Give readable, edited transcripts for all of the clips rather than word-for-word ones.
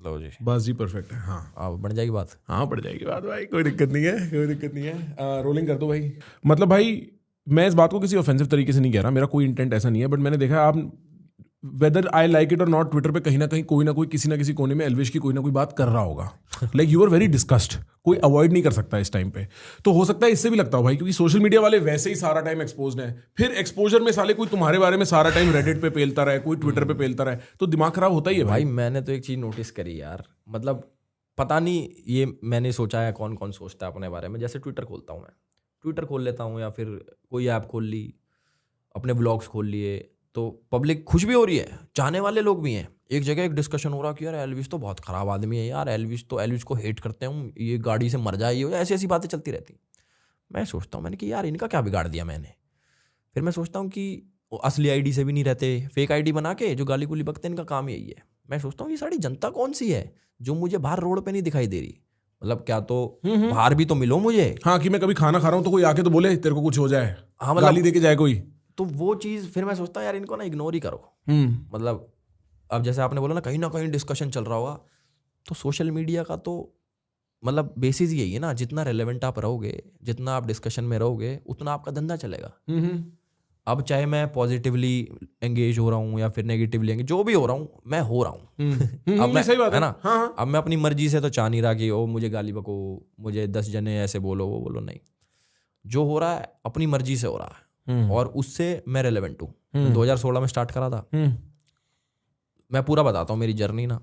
लो जी, बस जी परफेक्ट है। हाँ अब बन जाएगी बात। हाँ पड़ जाएगी बात भाई, कोई दिक्कत नहीं है, कोई दिक्कत नहीं है। रोलिंग कर दो भाई। मतलब भाई मैं इस बात को किसी ऑफेंसिव तरीके से नहीं कह रहा, मेरा कोई इंटेंट ऐसा नहीं है, बट मैंने देखा आप वेदर आई लाइक इट और नॉट, ट्विटर पे कहीं ना कहीं कोई ना कोई किसी ना किसी कोने में एल्विश की कोई ना कोई बात कर रहा होगा। Like you are very discussed, कोई अवॉइड नहीं कर सकता इस टाइम पे। तो हो सकता है इससे भी लगता हो भाई, क्योंकि सोशल मीडिया वाले वैसे ही सारा टाइम एक्सपोज्ड है, फिर एक्सपोजर में साले कोई तुम्हारे बारे में सारा टाइम रेडिट पे पेलता रहे, कोई ट्विटर पे पेलता रहे, तो दिमाग खराब होता ही है भाई भाई। मैंने तो एक चीज़ नोटिस करी यार, मतलब पता नहीं ये मैंने सोचा है कौन कौन सोचता है अपने बारे में। जैसे ट्विटर खोलता हूँ मैं, ट्विटर खोल लेता हूँ या फिर कोई ऐप खोल ली, अपने ब्लॉग्स खोल लिए, तो पब्लिक खुश भी हो रही है, चाहने वाले लोग भी हैं। एक जगह एक डिस्कशन हो रहा कि यार एल्विस तो बहुत ख़राब आदमी है यार, एल्विस को हेट करते हैं, ये गाड़ी से मर जाए, ये ऐसी ऐसी बातें चलती रहती। मैं सोचता हूँ मैंने कि यार इनका क्या बिगाड़ दिया मैंने। फिर मैं सोचता हूँ कि वो असली आईडी से भी नहीं रहते, फेक आईडी बना के जो गाली गुली बकते हैं, इनका काम यही है। मैं सोचता हूँ ये सारी जनता कौन सी है जो मुझे बाहर रोड पे नहीं दिखाई दे रही। मतलब क्या तो बाहर भी तो मिलो मुझे। हाँ कि मैं कभी खाना खा रहा हूँ तो कोई आके तो बोले तेरे को कुछ हो जाए, हाँ मतलब गाली दे के जाए कोई। तो वो चीज़ फिर मैं सोचता हूँ यार इनको ना इग्नोर ही करो। मतलब अब जैसे आपने बोला ना कहीं डिस्कशन चल रहा होगा, तो सोशल मीडिया का तो मतलब बेसिस यही है ना, जितना रेलेवेंट आप रहोगे, जितना आप डिस्कशन में रहोगे, उतना आपका धंधा चलेगा। अब चाहे मैं पॉजिटिवली एंगेज हो रहा हूँ या फिर नेगेटिवली एंगेज, जो भी हो रहा हूँ मैं हो रहा हूँ। अब मैं सही बात है ना, हाँ। अब मैं अपनी मर्जी से तो चाह नहीं रहा कि ओ मुझे गाली बको, मुझे 10 जने ऐसे बोलो वो बोलो, नहीं। जो हो रहा है अपनी मर्जी से हो रहा है और उससे मैं रेलेवेंट हूँ। 2016 में स्टार्ट करा था। मैं पूरा बताता हूँ मेरी जर्नी ना,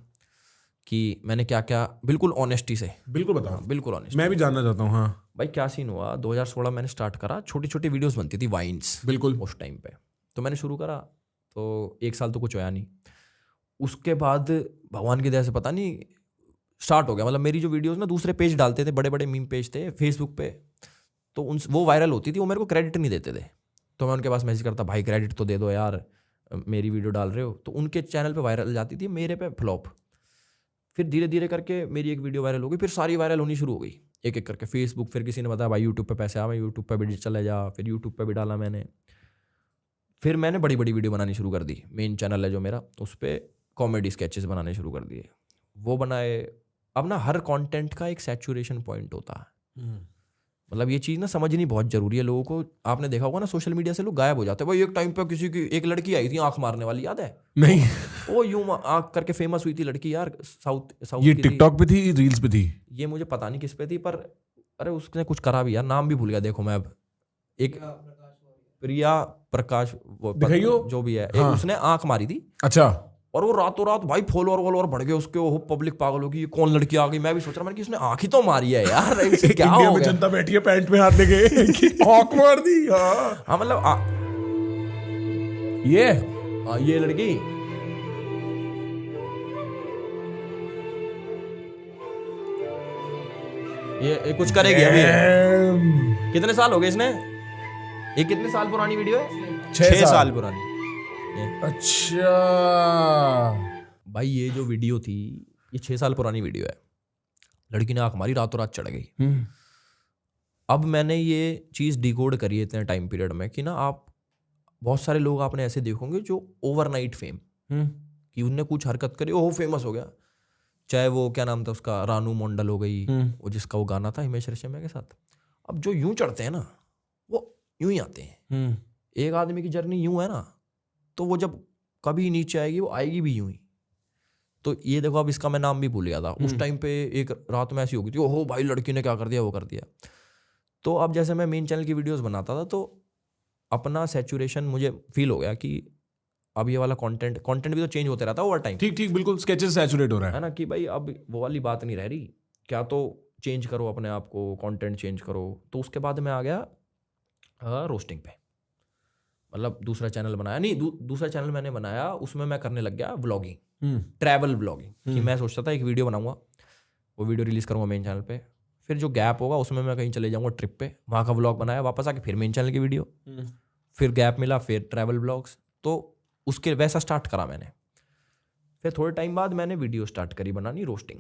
कि मैंने क्या क्या, बिल्कुल ऑनेस्टी से। बिल्कुल बताओ। हाँ, बिल्कुल ऑनेस्ट। मैं भी जानना चाहता हूँ। हाँ भाई क्या सीन हुआ, 2016 मैंने स्टार्ट करा, छोटी छोटी वीडियोस बनती थी, वाइन्स बिल्कुल उस टाइम पे। तो मैंने शुरू करा, तो 1 साल तो कुछ होया नहीं। उसके बाद भगवान की दया से पता नहीं स्टार्ट हो गया। मतलब मेरी जो वीडियोस ना दूसरे पेज डालते थे, बड़े बड़े मीम पेज थे फेसबुक पे, तो वो वायरल होती थी, वो मेरे को क्रेडिट नहीं देते थे। तो मैं उनके पास मैसेज करता, भाई क्रेडिट तो दे दो यार, मेरी वीडियो डाल रहे हो। तो उनके चैनल पे वायरल जाती थी, मेरे पे फ्लॉप। फिर धीरे धीरे करके मेरी एक वीडियो वायरल हो गई, फिर सारी वायरल होनी शुरू हो गई एक एक करके। फेसबुक, फिर किसी ने बताया भाई यूट्यूब पे पैसे आ, मैं यूट्यूब पे भी चले जा, फिर यूट्यूब पे भी डाला मैंने। फिर मैंने बड़ी बड़ी वीडियो बनानी शुरू कर दी। मेन चैनल है जो मेरा, उस पर कॉमेडी स्केचेस बनाने शुरू कर दिए, वो बनाए। अब ना हर कंटेंट का एक सैचुरेशन पॉइंट होता है। मतलब ये चीज़ ना समझनी बहुत जरूरी है लोगों को। आपने देखा होगा ना सोशल मीडिया से लोग गायब हो जाते हैं। भाई एक टाइम पे किसी की एक लड़की आई थी आंख मारने वाली, याद है? नहीं वो यूं आंख करके फेमस हुई थी लड़की यार, साउथ ये की थी। टिकटॉक पे थी, रील्स पे थी, ये मुझे पता नहीं किस पे थी, पर अरे उसने कुछ करा भी यार, नाम भी भूल गया देखो मैं अब। एक प्रिया प्रकाश, वो दिखाइयो। जो भी है, हाँ। एक उसने आंख मारी थी, अच्छा और वो रातों रात भाई फॉलोअर बढ़ गए उसके। वो पब्लिक पागल होगी, ये कौन लड़की आ गई। मैं भी सोच रहा, मैंने कि इसने आंख ही तो मारी है यार, इसे क्या इंडिया हो में गया। जनता बैठी है पैंट में हाथ लेके आंख मार दी। हाँ हाँ मतलब ये लड़की ये कुछ करेगी अभी। कितने साल हो गए इसने, ये कितने साल पुरानी वीडियो है? 6 साल पुरानी। अच्छा भाई ये जो वीडियो थी, ये 6 साल पुरानी वीडियो है। लड़की ने आंख मारी, रातों रात चढ़ गई। अब मैंने ये चीज़ डिकोड करी है इतने टाइम पीरियड में कि ना, आप बहुत सारे लोग आपने ऐसे देखोगे जो ओवरनाइट फेम, कि उनने कुछ हरकत करी, ओह फेमस हो गया। चाहे वो क्या नाम था उसका, रानू मंडल हो गई, वो जिसका वो गाना था हिमेश रेशमिया के साथ। अब जो यूं चढ़ते हैं ना, वो यूं ही आते हैं। एक आदमी की जर्नी यूं है ना, तो वो जब कभी नीचे आएगी, वो आएगी भी यूं ही। तो ये देखो, अब इसका मैं नाम भी भूल गया था उस टाइम पे। एक रात में ऐसी हो गई थी, ओहो भाई लड़की ने क्या कर दिया, वो कर दिया। तो अब जैसे मैं मेन चैनल की वीडियोस बनाता था, तो अपना सैचुरेशन मुझे फील हो गया कि अब ये वाला कंटेंट भी तो चेंज होते रहता है ओवर टाइम। ठीक बिल्कुल, स्केचेस सैचुरेट हो रहा है ना, कि भाई अब वो वाली बात नहीं रह रही, क्या तो चेंज करो अपने आप को, कंटेंट चेंज करो। तो उसके बाद मैं आ गया रोस्टिंग पे। मतलब दूसरा चैनल बनाया, नहीं दूसरा चैनल मैंने बनाया, उसमें मैं करने लग गया व्लॉगिंग, ट्रैवल व्लॉगिंग। कि मैं सोचता था एक वीडियो बनाऊंगा, वो वीडियो रिलीज़ करूंगा मेन चैनल पे, फिर जो गैप होगा उसमें मैं कहीं चले जाऊंगा ट्रिप पे, वहाँ का व्लॉग बनाया, वापस आके फिर मेन चैनल की वीडियो, फिर गैप मिला, फिर ट्रैवल व्लॉग्स। तो उसके वैसा स्टार्ट करा मैंने। फिर थोड़े टाइम बाद मैंने वीडियो स्टार्ट करी बनानी रोस्टिंग,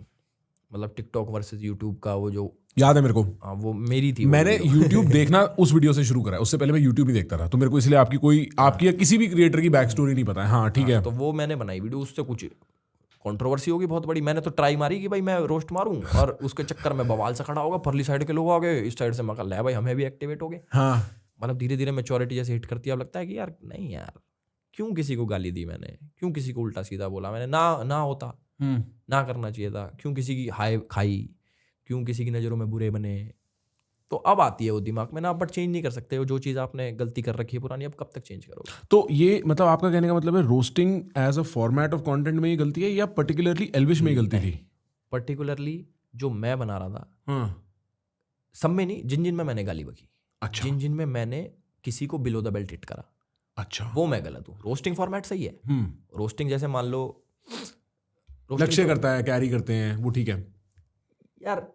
मतलब टिकटॉक वर्सेस यूट्यूब का, वो जो याद है मेरे को। हाँ वो मेरी थी। मैंने यूट्यूब देखना उस वीडियो से शुरू करा, उससे पहले मैं यूट्यूब ही देखता था, तो मेरे को इसलिए आपकी या किसी भी क्रिएटर की बैक स्टोरी नहीं पता है। हाँ ठीक है। तो वो मैंने बनाई वीडियो, उससे कंट्रोवर्सी होगी बहुत बड़ी। मैंने तो ट्राई मारी कि भाई मैं रोस्ट मारूं और उसके चक्कर में बवाल से खड़ा होगा, परली साइड के लोग आ गए, इस साइड से मैं कहा भाई हमें भी एक्टिवेट हो गए। हाँ, मतलब धीरे धीरे मैच्योरिटी जैसे हिट करती है, अब लगता है कि यार नहीं यार, क्यों किसी को गाली दी मैंने, क्यों किसी को उल्टा सीधा बोला मैंने, ना होता, ना करना चाहिए था, क्यों किसी की हाय खाई, क्यों किसी की नज़रों में बुरे बने। तो अब आती है वो दिमाग में ना, बट चेंज नहीं कर सकते हो जो चीज़ आपने गलती कर रखी है पुरानी, अब कब तक चेंज करोगे। तो ये मतलब आपका कहने का मतलब है roasting as a format of content में ही गलती है या पर्टिकुलरली एल्विश में ही गलती थी? पर्टिकुलरली जो मैं बना रहा था, हाँ, सब में नहीं, जिन जिन में मैंने गाली बकी, अच्छा, जिन जिन में मैंने किसी को बिलो द बेल्ट हिट करा, अच्छा, वो मैं गलत हूँ। रोस्टिंग फॉर्मेट सही है, रोस्टिंग जैसे मान लो लक्ष्य करता है, कैरी करते हैं, वो ठीक है यार,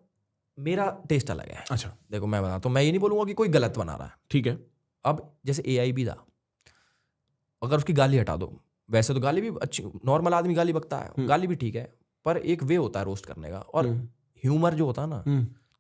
मेरा टेस्ट अलग है। अच्छा, देखो मैं बता, तो मैं ये नहीं बोलूंगा कि कोई गलत बना रहा है। ठीक है, अब जैसे AI भी था, अगर उसकी गाली हटा दो, वैसे तो गाली भी अच्छी, नॉर्मल आदमी गाली बकता है, गाली भी ठीक है, पर एक वे होता है रोस्ट करने का। और ह्यूमर जो होता है ना,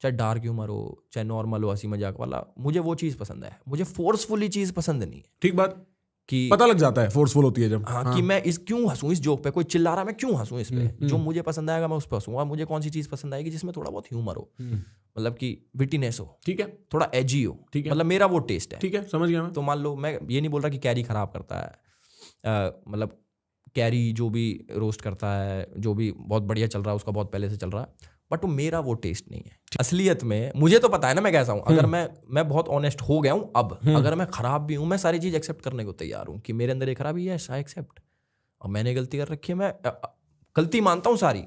चाहे डार्क ह्यूमर हो चाहे नॉर्मल हो, हंसी मजाक वाला, मुझे वो चीज़ पसंद है। मुझे फोर्सफुली चीज़ पसंद नहीं है। ठीक बात, कि पता लग जाता है फोर्सफुल होती है जब। हाँ, कि मैं इस क्यों हंसूं इस जोक पे, कोई चिल्ला रहा मैं क्यों हंसूं इस पे, जो मुझे पसंद आएगा मैं उस पर हंसूंगा। मुझे कौन सी चीज़ पसंद आएगी जिसमें थोड़ा बहुत ह्यूमर हो, मतलब कि विटीनेस हो, ठीक है, थोड़ा एजी हो, ठीक है, मतलब मेरा वो टेस्ट है। ठीक है, समझ गया मैं। तो मान लो, मैं ये नहीं बोल रहा कि कैरी खराब करता है, मतलब कैरी जो भी रोस्ट करता है, जो भी बहुत बढ़िया चल रहा है उसका बहुत पहले से चल रहा है, बट वो मेरा वो टेस्ट नहीं है। असलियत में मुझे तो पता है ना मैं कैसा हूँ। अगर मैं बहुत ऑनेस्ट हो गया हूँ अब, अगर मैं खराब भी हूँ, मैं सारी चीज़ एक्सेप्ट करने को तैयार हूँ कि मेरे अंदर ये खराबी है, आई एक्सेप्ट। और मैंने गलती कर रखी है, मैं गलती मानता हूँ सारी।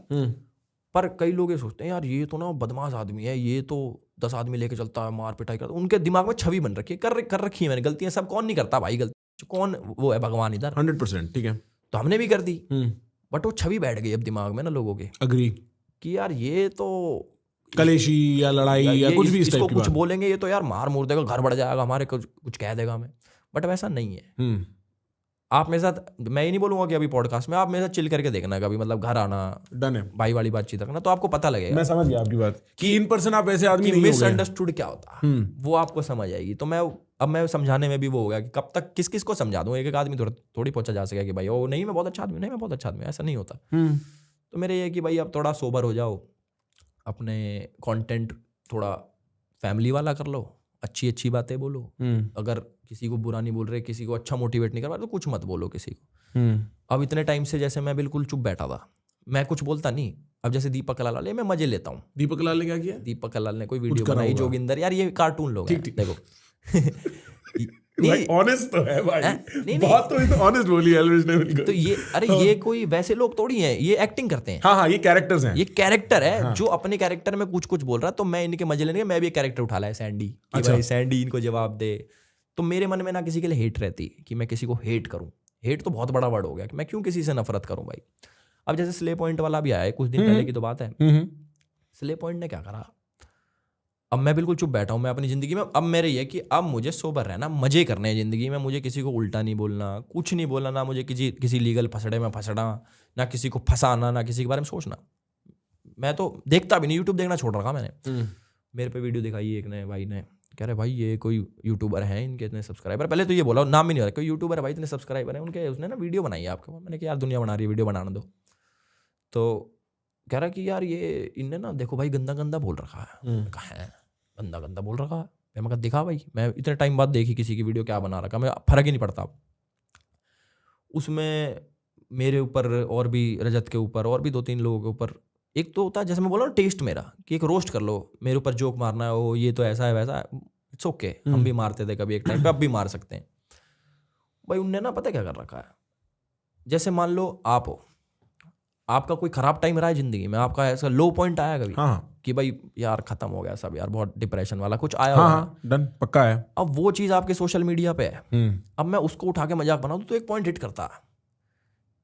पर कई लोग ये सोचते हैं यार ये तो ना बदमाश आदमी है, ये तो 10 आदमी लेके चलता है, मार पिटाई करता है। उनके दिमाग में छवि बन रखी है, कर रखी है मैंने गलतियां। सब कौन नहीं करता भाई गलती, कौन वो है भगवान इधर, 100%, ठीक है, तो हमने भी कर दी, बट वो छवि बैठ गई अब दिमाग में ना लोगों के, अग्री, कि यार ये तो कलेशी या लड़ाई या कुछ भी इस टाइप की कुछ बात। बोलेंगे ये तो यार मार मूर देगा, घर बढ़ जाएगा हमारे, कुछ कह देगा हमें। बट वैसा नहीं है। आप मेरे साथ, मैं ये नहीं बोलूंगा कि अभी पॉडकास्ट में, आप मेरे साथ चिल करके देखना कभी, मतलब घर आना, डन है, भाई वाली बातचीत रखना, तो आपको पता लगेगा। मैं समझ गया आपकी बात कि इन पर्सन आप ऐसे आदमी नहीं हो गए। मिसअंडरस्टूड क्या होता है वो आपको समझ आएगी। तो मैं समझाने में भी वो हो गया कि कब तक किस किस को समझा दूं, एक आदमी थोड़ी पहुंचा जा सके कि भाई ओ नहीं मैं बहुत अच्छा आदमी, नहीं मैं बहुत अच्छा आदमी, ऐसा नहीं होता। तो मेरे ये कि भाई अब थोड़ा सोबर हो जाओ, अपने कंटेंट थोड़ा फैमिली वाला कर लो, अच्छी अच्छी बातें बोलो। अगर किसी को बुरा नहीं बोल रहे, किसी को अच्छा मोटिवेट नहीं कर रहा, तो कुछ मत बोलो किसी को। अब इतने टाइम से जैसे मैं बिल्कुल चुप बैठा था, मैं कुछ बोलता नहीं। अब जैसे दीपक कलाल वाले मैं मजे लेता हूँ। दीपक लाल ने क्या किया? दीपक कलाल ने कोई वीडियो बनाई, जोगिंदर, यार ये कार्टून लोग हैं, देखो भाई ऑनेस्ट तो है भाई, नहीं, बात तो ऑनेस्ट बोली एल्विश ने बिल्कुल। तो ये अरे ये कोई वैसे लोग थोड़ी हैं, ये एक्टिंग करते हैं। हाँ, ये कैरेक्टर्स हैं, ये कैरेक्टर है। जो अपने कैरेक्टर में कुछ कुछ बोल रहा है, तो मैं इनके मजे लेने के मैं भी एक कैरेक्टर उठा लाया सैंडी, कि भाई सैंडी इनको जवाब दे। तो मेरे मन में ना किसी के लिए हेट रहती कि मैं किसी को हेट करूं। हेट तो बहुत बड़ा वर्ड हो गया कि मैं क्यों किसी से नफरत करूं भाई। अब जैसे स्ले पॉइंट वाला भी आया है, कुछ दिन पहले की तो बात है। स्ले पॉइंट ने क्या करा, अब मैं बिल्कुल चुप बैठा हूं मैं अपनी जिंदगी में। अब मेरे ये कि अब मुझे सोबर रहना, मजे करने हैं जिंदगी में, मुझे किसी को उल्टा नहीं बोलना, कुछ नहीं बोलना, ना मुझे किसी लीगल फसड़े में फंसना, ना किसी को फंसाना, ना किसी के बारे में सोचना। मैं तो देखता भी नहीं, यूट्यूब देखना छोड़ रखा मैंने। मेरे पे वीडियो दिखाई एक ने भाई ने, कह रहे भाई ये कोई यूट्यूबर है, इनके इतने सब्सक्राइबर, पहले तो ये बोला नाम ही नहीं हो रहा, कोई यूट्यूबर है भाई इतने सब्सक्राइबर है उनके, उसने ना वीडियो बनाई है आपके। मैंने कहा यार दुनिया बना रही है, वीडियो बनाने दो। तो कह रहा कि यार ये इनने ना देखो भाई गंदा गंदा बोल रखा है। कहा है गंदा गंदा बोल रखा है? मैं कहा दिखा भाई, मैं इतने टाइम बाद देखी किसी की वीडियो क्या बना रखा, मैं फर्क ही नहीं पड़ता। उसमें मेरे ऊपर और भी रजत के ऊपर और भी 2-3 लोगों के ऊपर, एक तो होता है जैसे मैं बोला ना टेस्ट मेरा, कि एक रोस्ट कर लो, मेरे ऊपर जोक मारना है, वो ये तो ऐसा है वैसा है, इट्स ओके। हम भी मारते थे कभी एक टाइम पे, अब भी मार सकते हैं भाई। उनने ना पता क्या कर रखा है, जैसे मान लो आप हो, आपका कोई खराब टाइम रहा है जिंदगी में, आपका ऐसा लो पॉइंट आया कभी कि भाई यार खत्म हो गया सब, यार बहुत डिप्रेशन वाला कुछ आया होगा, डन पक्का है। अब वो चीज आपके सोशल मीडिया पे है, अब मैं उसको उठा के मजाक बनाऊं तो एक पॉइंट हिट करता है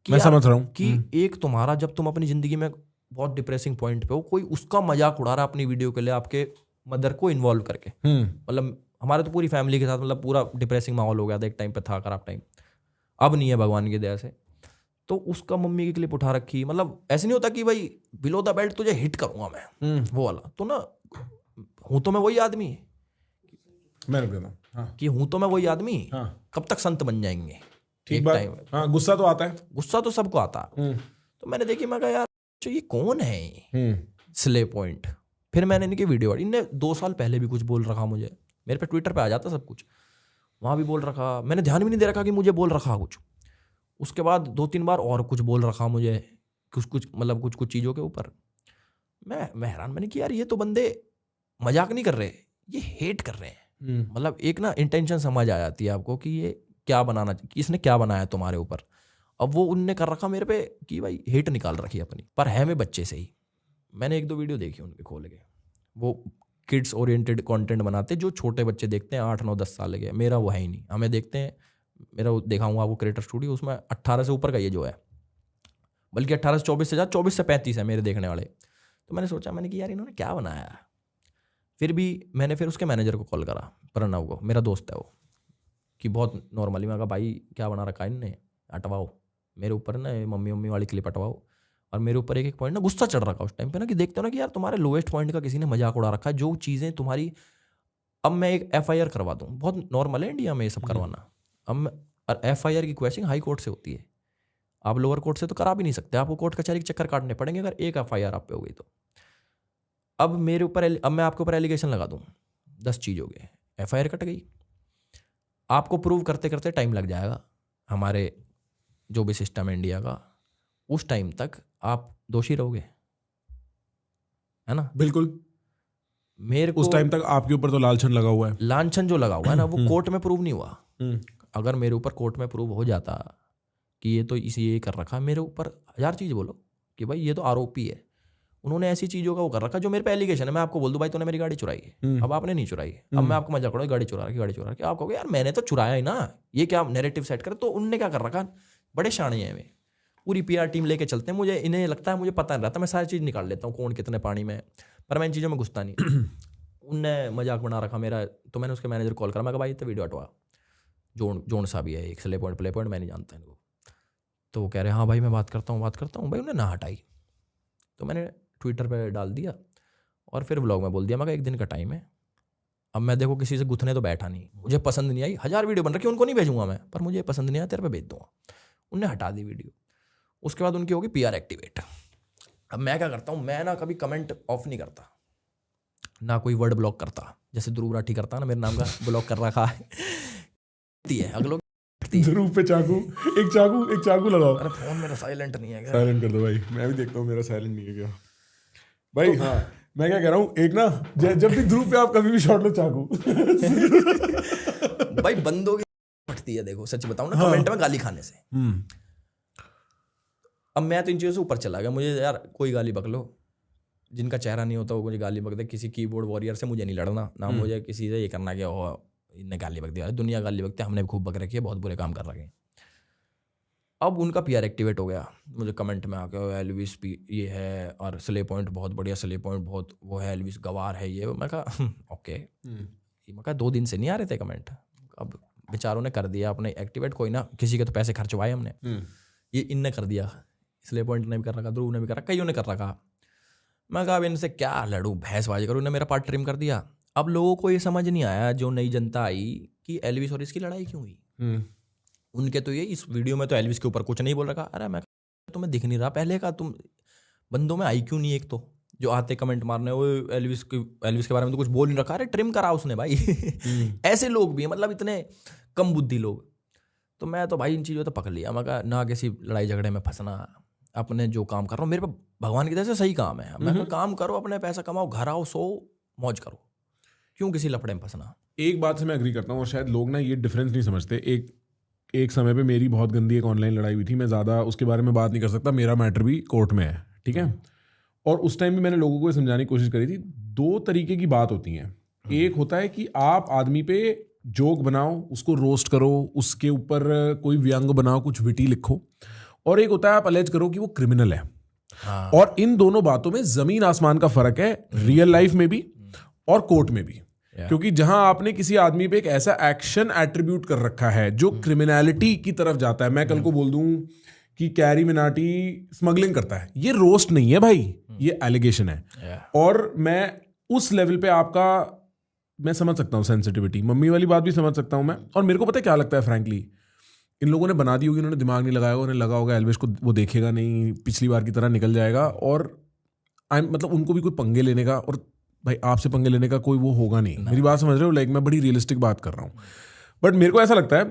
कि मैं समझ रहा हूं कि एक तुम्हारा, जब तुम अपनी जिंदगी में बहुत डिप्रेसिंग पॉइंट पे हो, कोई उसका मजाक उड़ा रहा है अपनी वीडियो के लिए, आपके मदर को इन्वॉल्व करके। मतलब हमारे तो पूरी फैमिली के साथ मतलब पूरा डिप्रेसिंग माहौल हो गया था, एक टाइम पे था खराब टाइम, अब नहीं है भगवान की दया से। तो उसका मम्मी की क्लिप उठा रखी, मतलब ऐसे नहीं होता कि भाई बिलो द बेल्ट तुझे हिट करूंगा मैं, वो वाला तो ना, हूं तो मैं वही आदमी, मैं रुक देता हूं कि हूं तो मैं वही आदमी, कब तक संत बन जाएंगे। ठीक बात, गुस्सा तो आता है, गुस्सा तो सबको आता है। तो तो मैंने देखी, मैं कहा यार जो ये कौन है स्ले पॉइंट। फिर मैंने इनकी वीडियो, इनने 2 साल पहले भी कुछ बोल रखा मुझे, मेरे पे ट्विटर पे आ जाता सब कुछ, वहाँ भी बोल रखा, मैंने ध्यान भी नहीं दे रखा कि मुझे बोल रखा कुछ। उसके बाद 2-3 बार और कुछ बोल रखा मुझे, कुछ मतलब कुछ चीज़ों के ऊपर। मैं हैरान, मैंने कि यार ये तो बंदे मजाक नहीं कर रहे, ये हेट कर रहे हैं। मतलब एक ना इंटेंशन समझ आ जाती है आपको कि ये क्या बनाना, कि इसने क्या बनाया तुम्हारे ऊपर। अब वो उनने कर रखा मेरे पे कि भाई हेट निकाल रखी अपनी, पर है मैं बच्चे से ही। मैंने 1-2 वीडियो देखी उनके खोल के, वो किड्स ओरिएंटेड कंटेंट बनाते जो छोटे बच्चे देखते हैं 8-9-10 साल के। मेरा वो है ही नहीं, हमें देखते हैं, मेरा दिखाऊंगा आपको क्रिएटर स्टूडियो, उसमें 18 से ऊपर का ये जो है, बल्कि 18 से 24 से ज़्यादा, 24 से 35 है मेरे देखने वाले। तो मैंने सोचा, मैंने कि यार इन्होंने क्या बनाया। फिर भी मैंने फिर उसके मैनेजर को कॉल करा, प्रणव को, मेरा दोस्त है वो, कि बहुत नॉर्मली मैं कहा भाई क्या बना रखा है इनने, हटवाओ मेरे ऊपर ना, मम्मी वाली क्लिप हटवाओ। और मेरे ऊपर एक पॉइंट ना गुस्सा चढ़ रखा उस टाइम पे ना, कि देखते हो ना कि यार तुम्हारे लोएस्ट पॉइंट का किसी ने मजाक उड़ा रखा है, जो चीज़ें तुम्हारी। अब मैं एक FIR करवा दूँ, बहुत नॉर्मल है इंडिया में ये सब करवाना। अब FIR की क्वेश्चन हाई कोर्ट से होती है, आप लोअर कोर्ट से तो करा भी नहीं सकते, आपको कोर्ट कचहरी के चक्कर काटने पड़ेंगे अगर एक FIR आप पे हो गई तो। अब मेरे ऊपर, अब मैं आपके ऊपर एलिगेशन लगा दूँ 10 चीज़ हो गए, FIR कट गई, आपको प्रूव करते करते टाइम लग जाएगा। हमारे जो भी सिस्टम है इंडिया का, उस टाइम तक आप दोषी रहोगे, है ना। बिल्कुल, मेरे को उस टाइम तक आपके ऊपर तो लांछन लगा हुआ है। लांछन जो लगा हुआ है ना, वो कोर्ट में प्रूव नहीं हुआ। अगर मेरे ऊपर कोर्ट में प्रूव हो जाता कि ये तो इसी ये कर रखा, मेरे ऊपर 1000 चीज़ बोलो कि भाई ये तो आरोपी है, उन्होंने ऐसी चीज़ों का वो कर रखा जो मेरे पे एलिगेशन है। मैं आपको बोल दूं भाई तूने मेरी गाड़ी चुराई है, अब आपने नहीं चुराई, अब मैं आपको मजाक करूँ गाड़ी चुरा के, आप कहोगे यार मैंने तो चुराया ही ना, ये क्या नैरेटिव सेट करे। तो उनने क्या कर रखा, बड़े शाणे हैं वे, पूरी PR टीम लेके चलते हैं। मुझे इन्हें लगता है मुझे पता नहीं रहता, मैं सारी चीज़ निकाल लेता हूँ कौन कितने पानी में, पर मैं इन चीज़ों में घुसता नहीं। उनने मजाक बना रखा मेरा, तो मैंने उसके मैनेजर कॉल करा, मैं कहा भाई तो वीडियो हटवा, जोन सा भी है एक स्ले पॉइंट प्ले पॉइंट, मैं नहीं जानता इनको। तो वो कह रहे हाँ भाई मैं बात करता हूँ भाई, उन्हें ना हटाई। तो मैंने ट्विटर पे डाल दिया और फिर व्लॉग में बोल दिया, मैं कहा 1 दिन का टाइम है, अब मैं देखो किसी से गुथने तो बैठा नहीं, मुझे पसंद नहीं आई, 1000 वीडियो बन रखी, उनको नहीं भेजूंगा मैं, पर मुझे पसंद नहीं आया तेरे पे भेज दूंगा। उनने हटा दी वीडियो। उसके बाद उनकी होगी PR एक्टिवेट। अब मैं क्या करता हूँ, मैं ना कभी कमेंट ऑफ नहीं करता, ना कोई वर्ड ब्लॉक करता, जैसे ध्रुव राठी करता ना, मेरे नाम का ब्लॉक कर रखा है अगलों ध्रुव पे चाकू, एक चाकू लगाओ। अरे फोन मेरा साइलेंट नहीं है क्या? साइलेंट कर दो भाई, मैं भी देखता हूँ मेरा साइलेंट नहीं है क्या भाई। हाँ मैं क्या कह रहा हूँ, एक ना जब भी ध्रुव पे आप कभी भी शॉट लो चाकू भाई बंदों की फटती है, देखो सच बताऊं ना, कमेंट में गाली खाने से। अब मैं तो इन चीज़ों से ऊपर चला गया, मुझे यार कोई गाली बक लो, जिनका चेहरा नहीं होता वो मुझे गाली बक दे, किसी कीबोर्ड वॉरियर से मुझे नहीं लड़ना ना, मुझे किसी से ये करना कि इनने गाली बक दिया, दुनिया गाली बकती है, हमने भी खूब बक रखी है, बहुत बुरे काम कर रखे हैं। अब उनका PR एक्टिवेट हो गया, मुझे कमेंट में आके एल्विस ये है, और स्ले पॉइंट बहुत बढ़िया, स्ले पॉइंट बहुत वो है, एल्विस गवार है ये। मैं कहा ओके, मैं कहा 2 दिन से नहीं आ रहे थे कमेंट, अब बेचारों ने कर दिया अपने एक्टिवेट, कोई ना, किसी के तो पैसे खर्चवाए हमने, ये इनने कर दिया, स्ले पॉइंट ने भी कर रखा, ध्रुव ने भी कर रखा, कईयों ने कर रखा। मैं कहा अब इनसे क्या लड़ूं, भैंसबाजी करूं, इन्हें मेरा पार्ट ट्रिम कर दिया। अब लोगों को ये समझ नहीं आया, जो नई जनता आई, कि एल्विस और इसकी लड़ाई क्यों हुई। उनके तो ये इस वीडियो में तो एल्विस के ऊपर कुछ नहीं बोल रखा। अरे मैं तुम्हें दिख नहीं रहा पहले का, तुम बंदों में IQ नहीं, एक तो जो आते कमेंट मारने, वो एल्विस के बारे में तो कुछ बोल नहीं रखा, अरे ट्रिम करा उसने भाई ऐसे लोग भी हैं, मतलब इतने कम बुद्धि लोग। तो मैं तो भाई इन चीज़ों तो पकड़ लिया, मैं कहा ना किसी लड़ाई झगड़े में फंसना, अपने जो काम कर रहा हूँ मेरे पे भगवान की तरह से सही काम है, मैं काम करो, अपने पैसा कमाओ, घर आओ, सो मौज करो, क्यों किसी लफड़े में फंसना। एक बात से मैं एग्री करता हूँ, और शायद लोग ना ये डिफरेंस नहीं समझते। एक समय पे मेरी बहुत गंदी एक ऑनलाइन लड़ाई हुई थी, मैं ज़्यादा उसके बारे में बात नहीं कर सकता, मेरा मैटर भी कोर्ट में है, ठीक है। और उस टाइम भी मैंने लोगों को समझाने की कोशिश करी थी, 2 तरीके की बात होती हैं। एक होता है कि आप आदमी पे जोक बनाओ, उसको रोस्ट करो, उसके ऊपर कोई व्यंग बनाओ, कुछ विटी लिखो, और एक होता है आप अलेज करो कि वो क्रिमिनल है। और इन दोनों बातों में जमीन आसमान का फर्क है, रियल लाइफ में भी और कोर्ट में भी। क्योंकि जहां आपने किसी आदमी पे एक ऐसा एक्शन एट्रीब्यूट कर रखा है जो क्रिमिनलिटी की तरफ जाता है, मैं कल को बोल दूं कि कैरी मिनाटी स्मगलिंग करता है, ये रोस्ट नहीं है भाई, ये एलिगेशन है। और मैं उस लेवल पे आपका मैं समझ सकता हूं सेंसिटिविटी, मम्मी वाली बात भी समझ सकता हूं मैं। और मेरे को पता है क्या लगता है फ्रैंकली, इन लोगों ने बना दी होगी, उन्होंने दिमाग नहीं लगाया होगा, उन्हें लगा होगा एल्विस को वो देखेगा नहीं, पिछली बार की तरह निकल जाएगा, और मतलब उनको भी कोई पंगे लेने का, और भाई आपसे पंगे लेने का कोई वो होगा नहीं। मेरी बात समझ रहे हो? लाइक मैं बड़ी रियलिस्टिक बात कर रहा हूँ, बट मेरे को ऐसा लगता है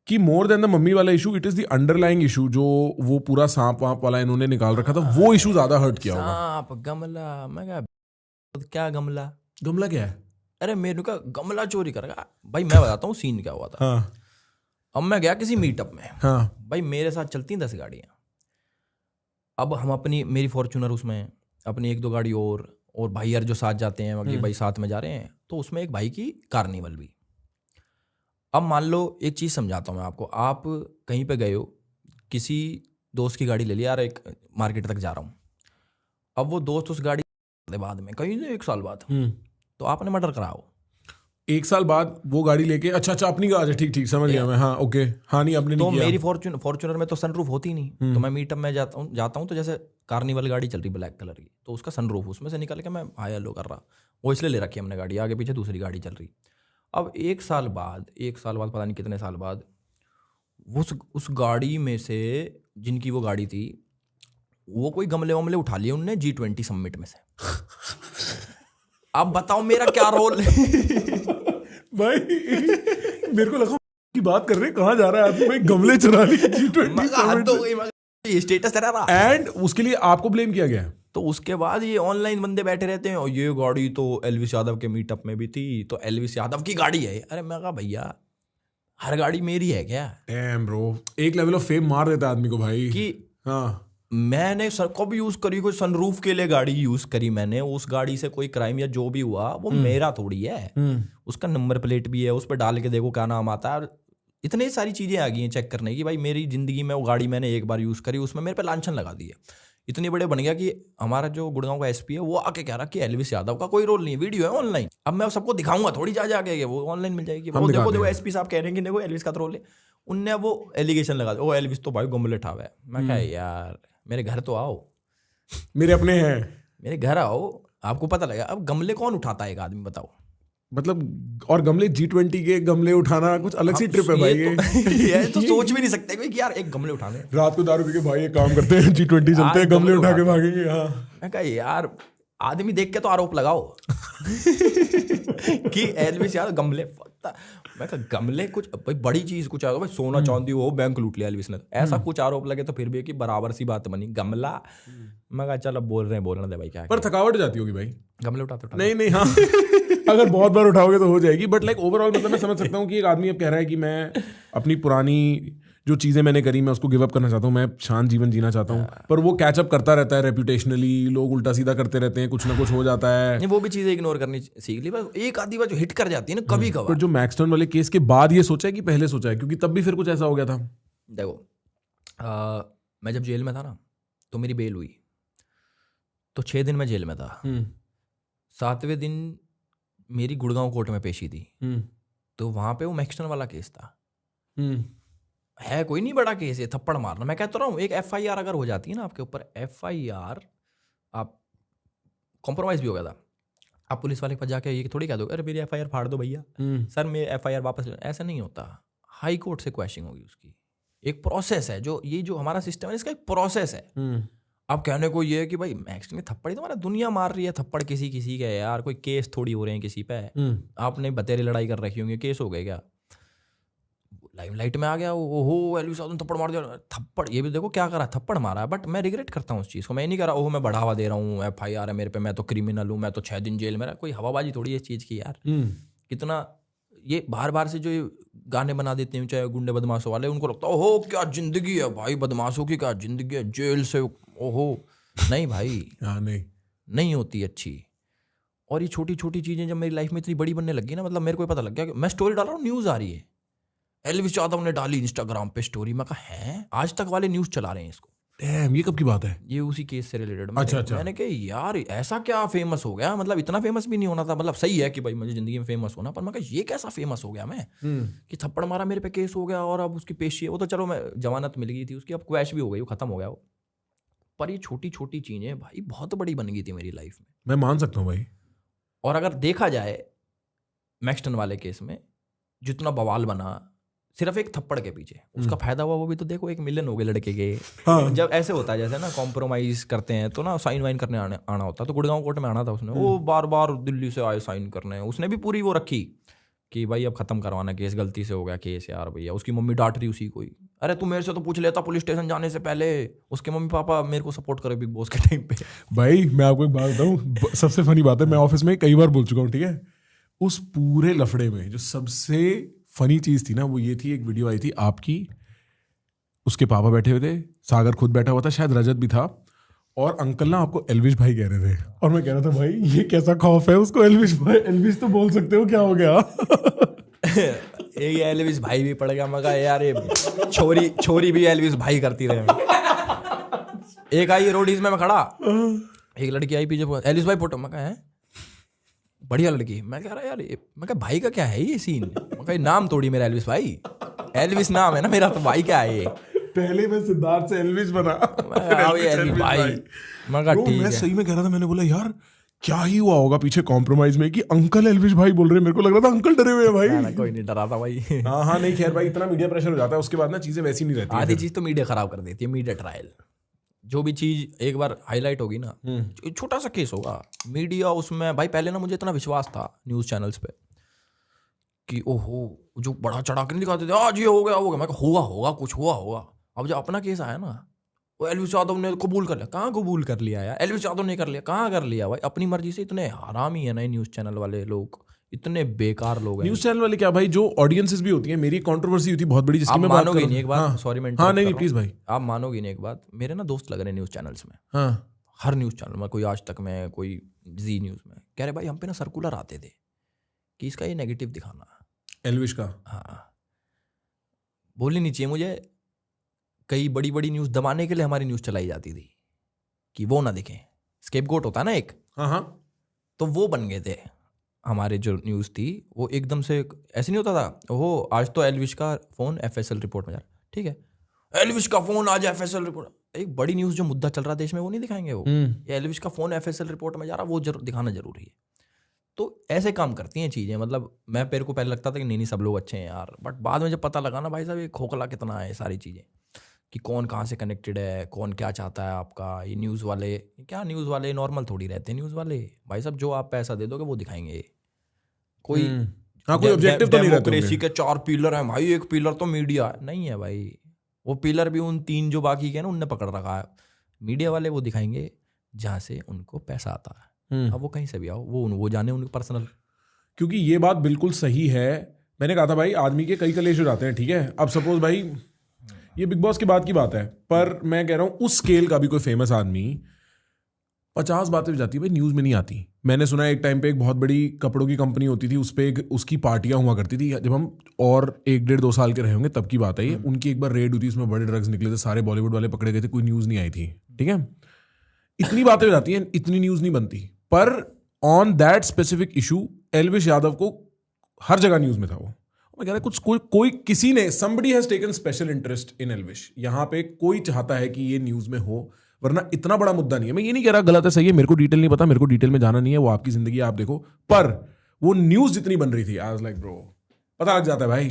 कि मोर देन द मम्मी वाला issue, it is the underlying issue, जो वो पूरा सांप वाप वाला इन्होंने निकाल रखा था, वो इशू ज्यादा हर्ट किया होगा। सांप, गमला, मैं कहा क्या गमला? गमला क्या है? अरे मेरे का गमला चोरी करेगा भाई? मैं बताता हूँ सीन क्या हुआ था। हाँ अब मैं गया किसी मीटअप में, हाँ भाई मेरे साथ चलती हैं 10 गाड़ियाँ। अब हम अपनी, मेरी फॉर्च्यूनर, उसमें अपनी 1-2 गाड़ी और भाई यार जो साथ जाते हैं कि भाई साथ में जा रहे हैं, तो उसमें एक भाई की कार्निवल भी। अब मान लो एक चीज़ समझाता हूँ मैं आपको, आप कहीं पे गए हो, किसी दोस्त की गाड़ी ले लिया, यार एक मार्केट तक जा रहा हूँ, अब वो दोस्त उस गाड़ी बाद में कहीं से 1 साल बाद, तो आपने मर्डर कराओ 1 साल बाद वो गाड़ी लेके, अच्छा अपनी गाड़ी, ठीक ठीक समझ गया मैं, हाँ ओके, हाँ नहीं आपने तो नहीं किया। मेरी फॉर्च्यूनर में तो सनरूफ होती नहीं, तो मैं मीटअप में जाता हूँ तो जैसे कार्निवल गाड़ी चल रही ब्लैक कलर की, तो उसका सनरूफ उसमें से निकल के मैं हाई हेलो कर रहा, वो इसलिए ले रखी है हमने गाड़ी, आगे पीछे दूसरी गाड़ी चल रही। अब 1 साल बाद पता नहीं कितने साल बाद, उस गाड़ी में से, जिनकी वो गाड़ी थी, वो कोई गमले वमले उठा लिए उनने G20 समिट में से। अब बताओ मेरा क्या रोल? भाई मेरे को लगा की बात कर रहे, कहाँ जा रहा है आदमी, भाई गमले चुरा लिए G20 ये स्टेटस तेरा रहा, एंड उसके लिए आपको ब्लेम किया गया। तो उसके बाद ये ऑनलाइन बंदे बैठे रहते हैं, और ये गाड़ी तो एल्विस यादव के मीटअप में भी थी, तो एल्विस यादव की गाड़ी है। अरे मैं कहा भैया हर गाड़ी मेरी है क्या? डैम ब्रो, एक लेवल ऑफ फेम मार देता है आदमी को भाई। कि हाँ मैंने कब यूज करी कोई सनरूफ के लिए गाड़ी यूज करी मैंने, उस गाड़ी से कोई क्राइम या जो भी हुआ वो मेरा थोड़ी है, उसका नंबर प्लेट भी है, उस पर डाल के देखो क्या नाम आता है। इतनी सारी चीजें आ गई हैं चेक करने की, भाई मेरी जिंदगी में वो गाड़ी मैंने एक बार यूज करी, उसमें मेरे पे लांछन लगा दी है। इतने बड़े बन गया कि हमारा जो गुड़गांव का एसपी है वो आके कह रहा कि एल्विस यादव का कोई रोल नहीं है, वीडियो है ऑनलाइन। अब मैं सबको दिखाऊंगा थोड़ी, जा जाके वो ऑनलाइन मिल जाएगी, वो देखो एसपी साहब कह रहे हैं कि देखो एल्विस का रोल है। उनने वो एलिगेशन लगा दिया, ओ एल्विस तो भाई गमले ठावा है। मैं कहा यार मेरे घर तो आओ, मेरे अपने हैं, मेरे घर आओ, आपको पता लगा। अब गमले कौन उठाता है एक आदमी, बताओ? मतलब, और गमले G20 के गमले उठाना कुछ अलग सी ट्रिप है भाई ये तो सोच भी नहीं सकते कि यार एक गमले उठाने। रात को दारू पी के भाई एक काम करते हैं, G20 चलते हैं, गमले उठा के भागेंगे। हाँ मैं कहा यार आदमी देख के तो आरोप लगाओ कि एल्विस यार गमले। मैं कहा गमले कुछ भाई बड़ी चीज कुछ आ, भाई सोना चांदी हो बैंक लूट लिया एल्विस ने, ऐसा कुछ आरोप लगे तो फिर भी कि बराबर सी बात बनी गमला। मैं कहा चल अब बोलने दे भाई, क्या पर थकावट जाती होगी भाई गमले उठाते नहीं हाँ अगर बहुत बार उठाओगे तो हो जाएगी, बट लाइक ओवरऑल मतलब मैं समझ सकता हूँ कि एक आदमी अब कह रहा है कि मैं अपनी पुरानी जो चीज़ें मैंने करी मैं उसको गिव अप करना चाहता हूँ, मैं शांत जीवन जीना चाहता हूँ, पर वो कैचअप करता रहता है रेपुटेशनली, लोग उल्टा सीधा करते रहते हैं, कुछ ना कुछ हो जाता है। वो भी चीज़ें इग्नोर करनी सीख ली, बस एक आधी बार जो हिट कर जाती है ना कभी कभार। पर जो मैक्सटर्न वाले केस के बाद ये सोचा है कि पहले सोचा है, क्योंकि तब भी फिर कुछ ऐसा हो गया था। देखो मैं जब जेल में था ना, तो मेरी बेल हुई, तो 6 दिन मैं जेल में था। 7वें दिन मेरी गुड़गांव कोर्ट में पेशी थी, तो वहां पे वो मैक्सटन वाला केस था। है कोई नहीं बड़ा केस है, थप्पड़ मारना। मैं कहता रहा हूँ एक FIR अगर हो जाती है ना आपके ऊपर, FIR, आप कॉम्प्रोमाइज भी हो गया था, आप पुलिस वाले के पास जाके ये थोड़ी कह दो अरे मेरी FIR फाड़ दो भैया, सर मेरी FIR वापस ले। ऐसा नहीं होता, हाई कोर्ट से क्वेश्चनिंग होगी उसकी, एक प्रोसेस है। जो ये जो हमारा सिस्टम है इसका एक प्रोसेस है। अब कहने को ये है कि भाई मैक्स में थप्पड़ ही तो हमारा दुनिया मार रही है, थप्पड़ किसी किसी के यार, कोई केस थोड़ी हो रहे हैं किसी पे। आपने बतेरी लड़ाई कर रखी होंगी, केस हो गए क्या? लाइमलाइट में आ गया, ओहो एल्विस यादव ने थप्पड़ मार दिया। थप्पड़ ये भी देखो क्या करा, थप्पड़ मारा है, बट मैं रिग्रेट करता हूँ उस चीज़ को। मैं नहीं कह रहा ओहो मैं बढ़ावा दे रहा हूँ, FIR है मेरे पे, मैं तो क्रिमिनल हूँ, मैं तो 6 दिन जेल में रहा। कोई हवाबाजी थोड़ी है इस चीज़ की यार। कितना ये बार बार से जो गाने बना देते हैं चाहे गुंडे बदमाशों वाले, उनको लगता है ओहो क्या जिंदगी है भाई, बदमाशों की क्या जिंदगी है, जेल से ओहो। नहीं भाई नहीं होती अच्छी। और ये छोटी छोटी चीज़ें जब मेरी लाइफ में इतनी बड़ी बनने लगी ना, मतलब मेरे को पता लग गया कि मैं स्टोरी डाल रहा हूँ, न्यूज़ आ रही है, एल्विस यादव ने डाली इंस्टाग्राम पे स्टोरी। मैं कहा है आज तक वाले न्यूज़ चला रहे हैं इसको। डैम, ये कब की बात है? ये उसी केस से रिलेटेड। अच्छा। मैंने कहा यार ऐसा क्या फेमस हो गया, मतलब इतना फेमस भी नहीं होना था। मतलब सही है कि भाई मुझे जिंदगी में फेमस होना, पर मैं कहा ये कैसा फेमस हो गया मैं कि थप्पड़ मारा मेरे पे केस हो गया और अब उसकी पेशी है। वो तो चलो मैं जमानत मिल गई थी उसकी, अब क्वैश भी हो गई, वो खत्म हो गया वो। पर ये छोटी छोटी चीज़ें भाई बहुत बड़ी बन गई थी मेरी लाइफ में। मैं मान सकता हूँ भाई। और अगर देखा जाए मैक्सटन वाले केस में जितना बवाल बना, सिर्फ एक थप्पड़ के पीछे उसका फायदा हुआ, वो भी तो देखो 1 मिलियन हो गए लड़के के। हाँ। जब ऐसे होता है जैसे ना कॉम्प्रोमाइज करते हैं तो ना साइन वाइन करने आना होता है, तो गुड़गांव कोर्ट में आना था उसने, वो बार बार दिल्ली से आए साइन करने, उसने भी पूरी वो रखी कि भाई अब खत्म करवाना केस, गलती से हो गया केस यार भैया। उसकी मम्मी डांट रही उसी को ही, अरे तू मेरे से तो पूछ लेता पुलिस स्टेशन जाने से पहले। उसके मम्मी पापा मेरे को सपोर्ट करे बिग बॉस के टाइम पे। भाई मैं आपको एक बात बताऊं, सबसे फनी बात है, मैं ऑफिस में कई बार बोल चुका हूँ, ठीक है, उस पूरे लफड़े में जो सबसे फनी चीज थी ना वो ये थी, एक वीडियो आई थी आपकी, उसके पापा बैठे हुए थे, सागर खुद बैठा हुआ था, शायद रजत भी था, और अंकल ना आपको एल्विश भाई कह रहे थे, और मैं कह रहा था भाई ये कैसा खौफ है उसको, एल्विश भाई, एल्विश तो बोल सकते हो, क्या हो गया। ये एल्विस भाई भी पड़ गया, मगा यार ये छोरी भी एल्विस भाई करती रहे। एक आई रोडीज में मैं खड़ा, एक लड़की आई पीछे, एल्विस भाई फोटो, मैं कहा है बढ़िया लड़की, मैं कह रहा यार मैं कहा भाई का क्या है ये सीन, मैं कहा नाम तोड़ी मेरा एल्विस भाई, एल्विस नाम है ना मेरा, तो भाई क्या है ये। पहले मैं सिद्धार्थ से एल्विश बना, एल्विस भाई, मैं कहा ठीक है। सही में कह रहा था, मैंने बोला यार क्या ही हुआ होगा पीछे कॉम्प्रोमाइज में कि अंकल एल्विश भाई बोल रहे हैं, मेरे को लग रहा था अंकल डरे हुए हैं भाई। कोई नहीं डरा था भाई। हाँ नहीं खैर भाई, इतना मीडिया प्रेशर हो जाता है उसके बाद ना चीजें वैसी नहीं रहती। आधी चीज तो मीडिया खराब कर देती है, मीडिया ट्रायल, जो भी चीज एक बार हाईलाइट होगी ना, छोटा सा केस होगा, मीडिया उसमें भाई, पहले ना मुझे इतना विश्वास था न्यूज चैनल्स पे कि ओहो जो बड़ा चढ़ा के नहीं दिखाते थे आज ये हो गया मैं होगा कुछ हुआ होगा। अब जब अपना केस आया ना, वो एल्विस यादव ने कबूल कर लिया, कहाँ कबूल कर लिया यार, एल्विस यादव ने कर लिया, कहाँ कर लिया भाई, अपनी मर्जी से। इतने हरामी है ना न्यूज चैनल वाले लोग, इतने बेकार लोग हैं। न्यूज चैनल वाले क्या भाई, जो ऑडियंसेस भी होती है, मेरी कंट्रोवर्सी होती है बहुत बड़ी, जिसकी मैं बात मानोगे नहीं एक बात, सॉरी मैं हाँ नहीं प्लीज भाई, आप मानोगे नहीं एक बात, मेरे ना दोस्त लग रहे हैं न्यूज चैनल्स में, हाँ हर न्यूज चैनल में, कोई आज तक में, कोई जी न्यूज में, कह रहे भाई हम पे ना सर्कुलर आते थे कि इसका ये नेगेटिव दिखाना, एल्विश का। हाँ बोलनी नहीं चाहिए मुझे, कई बड़ी बड़ी न्यूज दबाने के लिए हमारी न्यूज चलाई जाती थी कि वो ना दिखे, स्केपगोट होता है ना एक, हाँ हाँ, तो वो बन गए थे हमारे जो न्यूज़ थी, वो एकदम से ऐसे नहीं होता था, ओहो आज तो एल्विश का फोन FSL रिपोर्ट में जा रहा, ठीक है एल्विश का फोन आज FSL रिपोर्ट, एक बड़ी न्यूज़ जो मुद्दा चल रहा देश में वो नहीं दिखाएंगे, वो ये एल्विश का फोन FSL रिपोर्ट में जा रहा, वो दिखाना जरूरी है। तो ऐसे काम करती हैं चीज़ें, मतलब मैं पेड़ को पहले लगता था कि नहीं सब लोग अच्छे हैं यार, बट बाद में जब पता लगा ना भाई साहब ये खोखला कितना है सारी चीज़ें, कि कौन कहाँ से कनेक्टेड है, कौन क्या चाहता है आपका, ये न्यूज़ वाले क्या, न्यूज़ वाले नॉर्मल थोड़ी रहते हैं, न्यूज़ वाले भाई साहब जो आप पैसा दे दोगे वो दिखाएंगे, कोई कोई ऑब्जेक्टिव तो नहीं रहता। डेमोक्रेसी के 4 पिलर हैं भाई, एक पिलर तो मीडिया है, नहीं है भाई, वो पिलर भी उन 3 जो बाकी के हैं ना उनने पकड़ रखा है, मीडिया वाले वो दिखाएंगे जहाँ से उनको पैसा आता है, अब वो कहीं से भी आओ, वो जाने उनके पर्सनल। क्योंकि ये बात बिल्कुल सही है, मैंने कहा था भाई आदमी के कई कलेश हो जाते हैं, ठीक है, अब सपोज भाई ये बिग बॉस के बाद की बात है, पर मैं कह रहा हूँ उस स्केल का भी कोई फेमस आदमी 50 बातें जाती है भाई, न्यूज़ में नहीं आती। मैंने सुना है एक टाइम पे एक बहुत बड़ी कपड़ों की कंपनी होती थी, उस पर उसकी पार्टियां हुआ करती थी, जब हम और 1-1.5-2 साल के रहे होंगे तब की बात है ये, उनकी एक बार रेड हुई थी, उसमें बड़े ड्रग्स निकले थे, सारे बॉलीवुड वाले पकड़े गए थे, कोई न्यूज़ नहीं आई थी, ठीक है, इतनी बातें हो जाती हैं, इतनी न्यूज़ नहीं बनती, पर on that specific issue Elvish Yadav को हर जगह न्यूज़ में था वो। मैं कह रहा कुछ कोई किसी ने somebody has taken special interest in Elvish, यहाँ पे कोई चाहता है कि ये न्यूज़ में हो, वरना इतना बड़ा मुद्दा नहीं है। मैं ये नहीं कह रहा गलत है सही है, मेरे को डिटेल नहीं पता, मेरे को डिटेल में जाना नहीं है, वो आपकी जिंदगी आप देखो, पर वो न्यूज़ जितनी बन रही थी आई वाज लाइक ब्रो, पता लग जाता है भाई,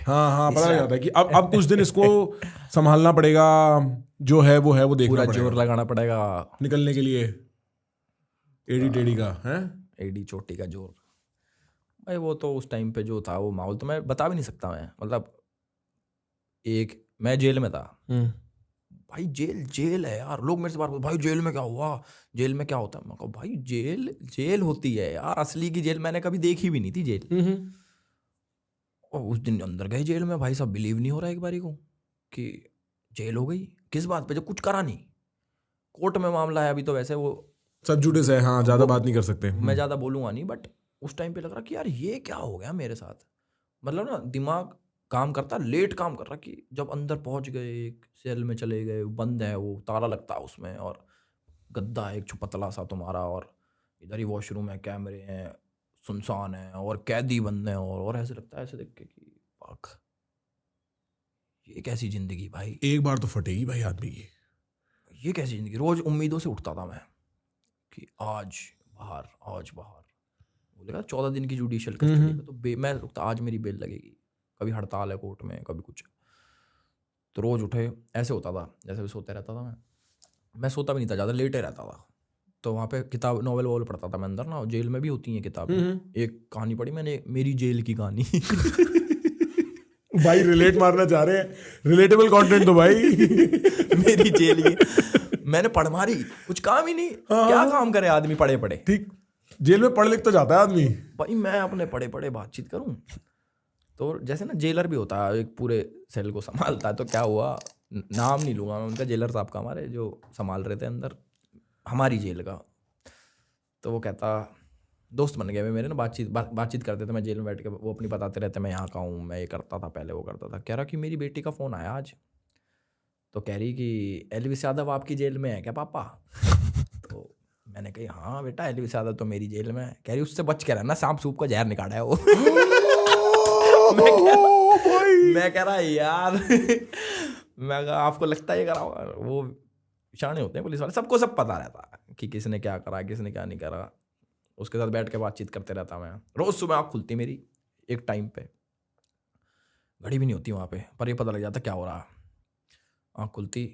हाँ पता लग जाता है कि अब कुछ दिन इसको संभालना पड़ेगा, जो है वो देखना पड़ेगा, जोर लगाना पड़ेगा निकलने के लिए, एडी टेडी का है, एडी चोटी का जोर भाई। वो तो उस टाइम पे जो था वो माहौल तो मैं बता भी नहीं सकता, मैं मतलब मैं जेल में था भाई, जेल है यार, लोग मेरे से बात करते भाई जेल में क्या हुआ, जेल में क्या होता है, मैं कहा भाई जेल होती है यार, असली की जेल मैंने कभी देखी भी नहीं थी जेल। और उस दिन अंदर गए जेल में भाई साहब, बिलीव नहीं हो रहा एक बारी को कि जेल हो गई, किस बात पे, जब कुछ करा नहीं, कोर्ट में मामला है अभी, तो वैसे वो सब जुडिस है, हाँ ज्यादा बात नहीं कर सकते, मैं ज्यादा बोलूंगा नहीं, बट उस टाइम पे लग रहा कि यार ये क्या हो गया मेरे साथ, मतलब ना दिमाग काम करता, लेट काम कर रहा, कि जब अंदर पहुंच गए, एक सेल में चले गए, बंद है वो, ताला लगता है उसमें, और गद्दा है एक पतला सा तुम्हारा, और इधर ही वॉशरूम है, कैमरे हैं, सुनसान है, और कैदी बंद है, और ऐसे लगता है ऐसे देख के कि पाक, ये कैसी जिंदगी भाई, एक बार तो फटेगी भाई आदमी की, ये कैसी जिंदगी। रोज उम्मीदों से उठता था मैं कि आज बाहर, बोलेगा 14 दिन की जुडिशियल कस्टडी में, तो मैं रुकता आज मेरी बेल लगेगी, कभी हड़ताल है कोर्ट में, कभी कुछ, तो रोज़ उठे ऐसे होता था जैसे भी सोते रहता था मैं सोता भी नहीं था ज़्यादा, लेटे रहता था। तो वहाँ पे किताब नॉवेल वॉवेल पढ़ता था मैं अंदर ना, जेल में भी होती हैं किताबें। एक कहानी पढ़ी मैंने, मेरी जेल की कहानी। भाई रिलेट मारना चाह रहे हैं, रिलेटेबल कंटेंट तो भाई। मेरी जेल की मैंने पढ़ मारी, कुछ काम ही नहीं। क्या काम करे आदमी पढ़े पढ़े, ठीक, जेल में पढ़ लिख तो जाता है आदमी भाई। मैं अपने पढ़े पढ़े बातचीत करूं तो जैसे ना जेलर भी होता है, एक पूरे सेल को संभालता है। तो क्या हुआ, नाम नहीं लूंगा मैं उनका, जेलर साहब का, हमारे जो संभाल रहे थे अंदर हमारी जेल का। तो वो कहता, दोस्त बन गए मेरे ना, बातचीत करते थे, मैं जेल में बैठ के, वो अपनी बताते रहते मैं यहाँ का हूँ, मैं ये करता था पहले, वो करता था। कह रहा कि मेरी बेटी का फ़ोन आया आज, तो कह रही कि एलविस यादव आपकी जेल में है क्या पापा? तो मैंने कही हाँ बेटा, एलविस यादव तो मेरी जेल में है। कह रही उससे बच के रहना, सांप सूप का जहर निकाला है वो। मैं कह रहा यार, मैं कहा आपको लगता है ये करा होगा? वो शाणे होते हैं पुलिस वाले, सबको सब पता रहता है कि किसने क्या करा, किसने क्या नहीं करा। उसके साथ बैठ के बातचीत करते रहता मैं। रोज़ सुबह आँख खुलती मेरी एक टाइम पे, घड़ी भी नहीं होती वहाँ पे, पर ये पता लग जाता क्या हो रहा। आँख खुलती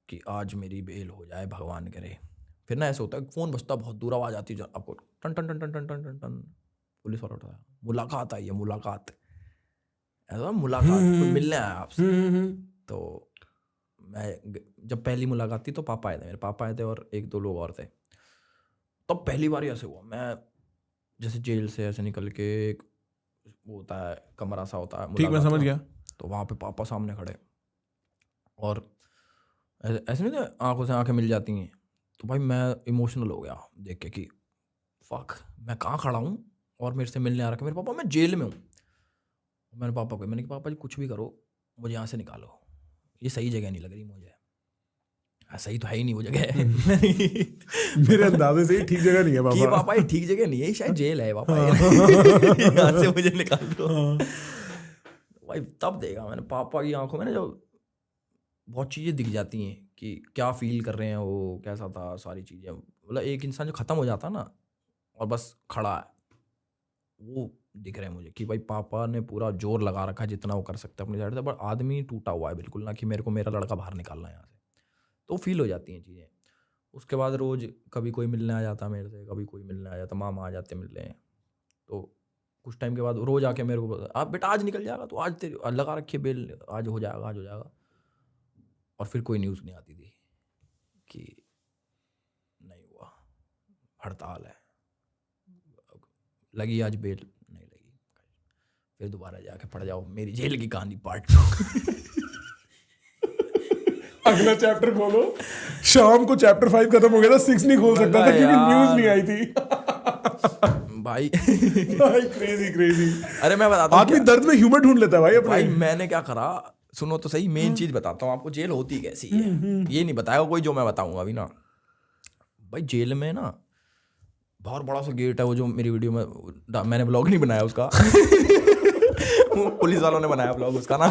कि आज मेरी बेल हो जाए, भगवान करे। फिर ना ऐसे होता है, फ़ोन बजता, बहुत दूर आवाज़ आती है आपको, टन टन टन टन टन टन टन टन, पुलिस वाला उठाया, मुलाकात आई है, मुलाकात, ऐसा मुलाकात, कोई मिलने आया आपसे। तो मैं जब पहली मुलाकात थी तो पापा आए थे, मेरे पापा आए थे और एक दो लोग और थे। तब पहली बार ऐसे हुआ, मैं जैसे जेल से ऐसे निकल के, एक वो होता है कमरा सा होता है, ठीक मैं समझ गया। तो वहाँ पे पापा सामने खड़े, और ऐसे नहीं, आंखों से आंखें मिल जाती हैं। तो भाई मैं इमोशनल हो गया देख के कि फक, मैं कहाँ खड़ा हूँ और मेरे से मिलने आ रखा है मेरे पापा, मैं जेल में हूँ। मैंने पापा को, मैंने कहा पापा जी कुछ भी करो, मुझे यहाँ से निकालो, ये सही जगह नहीं लग रही मुझे। सही तो है ही नहीं वो जगह। मेरे अंदाजे से ही ठीक जगह नहीं है पापा। कि पापा ये ठीक जगह नहीं है, शायद जेल है पापा, यहाँ से मुझे निकाल दो। भाई तब देखा मैंने पापा की आंखों में ना, जो बहुत चीज़ें दिख जाती हैं कि क्या फील कर रहे हैं वो, कैसा था, सारी चीज़ें। मतलब एक इंसान जो ख़त्म हो जाता ना और बस खड़ा है, वो दिख रहे हैं मुझे कि भाई पापा ने पूरा जोर लगा रखा है जितना वो कर सकते हैं अपनी साइड से, बट आदमी टूटा हुआ है बिल्कुल ना, कि मेरे को मेरा लड़का बाहर निकालना है यहाँ से। तो फील हो जाती हैं चीज़ें। उसके बाद रोज़ कभी कोई मिलने आ जाता मेरे से, कभी कोई मिलने आ जाता, मामा आ जाते मिलने। तो कुछ टाइम के बाद रोज़ आके मेरे को, आप बेटा आज निकल जाएगा, तो आज तेरी लगा रखी है बेल, आज हो जाएगा, आज हो जाएगा। और फिर कोई न्यूज़ नहीं आती थी कि नहीं हुआ, हड़ताल है, लगी आज बेल, नहीं लगी। फिर दोबारा जाके पढ़ जाओ मेरी जेल की कहानी पार्ट 2। अगला चैप्टर खोलो, शाम को चैप्टर 5 खत्म हो गया था, 6 नहीं खोल सकता था क्योंकि न्यूज़ नहीं आई थी। भाई क्रेजी। अरे मैं बताता हूँ, आदमी दर्द में ह्यूमर ढूंढ लेता है भाई अपने। भाई मैंने क्या करा, सुनो तो सही, मेन चीज बताता हूँ आपको, जेल होती कैसी है। ये नहीं बताएगा कोई जो मैं बताऊंगा अभी ना। भाई जेल में ना बहुत बड़ा सा गेट है, वो जो मेरी वीडियो में मैंने ब्लॉग नहीं बनाया उसका। वो पुलिस वालों ने बनाया ब्लॉग उसका ना।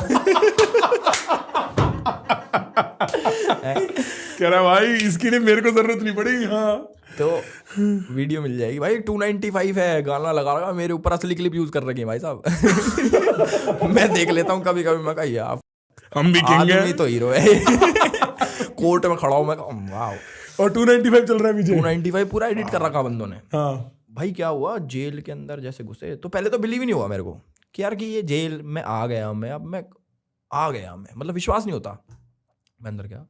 कह रहा भाई इसकी लिए मेरे को जरूरत नहीं पड़ी। हाँ तो वीडियो मिल जाएगी भाई, 295 है, गाना लगा रहा, मेरे ऊपर असली क्लिप यूज कर रखे हैं भाई साहब। मैं देख लेता हूँ कभी कभी, मैं कहा यार हम भी किंग हैं, तो हीरो है। कोर्ट में खड़ा हूँ मैं, वाह। और 295 चल रहा है पीछे, 295 पूरा एडिट कर रखा बंदों ने। हाँ भाई क्या हुआ, जेल के अंदर जैसे घुसे तो पहले तो बिलीव ही नहीं हुआ मेरे को कि यार कि ये जेल में आ गया मैं, अब मैं आ गया मैं, मतलब विश्वास नहीं होता। मैं अंदर गया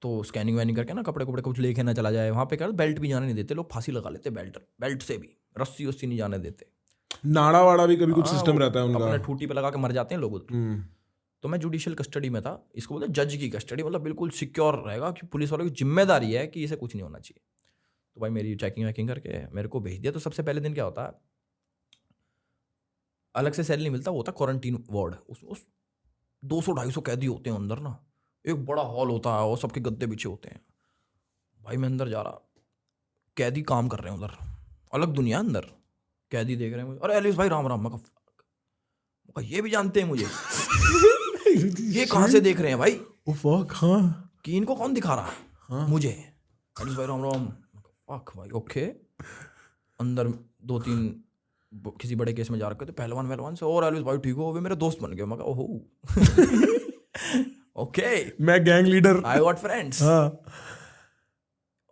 तो स्कैनिंग वैनिंग करके ना, कपड़े कपड़े कुछ लेके ना चला जाए वहाँ पे, कर बेल्ट भी जाने नहीं देते लोग, फांसी लगा लेते बेल्ट से भी, रस्सी वस्सी नहीं जाने देते। नाड़ा वाड़ा भी कभी कुछ सिस्टम रहता है उनका, अपने ठूटी पे लगा के मर जाते हैं लोग। तो मैं जुडिशियल कस्टडी में था, इसको बोलते जज की कस्टडी, मतलब बिल्कुल सिक्योर रहेगा कि पुलिस वालों की जिम्मेदारी है कि इसे कुछ नहीं होना चाहिए। तो भाई मेरी चेकिंग वैकिंग करके मेरे को भेज दिया। तो सबसे पहले दिन क्या होता है, अलग से सेल नहीं मिलता, वो होता क्वारंटीन वार्ड, उसमें 200-250 कैदी होते हैं अंदर ना, एक बड़ा हॉल होता है और सबके गद्दे बिछे होते हैं। भाई मैं अंदर जा रहा, कैदी काम कर रहे हैं उधर, अलग दुनिया अंदर, कैदी देख रहे हैं मुझे, अरे एलिस भाई राम राम। मैं कहा ये भी जानते हैं मुझे। ये कहाँ से देख रहे हैं भाई, हाँ कि इनको कौन दिखा रहा है, हाँ? मुझे एलिस भाई राम राम। फक भाई ओके। अंदर 2-3 किसी बड़े केस में जा रखे थे, पहलवान से, और एलिस भाई ठीक हो, वे मेरे दोस्त बन गए। मैं कहा ओहो ओके, मैं gang leader, I got friends. हाँ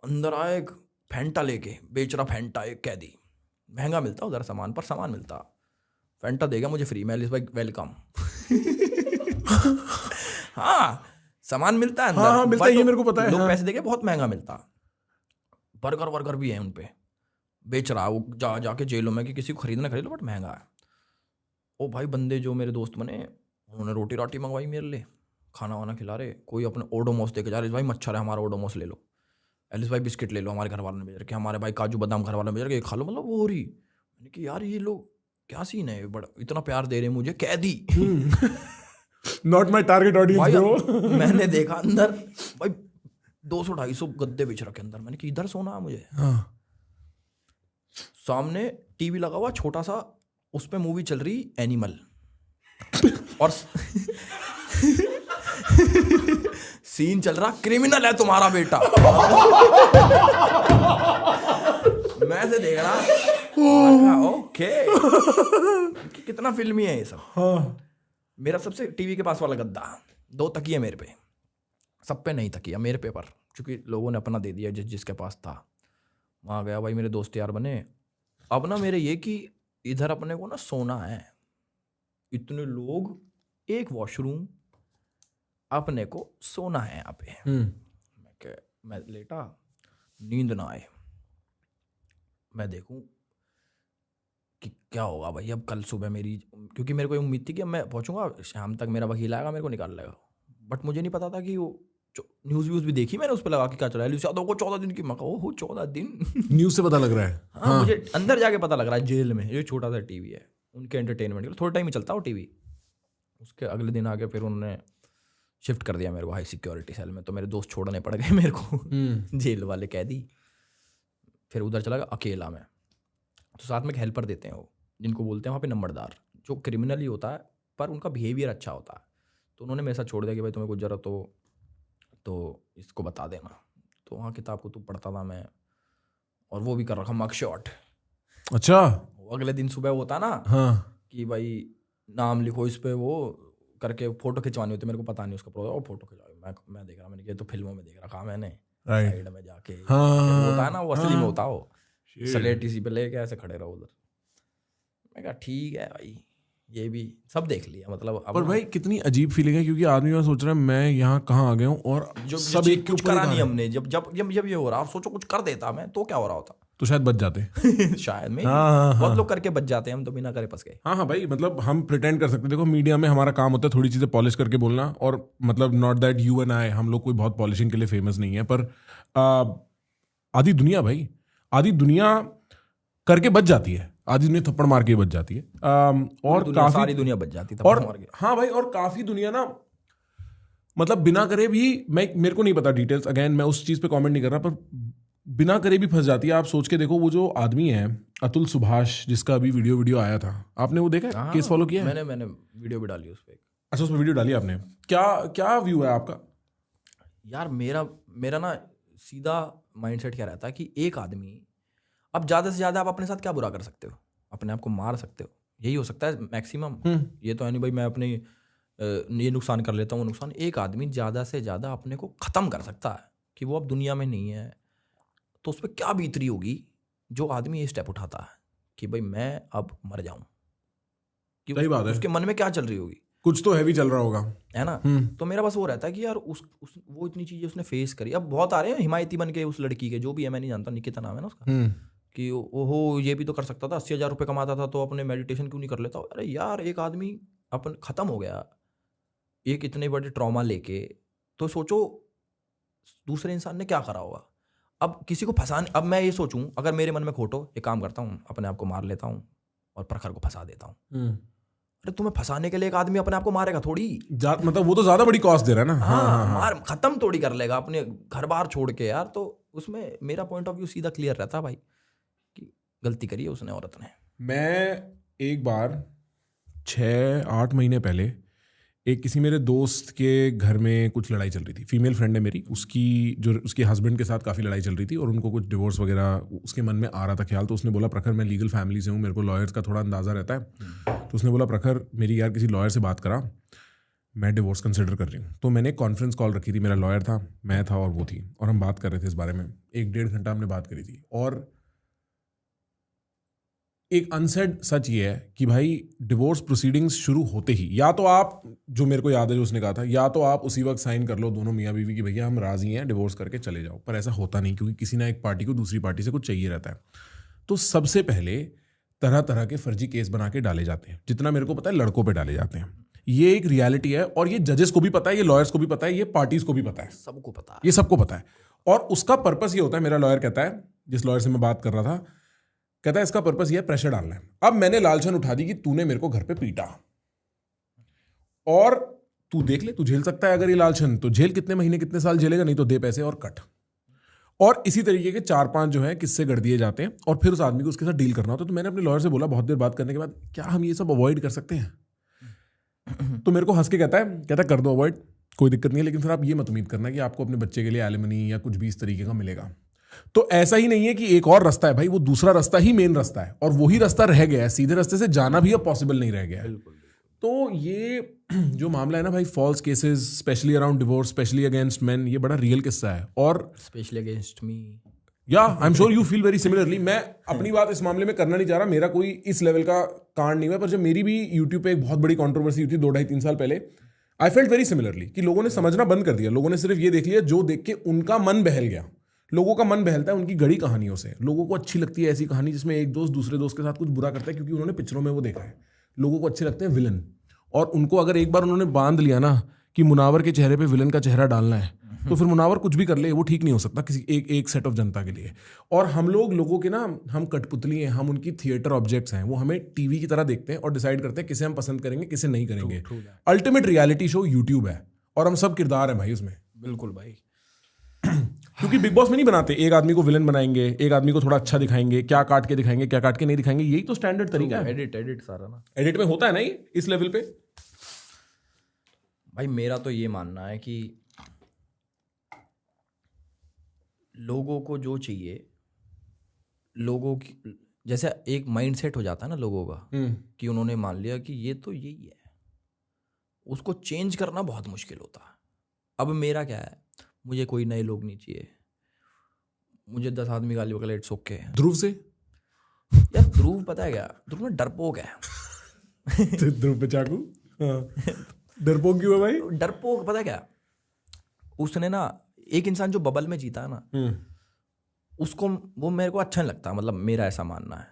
अंदर आए एक फैंटा लेके, बेच रहा फैंटा, एक कैदी, महंगा मिलता उधर सामान, पर सामान मिलता। फैंटा देगा मुझे फ्री में, एलिस भाई वेलकम। हाँ सामान मिलता है अंदर, हाँ मिलता है, ये मेरे को पता है। लोग पैसे देके बहुत महंगा मिलता। बर्गर वर्गर भी है उन पे, बेच रहा वो जाके जेलों में कि किसी को खरीदना खरीद लो बट महंगा है। ओ भाई बंदे जो मेरे दोस्त बने, उन्होंने रोटी राटी मंगवाई मेरे लिए, खाना वाना खिला रहे। कोई अपने ओडोमोस देके जा रहे, भाई मच्छर है हमारा, ओडोमोस ले लो। एलिस भाई बिस्किट ले लो, हमारे घर वालों ने भेज रखे, हमारे भाई काजू बादाम घर वालों ने भेज रखे, खा लो। मतलब वो हो रही, मैंने कि यार ये लोग क्या सीन है, बड़ा इतना प्यार दे रहे हैं मुझे, कैदी। Not my target audience bro. मैंने देखा अंदर भाई 200-250 गद्दे बिछ रखे अंदर। मैंने कि इधर सोना है मुझे। सामने टीवी लगा हुआ छोटा सा, उस पे मूवी चल रही एनिमल, और सीन चल रहा क्रिमिनल है तुम्हारा बेटा। मैं से देख रहा, ओके कितना फिल्मी है ये सब। हाँ। मेरा सबसे टीवी के पास वाला गद्दा, 2 तकिए मेरे पे, सब पे नहीं तकिया मेरे पे, पर क्योंकि लोगों ने अपना दे दिया जिसके पास था। वहाँ गया भाई, मेरे दोस्त यार बने। अब ना मेरे ये कि इधर अपने को ना सोना है, इतने लोग, एक वॉशरूम, अपने को सोना है यहाँ पे। मैं लेटा, नींद ना आए, मैं देखूं कि क्या होगा भाई अब कल सुबह मेरी, क्योंकि मेरे को उम्मीद थी कि अब मैं पहुंचूंगा शाम तक, मेरा वकील आएगा मेरे को निकाल लेगा। बट मुझे नहीं पता था कि वो न्यूज़ व्यूज़ भी देखी मैंने, उस पर लगा कि क्या चल रहा है, एलिस यादव को 14 दिन की। मैं कहा ओहो 14 दिन। न्यूज़ से पता लग रहा है। हाँ मुझे अंदर जाके पता लग रहा है, जेल में ये छोटा सा टीवी है उनके एंटरटेनमेंट के लिए, थोड़ा टाइम ही चलता वो टीवी। उसके अगले दिन आके फिर उन्होंने शिफ्ट कर दिया मेरे को हाई सिक्योरिटी सेल में, तो मेरे दोस्त छोड़ने पड़ गए मेरे को, जेल वाले कैदी। फिर उधर चला गया अकेला मैं। तो साथ में एक हेल्पर देते हैं वो, जिनको बोलते हैं वहाँ पे नंबरदार, जो क्रिमिनल ही होता है पर उनका बिहेवियर अच्छा होता है। तो उन्होंने मेरे साथ छोड़ दिया कि भाई तुम्हें कुछ जरूरत हो तो इसको बता देना। तो वहाँ किताब को पढ़ता था मैं, और वो भी कर रखा मग शॉट। अच्छा, वो अगले दिन सुबह होता ना, हाँ कि भाई नाम लिखो इस पे, वो करके फोटो खिंचवानी होती, मेरे को पता नहीं उसका प्रोग्राम, और फोटो खिंचवाई। मैं देख रहा, मैंने ये तो फिल्मों में देख रखा मैंने, साइड में जाके होता है ना, वो असली में होता हो, स्लेट इसी पे लेके ऐसे खड़े रहो उधर। मैं कहा ठीक है भाई, ये भी सब देख लिया। मतलब पर भाई कितनी अजीब फीलिंग है, क्योंकि आदमी मैं सोच रहा है मैं यहाँ कहाँ आ गया हूँ, और जो सब एक के कुछ ऊपर करा नहीं हमने। जब ये हो रहा, सोचो कुछ कर देता मैं तो क्या हो रहा होता, तो शायद बच जाते। शायद में हाँ, बहुत लोग करके बच जाते हैं, हम तो बिना करे फंस गए। हाँ भाई, मतलब हम प्रिटेंड कर सकते, देखो मीडिया में हमारा काम होता है थोड़ी चीजें पॉलिश करके बोलना, और मतलब not that you and I, हम लोग कोई बहुत पॉलिशिंग के लिए फेमस नहीं है, पर आधी दुनिया भाई, आधी दुनिया करके बच जाती है, आधी दुनिया थप्पड़ मार के बच जाती है। और काफी सारी दुनिया बच जाती और हाँ भाई, और काफी दुनिया ना मतलब बिना करे भी, मेरे को नहीं पता डिटेल्स, अगेन मैं उस चीज पे कमेंट नहीं कर रहा, पर बिना करे भी फंस जाती है। आप सोच के देखो, वो जो आदमी है अतुल सुभाष, जिसका अभी वीडियो आया था, आपने वो देखा है? केस फॉलो किया है? मैंने वीडियो भी डाली उस पर। अच्छा, उसमें वीडियो डाली आपने, क्या व्यू है आपका? यार मेरा ना सीधा माइंडसेट क्या रहता है कि एक आदमी, अब ज़्यादा से ज़्यादा आप अपने साथ क्या बुरा कर सकते हो, अपने आप को मार सकते हो, यही हो सकता है मैक्सिमम। ये तो है नहीं भाई मैं अपने ये नुकसान कर लेता हूँ, नुकसान। एक आदमी ज़्यादा से ज़्यादा अपने को ख़त्म कर सकता है कि वो अब दुनिया में नहीं है, तो उस पर क्या बीतरी होगी जो आदमी ये स्टेप उठाता है कि भाई मैं अब मर जाऊं। कि सही बात है, उसके मन में क्या चल रही होगी, कुछ तो हैवी चल रहा होगा, है ना। तो मेरा बस वो रहता है कि यार वो इतनी चीजें उसने फेस करी। अब बहुत आ रहे हैं हिमायती बन के उस लड़की के, जो भी है मैं नहीं जानता, निकिता नाम है ना उसका, कि ओहो ये भी तो कर सकता था, 80,000 रुपये कमाता था तो अपने मेडिटेशन क्यों नहीं कर लेता। अरे यार एक आदमी अपन खत्म हो गया एक इतने बड़े ट्रॉमा लेके, तो सोचो दूसरे इंसान ने क्या करा होगा। अब किसी को फंसाने, अब मैं ये सोचूं अगर मेरे मन में खोटो, एक काम करता हूँ अपने आप को मार लेता हूँ और प्रखर को फंसा देता हूँ। अरे तुम्हें फंसाने के लिए एक आदमी अपने आप को मारेगा थोड़ी, मतलब वो तो ज्यादा बड़ी कॉस्ट दे रहा है ना। हाँ, मार खत्म थोड़ी कर लेगा अपने घर बार छोड़ के यार। तो उसमें मेरा पॉइंट ऑफ व्यू सीधा क्लियर रहता है भाई कि गलती करी है उसने, औरत ने। मैं एक बार 6-8 महीने पहले एक किसी मेरे दोस्त के घर में कुछ लड़ाई चल रही थी, फीमेल फ्रेंड है मेरी, उसके हस्बैंड के साथ काफ़ी लड़ाई चल रही थी और उनको कुछ डिवोर्स वगैरह उसके मन में आ रहा था ख्याल। तो उसने बोला प्रखर मैं लीगल फैमिली से हूँ, मेरे को लॉयर्स का थोड़ा अंदाज़ा रहता है। तो उसने बोला प्रखर मेरी यार किसी लॉयर से बात करा, मैं डिवोर्स कंसिडर कर रही हूँ। तो मैंने कॉन्फ्रेंस कॉल रखी थी, मेरा लॉयर था, मैं था और वो थी, और हम बात कर रहे थे इस बारे में। 1-1.5 घंटा हमने बात करी थी। और एक अनसेड सच ये है कि भाई डिवोर्स प्रोसीडिंग्स शुरू होते ही या तो आप, जो मेरे को याद है जो उसने कहा था, या तो आप उसी वक्त साइन कर लो दोनों मियाँ बीवी की भैया हम राजी हैं, डिवोर्स करके चले जाओ। पर ऐसा होता नहीं, क्योंकि किसी ना एक पार्टी को दूसरी पार्टी से कुछ चाहिए रहता है। तो सबसे पहले तरह तरह के फर्जी केस बना के डाले जाते हैं, जितना मेरे को पता है लड़कों पे डाले जाते हैं। ये एक रियलिटी है और ये जजेस को भी पता है, ये लॉयर्स को भी पता है, ये पार्टीज को भी पता है, सबको पता है, ये सबको पता है। और उसका पर्पस ये होता है, मेरा लॉयर कहता है, जिस लॉयर से मैं बात कर रहा था, कहता है इसका पर्पस ये है प्रेशर डालना है। अब मैंने लालचन उठा दी कि तूने मेरे को घर पे पीटा और तू देख ले तू झेल सकता है, अगर ये लालचन तो झेल, कितने महीने कितने साल झेलेगा, नहीं तो दे पैसे और कट। और इसी तरीके के 4-5 जो है किस्से गढ़ दिए जाते हैं और फिर उस आदमी को उसके साथ डील करना होता है। तो मैंने अपने लॉयर से बोला बहुत देर बात करने के बाद, क्या हम ये सब अवॉइड कर सकते हैं? तो मेरे को हंस के कहता कर दो अवॉइड, कोई दिक्कत नहीं है, लेकिन फिर आप ये मत उम्मीद करना कि आपको अपने बच्चे के लिए एलिमनी या कुछ भी इस तरीके का मिलेगा। तो ऐसा ही नहीं है कि एक और रास्ता है भाई, वो दूसरा रास्ता ही मेन रास्ता है और वही रास्ता रह गया है, सीधे रास्ते से जाना भी अब पॉसिबल नहीं रह गया है। तो ये जो मामला है ना भाई, false cases specially around divorce, specially against men, ये बड़ा रियल किस्सा है। और स्पेशली अगेंस्ट मी, या I am sure you feel very similarly. मैं अपनी बात इस मामले में करना नहीं चाह रहा, मेरा कोई इस लेवल का कांड नहीं हुआ, पर जब मेरी भी यूट्यूब पे एक बहुत बड़ी कंट्रोवर्सी हुई थी 2-2.5-3 साल पहले, आई फेल्ट वेरी सिमिलरली कि लोगों ने समझना बंद कर दिया। लोगों ने सिर्फ ये देख लिया जो देख के उनका मन बहल गया। लोगों का मन बहलता है उनकी गढ़ी कहानियों से। लोगों को अच्छी लगती है ऐसी कहानी जिसमें एक दोस्त दूसरे दोस्त के साथ कुछ बुरा करता है, क्योंकि उन्होंने पिक्चरों में वो देखा है। लोगों को अच्छे लगते हैं विलन, और उनको अगर एक बार उन्होंने बांध लिया ना कि मुनावर के चेहरे पे विलन का चेहरा डालना है, तो फिर मुनावर कुछ भी कर ले वो ठीक नहीं हो सकता किसी एक सेट ऑफ जनता के लिए। और हम लोगों के ना, हम कठपुतली हैं, हम उनकी थिएटर ऑब्जेक्ट्स हैं। वो हमें टीवी की तरह देखते हैं और डिसाइड करते हैं किसे हम पसंद करेंगे किसे नहीं करेंगे। अल्टीमेट रियलिटी शो यूट्यूब है और हम सब किरदार हैं भाई उसमें। बिल्कुल भाई। क्योंकि बिग बॉस में नहीं बनाते, एक आदमी को विलन बनाएंगे, एक आदमी को थोड़ा अच्छा दिखाएंगे, क्या काट के दिखाएंगे क्या काट के नहीं दिखाएंगे, यही तो स्टैंडर्ड तरीका है। एडिट सारा ना, एडिट में होता है ना ये इस लेवल पे। भाई मेरा तो ये मानना है कि लोगों को जो चाहिए, लोगों की जैसे एक माइंडसेट हो जाता है ना लोगों का, कि उन्होंने मान लिया कि ये तो यही है, उसको चेंज करना बहुत मुश्किल होता है। अब मेरा क्या है, मुझे कोई नए लोग नहीं चाहिए, मुझे 10 आदमी गाली बकले इट्स ओके। ध्रुव से यार ध्रुव पता है क्या, ध्रुव में डरपोक है। तो ध्रुव पे चाकू, डरपोक क्यों है भाई? डरपोक पता है क्या, उसने ना एक इंसान जो बबल में जीता है ना, उसको वो मेरे को अच्छा नहीं लगता। मतलब मेरा ऐसा मानना है,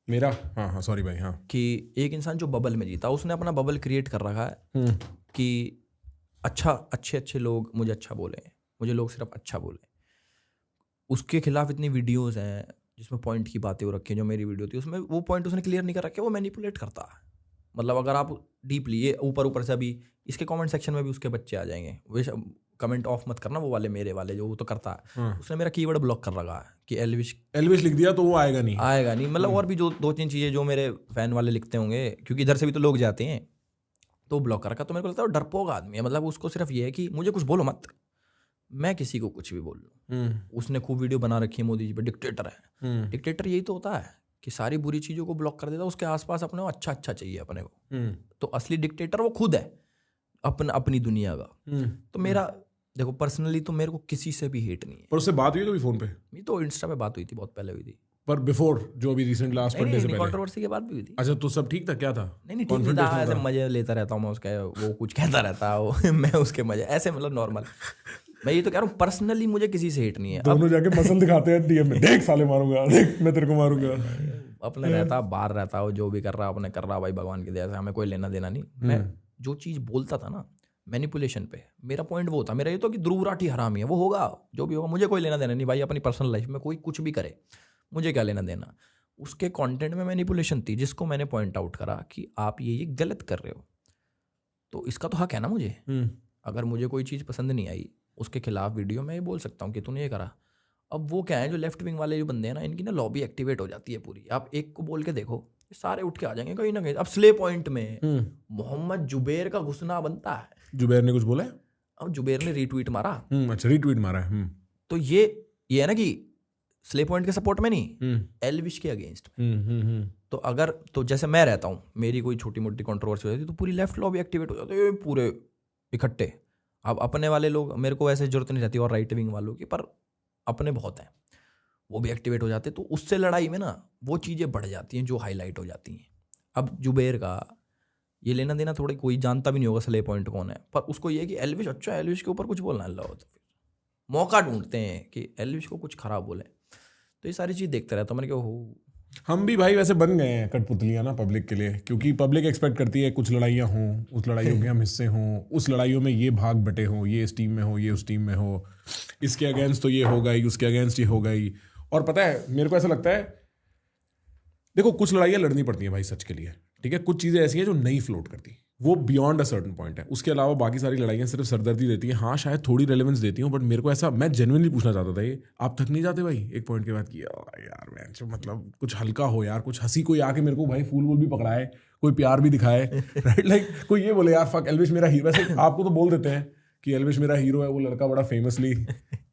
मेरा हाँ सॉरी भाई, हाँ, कि एक इंसान जो बबल में जीता, उसने अपना बबल क्रिएट कर रखा है कि अच्छे लोग मुझे अच्छा बोले, मुझे लोग सिर्फ अच्छा बोले। उसके खिलाफ इतनी वीडियोस हैं जिसमें पॉइंट की बातें हो रखी हैं, जो मेरी वीडियो थी उसमें वो पॉइंट उसने क्लियर नहीं कर रखे, वो मैनिपुलेट करता है। मतलब अगर आप डीपली ये ऊपर से, अभी इसके कमेंट सेक्शन में भी उसके बच्चे आ जाएंगे, वे कमेंट ऑफ मत करना, वो वाले मेरे वाले जो वो तो करता है। उसने मेरा कीवर्ड ब्लॉक कर रखा है कि एल्विश लिख दिया तो वो आएगा नहीं। मतलब और भी जो 2-3 चीज़ें जो मेरे फैन वाले लिखते होंगे, क्योंकि इधर से भी तो लोग जाते हैं, तो ब्लॉक कर रखा। तो मेरे को लगता है वो डरपोक आदमी है। मतलब उसको सिर्फ ये है कि मुझे कुछ बोलो मत, मैं किसी को कुछ भी बोल लूँ। उसने खूब वीडियो बना रखी है मोदी जी पे, डिक्टेटर है। डिक्टेटर यही तो होता है कि सारी बुरी चीज़ों को ब्लॉक कर देता है, उसके आसपास अपने को अच्छा चाहिए अपने को। तो असली डिक्टेटर वो खुद है, अपनी दुनिया का। तो मेरा देखो पर्सनली तो मेरे को किसी से भी हेट नहीं है। पर उससे बात हुई कभी फोन पे? नहीं, तो इंस्टा पे बात हुई थी, बहुत पहले हुई थी। पर बिफोर जो अभी रिसेंट लास्ट बर्थडे से पहले कंट्रोवर्सी के बाद भी हुई थी। अच्छा, तो सब ठीक था? क्या था? नहीं ठीक नहीं था, ऐसे मजे लेता रहता हूँ मैं उसका, वो कुछ कहता रहता है वो मैं उसके मजे ऐसे, मतलब नॉर्मल। मैं ये तो कह रहा हूँ पर्सनली मुझे किसी से हेट नहीं है। दोनों जाके मसल दिखाते हैं डीएम में, देख साले मारूंगा, देख मैं तेरे को मारूंगा। अपने रहता, बाहर रहता हो, जो भी कर रहा अपने कर रहा, भाई भगवान की दया से हमें कोई लेना देना नहीं। मैं जो चीज़ बोलता था ना मैनिपुलेशन पे, मेरा पॉइंट वो था। मेरा ये तो कि ध्रुव राठी हरामी है, वो होगा जो भी होगा, मुझे कोई लेना देना नहीं भाई। अपनी पर्सनल लाइफ में कोई कुछ भी करे, मुझे क्या लेना देना। उसके कंटेंट में मैनिपुलेशन थी, जिसको मैंने पॉइंट आउट करा कि आप ये गलत कर रहे हो, तो इसका तो हक है ना मुझे। अगर मुझे कोई चीज़ पसंद नहीं आई, उसके खिलाफ वीडियो में ये बोल सकता हूँ कि तूने ये करा। अब वो क्या है, जो लेफ्ट विंग वाले जो बंदे हैं ना, इनकी ना लॉबी एक्टिवेट हो जाती है पूरी। आप एक को बोल के देखो, ये सारे उठ के आ जाएंगे कहीं ना कहीं। अब स्ले पॉइंट में मोहम्मद जुबैर का घुसना बनता है। जुबैर ने कुछ बोला है? अब जुबैर ने रीट्वीट मारा। अच्छा, रीट्वीट मारा है। तो ये है ना कि स्ले पॉइंट के सपोर्ट में नहीं, एल्विश के अगेंस्ट में। तो अगर तो जैसे मैं रहता हूँ, मेरी कोई छोटी मोटी कंट्रोवर्सी हो जाती है तो पूरी लेफ्ट लॉबी एक्टिवेट हो जाती है, पूरे इकट्ठे। अब अपने वाले लोग, मेरे को ऐसे जरूरत नहीं रहती और राइट विंग वालों की, पर अपने बहुत हैं, वो भी एक्टिवेट हो जाते। तो उससे लड़ाई में ना वो चीज़ें बढ़ जाती हैं जो हाईलाइट हो जाती हैं। अब जुबैर का ये लेना देना थोड़ी, कोई जानता भी नहीं होगा स्ले पॉइंट कौन है, पर उसको ये है कि एल्विश, अच्छा एल्विश के ऊपर कुछ बोलना अल्लाह हो, तो फिर मौका ढूंढते हैं कि एल्विश को कुछ खराब बोले। तो ये सारी चीज़ देखते रहता हूँ। मैंने कहा हो, हम भी भाई वैसे बन गए हैं कठपुतलियाँ ना पब्लिक के लिए, क्योंकि पब्लिक एक्सपेक्ट करती है कुछ लड़ाइयाँ हों, उस लड़ाइयों के हम हिस्से हों, उस लड़ाइयों में ये भाग बटे हों, ये इस टीम में हो, ये उस टीम में हो, इसके अगेंस्ट तो ये होगा ही, उसके अगेंस्ट ये होगा ही। और पता है मेरे को ऐसा लगता है, देखो कुछ लड़ाइयाँ लड़नी पड़ती हैं भाई सच के लिए, ठीक है। कुछ चीज़ें ऐसी हैं जो नहीं फ्लोट करती, वो बियॉन्ड अ सर्टन पॉइंट है। उसके अलावा बाकी सारी लड़ाइयाँ सिर्फ सरदर्दी देती हैं। हाँ शायद थोड़ी रेलेवेंस देती हूँ, बट मेरे को ऐसा, मैं जेन्युइनली पूछना चाहता था, ये आप थक नहीं जाते भाई एक पॉइंट के बाद कि यार मैं मतलब कुछ हल्का हो यार, कुछ हंसी, कोई आके मेरे को भाई फूल वूल भी पकड़ाए, कोई प्यार भी दिखाए, राइट? लाइक कोई ये बोले यार फक एल्विश मेरा हीरो। वैसे आपको तो बोल देते हैं कि एल्विश मेरा हीरो है, वो लड़का बड़ा फेमसली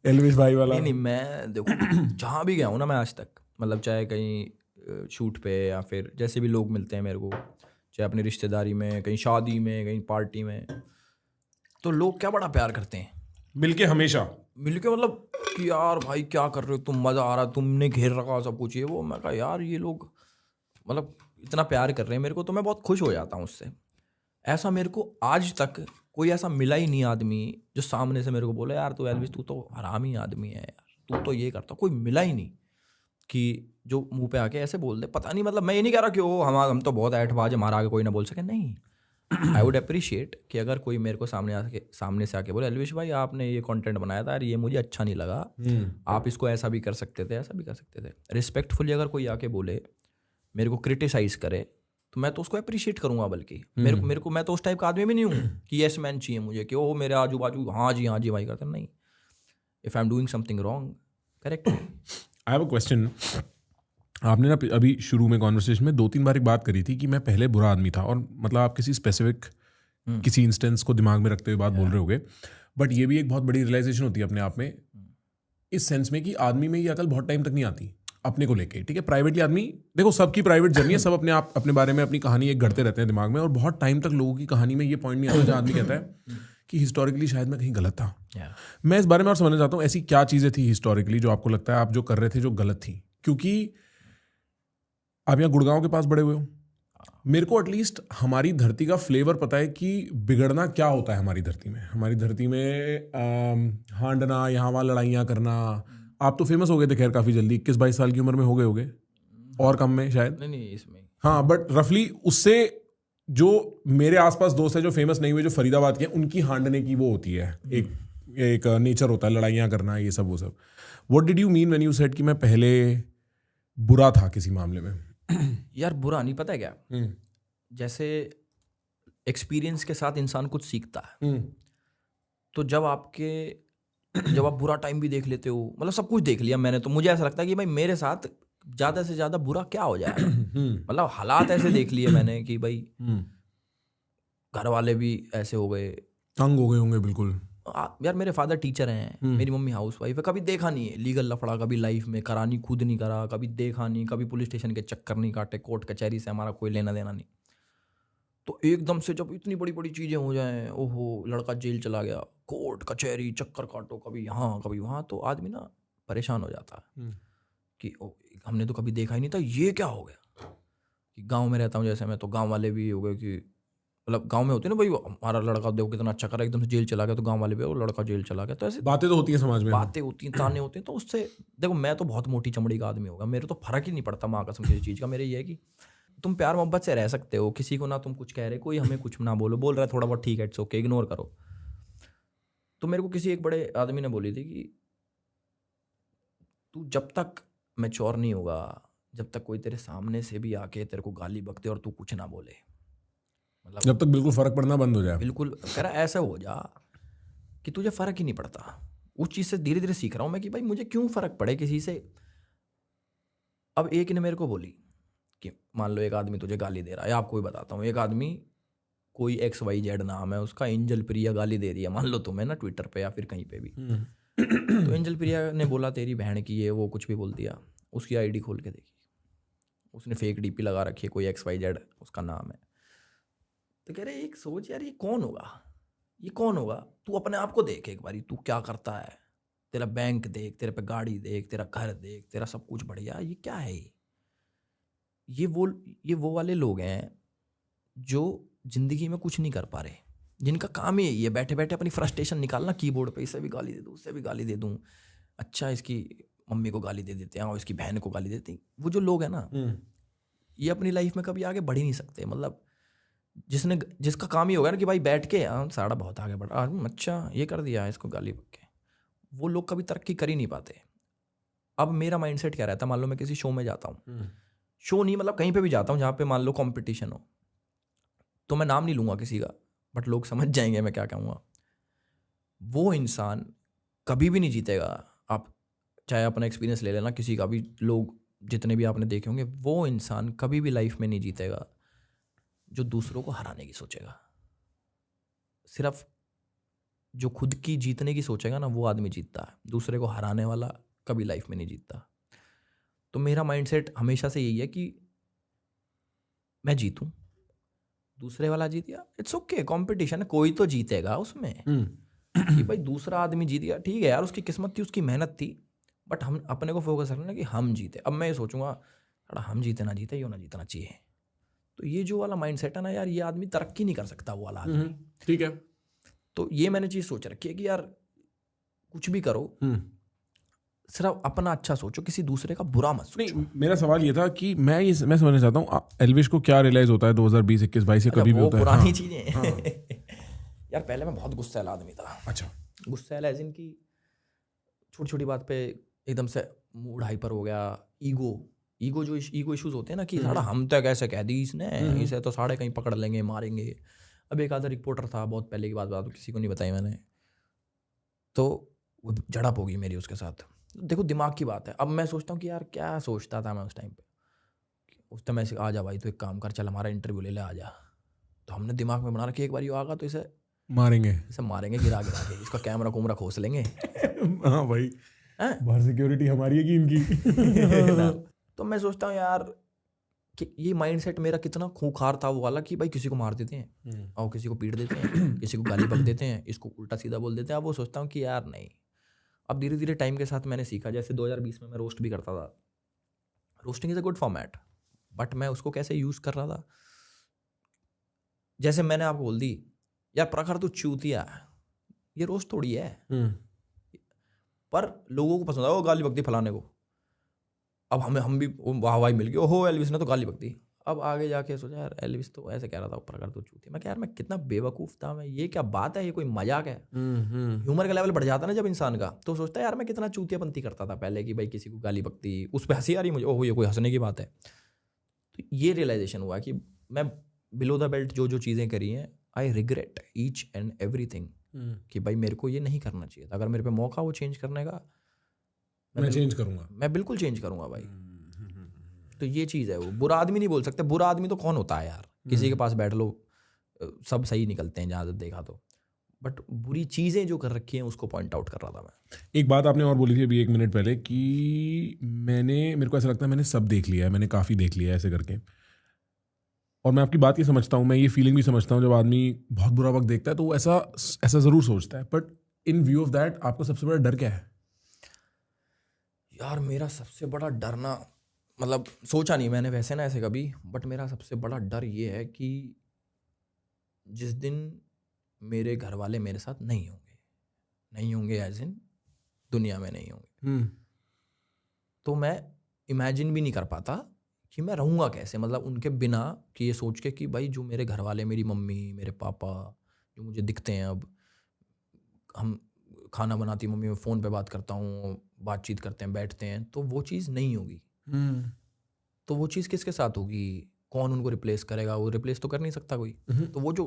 एल्विश भाई वाला। नहीं, मैं देखो जहाँ भी गया हूँ ना मैं आज तक, मतलब चाहे कहीं शूट पे या फिर जैसे भी लोग मिलते हैं मेरे को, चाहे अपनी रिश्तेदारी में, कहीं शादी में, कहीं पार्टी में, तो लोग क्या बड़ा प्यार करते हैं मिलके, हमेशा मिलके, मतलब कि यार भाई क्या कर रहे हो तुम, मज़ा आ रहा, तुमने घेर रखा सब कुछ ये वो। मैं कहा यार ये लोग मतलब इतना प्यार कर रहे हैं मेरे को, तो मैं बहुत खुश हो जाता हूँ उससे। ऐसा मेरे को आज तक कोई ऐसा मिला ही नहीं आदमी जो सामने से मेरे को बोले यार तू एल्विश तू तो हरामी आदमी है यार, तू तो ये करता, कोई मिला ही नहीं कि जो मुंह पे आके ऐसे बोल दे। पता नहीं, मतलब मैं ये नहीं कह रहा कि वो हम तो बहुत ऐठबाज, हमारा आगे कोई ना बोल सके, नहीं। आई वुड अप्रिशिएट कि अगर कोई मेरे को सामने से आके बोले एल्विश भाई आपने ये कंटेंट बनाया था यार, ये मुझे अच्छा नहीं लगा, आप इसको ऐसा भी कर सकते थे, ऐसा भी कर सकते थे। रिस्पेक्टफुली अगर कोई आके बोले, मेरे को क्रिटिसाइज करे, तो मैं तो उसको अप्रिशिएट करूंगा। बल्कि मेरे को मैं तो उस टाइप का आदमी भी नहीं हूँ कि यस मैन चाहिए मुझे, कि वो मेरे आजू बाजू हाँ जी भाई करते, नहीं। If I am doing something wrong, correct. I have a question. आपने ना अभी शुरू में कॉन्वर्सेशन में 2-3 बार एक बात करी थी कि मैं पहले बुरा आदमी था, और मतलब आप किसी स्पेसिफिक किसी इंस्टेंस को दिमाग में रखते हुए बात बोल रहे होगे, बट ये भी एक बहुत बड़ी रियलाइजेशन होती है अपने आप में, इस सेंस में कि आदमी में ये अकल बहुत टाइम तक नहीं आती अपने को लेके, ठीक है। प्राइवेटली आदमी, देखो सबकी प्राइवेट जर्नी है, सब अपने आप अपने बारे में अपनी कहानी एक गढ़ते रहते हैं दिमाग में, और बहुत टाइम तक लोगों की कहानी में ये पॉइंट नहीं आता जहाँ आदमी कहता है कि हिस्टोरिकली शायद मैं कहीं गलत था। मैं इस बारे में और समझना चाहता हूँ, ऐसी क्या चीज़ें थी हिस्टोरिकली जो आपको लगता है आप जो कर रहे थे जो गलत थी? क्योंकि आप यहाँ गुड़गांव के पास बड़े हुए हो, मेरे को एटलीस्ट हमारी धरती का फ्लेवर पता है कि बिगड़ना क्या होता है हमारी धरती में। हमारी धरती में हांडना, यहाँ वहाँ लड़ाइयाँ करना। आप तो फेमस हो गए थे खैर काफ़ी जल्दी, 21-22 साल की उम्र में हो गए होगे, और कम में शायद नहीं इसमें, हाँ, बट रफली उससे जो मेरे आसपास दोस्त है जो फेमस नहीं हुए, जो फरीदाबाद के, उनकी हांडने की वो होती है, एक नेचर होता है लड़ाइयाँ करना, ये सब वो सब। What did you mean when you said कि मैं पहले बुरा था किसी मामले में? यार बुरा नहीं, पता है क्या, जैसे एक्सपीरियंस के साथ इंसान कुछ सीखता है। तो जब आप बुरा टाइम भी देख लेते हो, मतलब सब कुछ देख लिया मैंने, तो मुझे ऐसा लगता है कि भाई मेरे साथ ज़्यादा से ज़्यादा बुरा क्या हो जाएगा। मतलब हालात ऐसे देख लिए मैंने कि भाई घर वाले भी ऐसे हो गए, तंग हो गए होंगे बिल्कुल। यार मेरे फादर टीचर हैं, मेरी मम्मी हाउस वाइफ है, कभी देखा नहीं है लीगल लफड़ा, कभी लाइफ में करानी खुद नहीं करा, कभी देखा नहीं, कभी पुलिस स्टेशन के चक्कर नहीं काटे, कोर्ट कचहरी से हमारा कोई लेना देना नहीं। तो एकदम से जब इतनी बड़ी बड़ी चीज़ें हो जाएं, ओहो लड़का जेल चला गया, कोर्ट कचहरी चक्कर काटो, कभी यहाँ कभी वहाँ, तो आदमी ना परेशान हो जाता है कि हमने तो कभी देखा ही नहीं था, ये क्या हो गया। कि गाँव में रहता हूँ जैसे मैं, तो गाँव वाले भी हो गए कि मतलब गांव में होते हैं ना भाई, हमारा लड़का देखो कितना अच्छा कर रहा है, एकदम से जेल चला गया, तो गांव वाले भी वो लड़का जेल चला गया। तो ऐसे बातें तो होती हैं समाज में, बातें होती हैं, ताने होते हैं। तो उससे देखो मैं तो बहुत मोटी चमड़ी का आदमी होगा, मेरे तो फर्क ही नहीं पड़ता माँ कसम किसी चीज़ का। मेरे ये है कि तुम प्यार मोहब्बत से रह सकते हो, किसी को ना तुम कुछ कह रहे, कोई हमें कुछ ना बोल रहा है थोड़ा बहुत ठीक है, इट्स ओके, इग्नोर करो। तो मेरे को किसी एक बड़े आदमी ने बोली थी कि तू जब तक मैच्योर नहीं होगा, जब तक कोई तेरे सामने से भी आके तेरे को गाली बकते और तू कुछ ना बोले, मतलब जब तक बिल्कुल फर्क पड़ना बंद हो जाए, बिल्कुल कह रहा ऐसा हो जा कि तुझे फर्क ही नहीं पड़ता। उस चीज़ से धीरे धीरे सीख रहा हूँ मैं कि भाई मुझे क्यों फर्क पड़े किसी से। अब एक ने मेरे को बोली कि मान लो एक आदमी तुझे गाली दे रहा है, आपको भी बताता हूँ, एक आदमी कोई XYZ नाम है उसका, एंजल प्रिया गाली दे रही है मान लो तुम्हें ना ट्विटर पे या फिर कहीं पे भी, तो एंजल प्रिया ने बोला तेरी बहन की ये वो कुछ भी बोल दिया, उसकी आईडी खोल के देखी, उसने फेक डीपी लगा रखी है, कोई XYZ उसका नाम है। तो कह रहे एक सोच यार, ये कौन होगा, ये कौन होगा, तू अपने आप को देख एक बारी, तू क्या करता है, तेरा बैंक देख, तेरे पे गाड़ी देख, तेरा घर देख, तेरा सब कुछ बढ़िया, ये क्या है ये वो वाले लोग हैं जो जिंदगी में कुछ नहीं कर पा रहे, जिनका काम ही यही है बैठे बैठे अपनी फ्रस्ट्रेशन निकालना कीबोर्ड पे, इसे भी गाली दे दूँ, उससे भी गाली दे दूँ, अच्छा इसकी मम्मी को गाली दे देते हैं और इसकी बहन को गाली देते हैं। वो जो लोग हैं ना, ये अपनी लाइफ में कभी आगे बढ़ ही नहीं सकते। मतलब जिसका काम ही होगा ना कि भाई बैठ के साड़ा बहुत आगे बढ़ा, अच्छा ये कर दिया इसको गाली बक के, वो लोग कभी तरक्की कर ही नहीं पाते। अब मेरा माइंडसेट क्या रहता है, मान लो मैं किसी शो में जाता हूँ, शो नहीं मतलब कहीं पे भी जाता हूँ जहाँ पे मान लो कंपटीशन हो, तो मैं नाम नहीं लूँगा किसी का, बट लोग समझ जाएंगे मैं क्या कहूँगा। वो इंसान कभी भी नहीं जीतेगा। आप चाहे अपना एक्सपीरियंस ले लेना किसी का भी, लोग जितने भी आपने देखे होंगे, वो इंसान कभी भी लाइफ में नहीं जीतेगा जो दूसरों को हराने की सोचेगा। सिर्फ जो खुद की जीतने की सोचेगा ना, वो आदमी जीतता है, दूसरे को हराने वाला कभी लाइफ में नहीं जीतता। तो मेरा माइंडसेट हमेशा से यही है कि मैं जीतूं, दूसरे वाला जीत गया, इट्स ओके, कंपटीशन है, कोई तो जीतेगा उसमें। कि भाई दूसरा आदमी जीत गया, ठीक है यार, उसकी किस्मत थी, उसकी मेहनत थी, बट हम अपने को फोकस रखना कि हम जीते। अब मैं ये सोचूंगा हम जीते ना जीते, ये ना जीतना चाहिए। तो ये जो वाला माइंडसेट है ना यार, ये आदमी तरक्की नहीं कर सकता, वो वाला आदमी। ठीक है। तो ये मैंने चीज़ सोच रखी है कि यार कुछ भी करो, सिर्फ अपना अच्छा सोचो, किसी दूसरे का बुरा मत सोचो। नहीं, मेरा सवाल ये था कि मैं समझना चाहता हूँ एल्विश को क्या रियलाइज होता है 2020, 21, 22 से कभी भी होता है? पुरानी चीजें यार पहले मैं बहुत गुस्सैल आदमी था। अच्छा। गुस्सैल एज इन की छोटी छोटी बात पे एकदम से मूड हाइपर हो गया, ईगो जो ईगो इश्यूज होते हैं ना कि साड़ा हम तो कैसे कह दी इसने, इसे तो साढ़े कहीं पकड़ लेंगे मारेंगे। अब एक आधा रिपोर्टर था, बहुत पहले की बात किसी को नहीं बताई मैंने, तो वो झड़प होगी मेरी उसके साथ। देखो दिमाग की बात है। अब मैं सोचता हूँ कि यार क्या सोचता था मैं उस टाइम पे, उस टाइम ऐसे आ जा भाई तो एक काम कर, चल हमारा इंटरव्यू ले आ जा। तो हमने दिमाग में बना रखा कि एक बार ये आगा तो इसे मारेंगे गिरा के, इसका कैमरा कुमरा खोस लेंगे। हाँ भाई, बाहर सिक्योरिटी हमारी है कि इनकी। तो मैं सोचता हूँ यार कि ये माइंडसेट मेरा कितना खूंखार था वो वाला कि भाई किसी को मार देते हैं और किसी को पीट देते हैं, किसी को गाली बक देते हैं, इसको उल्टा सीधा बोल देते हैं। अब वो सोचता हूँ कि यार नहीं। अब धीरे धीरे टाइम के साथ मैंने सीखा, जैसे 2020 में मैं रोस्ट भी करता था। Roasting is a good format, but मैं उसको कैसे यूज़ कर रहा था, जैसे मैंने आपको बोल दी यार प्रखर तू चूतिया, ये रोस्ट थोड़ी है, पर लोगों को पसंद आया वो गाली बकती फलाने को। अब हम भी वाहवाही मिल गई, ओहो एल्विस ने तो गाली बकती। अब आगे जाके सोचा यार एल्विस तो ऐसे कह रहा था प्रखर तू चूतिया। मैं यार मैं कितना बेवकूफ़ था मैं, ये क्या बात है, ये कोई मजाक है। ह्यूमर का लेवल बढ़ जाता ना जब इंसान का, तो सोचता है यार मैं कितना चूतियापंती करता था पहले कि भाई किसी को गाली बकती, उस पर हंसी आ रही मुझे, ओहो ये कोई हंसने की बात है। तो ये रियलाइजेशन हुआ कि मैं बिलो द बेल्ट जो जो चीज़ें करी हैं, I regret each and everything, कि भाई मेरे को ये नहीं करना चाहिए था। अगर मेरे पे मौका वो चेंज करने का, मैं चेंज करूंगा, मैं बिल्कुल चेंज करूंगा भाई। तो ये चीज़ है, वो बुरा आदमी नहीं बोल सकते। बुरा आदमी तो कौन होता है यार, किसी के पास बैठ लो सब सही निकलते हैं जहाँ देखा तो, बट बुरी चीज़ें जो कर रखी हैं उसको पॉइंट आउट कर रहा था मैं। एक बात आपने और बोली थी अभी 1 मिनट पहले कि मेरे को ऐसा लगता है मैंने सब देख लिया है, मैंने काफ़ी देख लिया है ऐसे करके। और मैं आपकी बात ये समझता हूँ, मैं ये फीलिंग भी समझता हूँ, जब आदमी बहुत बुरा वक्त देखता है तो वो ऐसा ज़रूर सोचता है। But in view of that आपका सबसे बड़ा डर क्या है? यार मेरा सबसे बड़ा डर ना, मतलब सोचा नहीं मैंने वैसे ना ऐसे कभी, बट मेरा सबसे बड़ा डर ये है कि जिस दिन मेरे घर वाले मेरे साथ नहीं होंगे एज इन दुनिया में नहीं होंगे, तो मैं इमेजिन भी नहीं कर पाता कि मैं रहूँगा कैसे, मतलब उनके बिना, कि ये सोच के कि भाई जो मेरे घर वाले, मेरी मम्मी मेरे पापा जो मुझे दिखते हैं, अब हम खाना बनाती मम्मी, में फ़ोन पे बात करता हूँ, बातचीत करते हैं, बैठते हैं, तो वो चीज़ नहीं होगी। तो वो चीज़ किसके साथ होगी, कौन उनको रिप्लेस करेगा? वो रिप्लेस तो कर नहीं सकता कोई। तो वो जो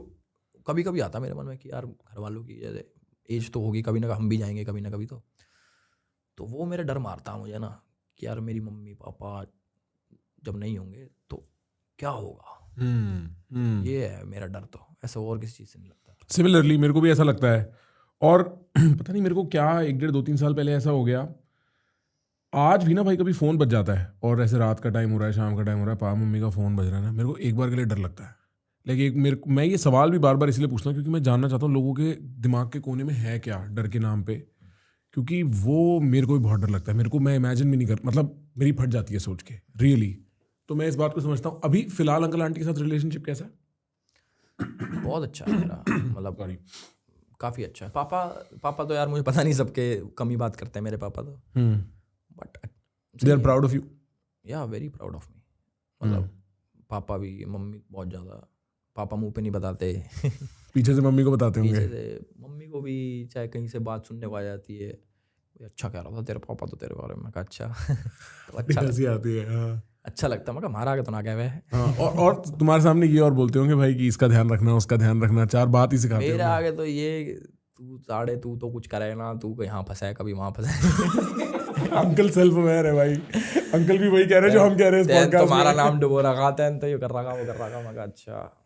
कभी कभी आता मेरे मन में कि यार घर वालों की जैसे एज तो होगी, कभी ना हम भी जाएंगे कभी ना कभी, तो वो मेरा डर मारता मुझे ना कि यार मेरी मम्मी पापा जब नहीं होंगे तो क्या होगा, हम्म। ये है मेरा डर। तो ऐसा और किसी चीज़ से नहीं लगता। सिमिलरली मेरे को भी ऐसा लगता है। और पता नहीं मेरे को क्या 1 डेढ़ 2 3 साल पहले ऐसा हो गया, आज भी ना भाई कभी फ़ोन बज जाता है और ऐसे रात का टाइम हो रहा है, शाम का टाइम हो रहा है, पापा मम्मी का फ़ोन बज रहा है ना, मेरे को एक बार के लिए डर लगता है। लेकिन मैं ये सवाल भी बार बार इसलिए पूछता हूँ क्योंकि मैं जानना चाहता हूँ लोगों के दिमाग के कोने में है क्या डर के नाम पे, क्योंकि वो मेरे को भी बहुत डर लगता है। मेरे को, मैं इमेजिन भी नहीं कर, मतलब मेरी फट जाती है सोच के रियली। तो मैं इस बात को समझता हूँ। अभी फिलहाल अंकल आंटी के साथ रिलेशनशिप कैसा है? बहुत अच्छा है मेरा, मतलब काफ़ी अच्छा है। पापा तो यार मुझे पता नहीं, सबके कम ही बात करते हैं मेरे पापा तो, but they are proud of you? Yeah very proud of me. मतलब पापा भी, मम्मी बहुत ज़्यादा। पापा मुंह पे नहीं बताते पीछे से मम्मी को बताते होंगे। पीछे से मम्मी को भी, चाहे कहीं से बात सुनने को आ जाती है, अच्छा कह रहा था तेरे पापा तो तेरे बारे में। कहा अच्छा तो अच्छा हंसी आती है। हाँ। अच्छा लगता है। मैं कहा हमारा आगे तो ना गए हुए। हाँ, और तुम्हारे सामने ये और बोलते होंगे भाई कि इसका ध्यान रखना, उसका ध्यान रखना, 4 बात ही सिखाते मेरे होंगे। आगे तो ये तू तो कुछ करे ना, तू यहाँ फंसा है कभी वहाँ फंसा है। अंकल सेल्फ अवेयर है भाई। अंकल भी वही कह रहे हैं जो हम कह रहे हैं इस पॉडकास्ट में। तुम्हारा नाम डुबो रखा था तो ये कर रखा वो कर रखा। मैं कहा अच्छा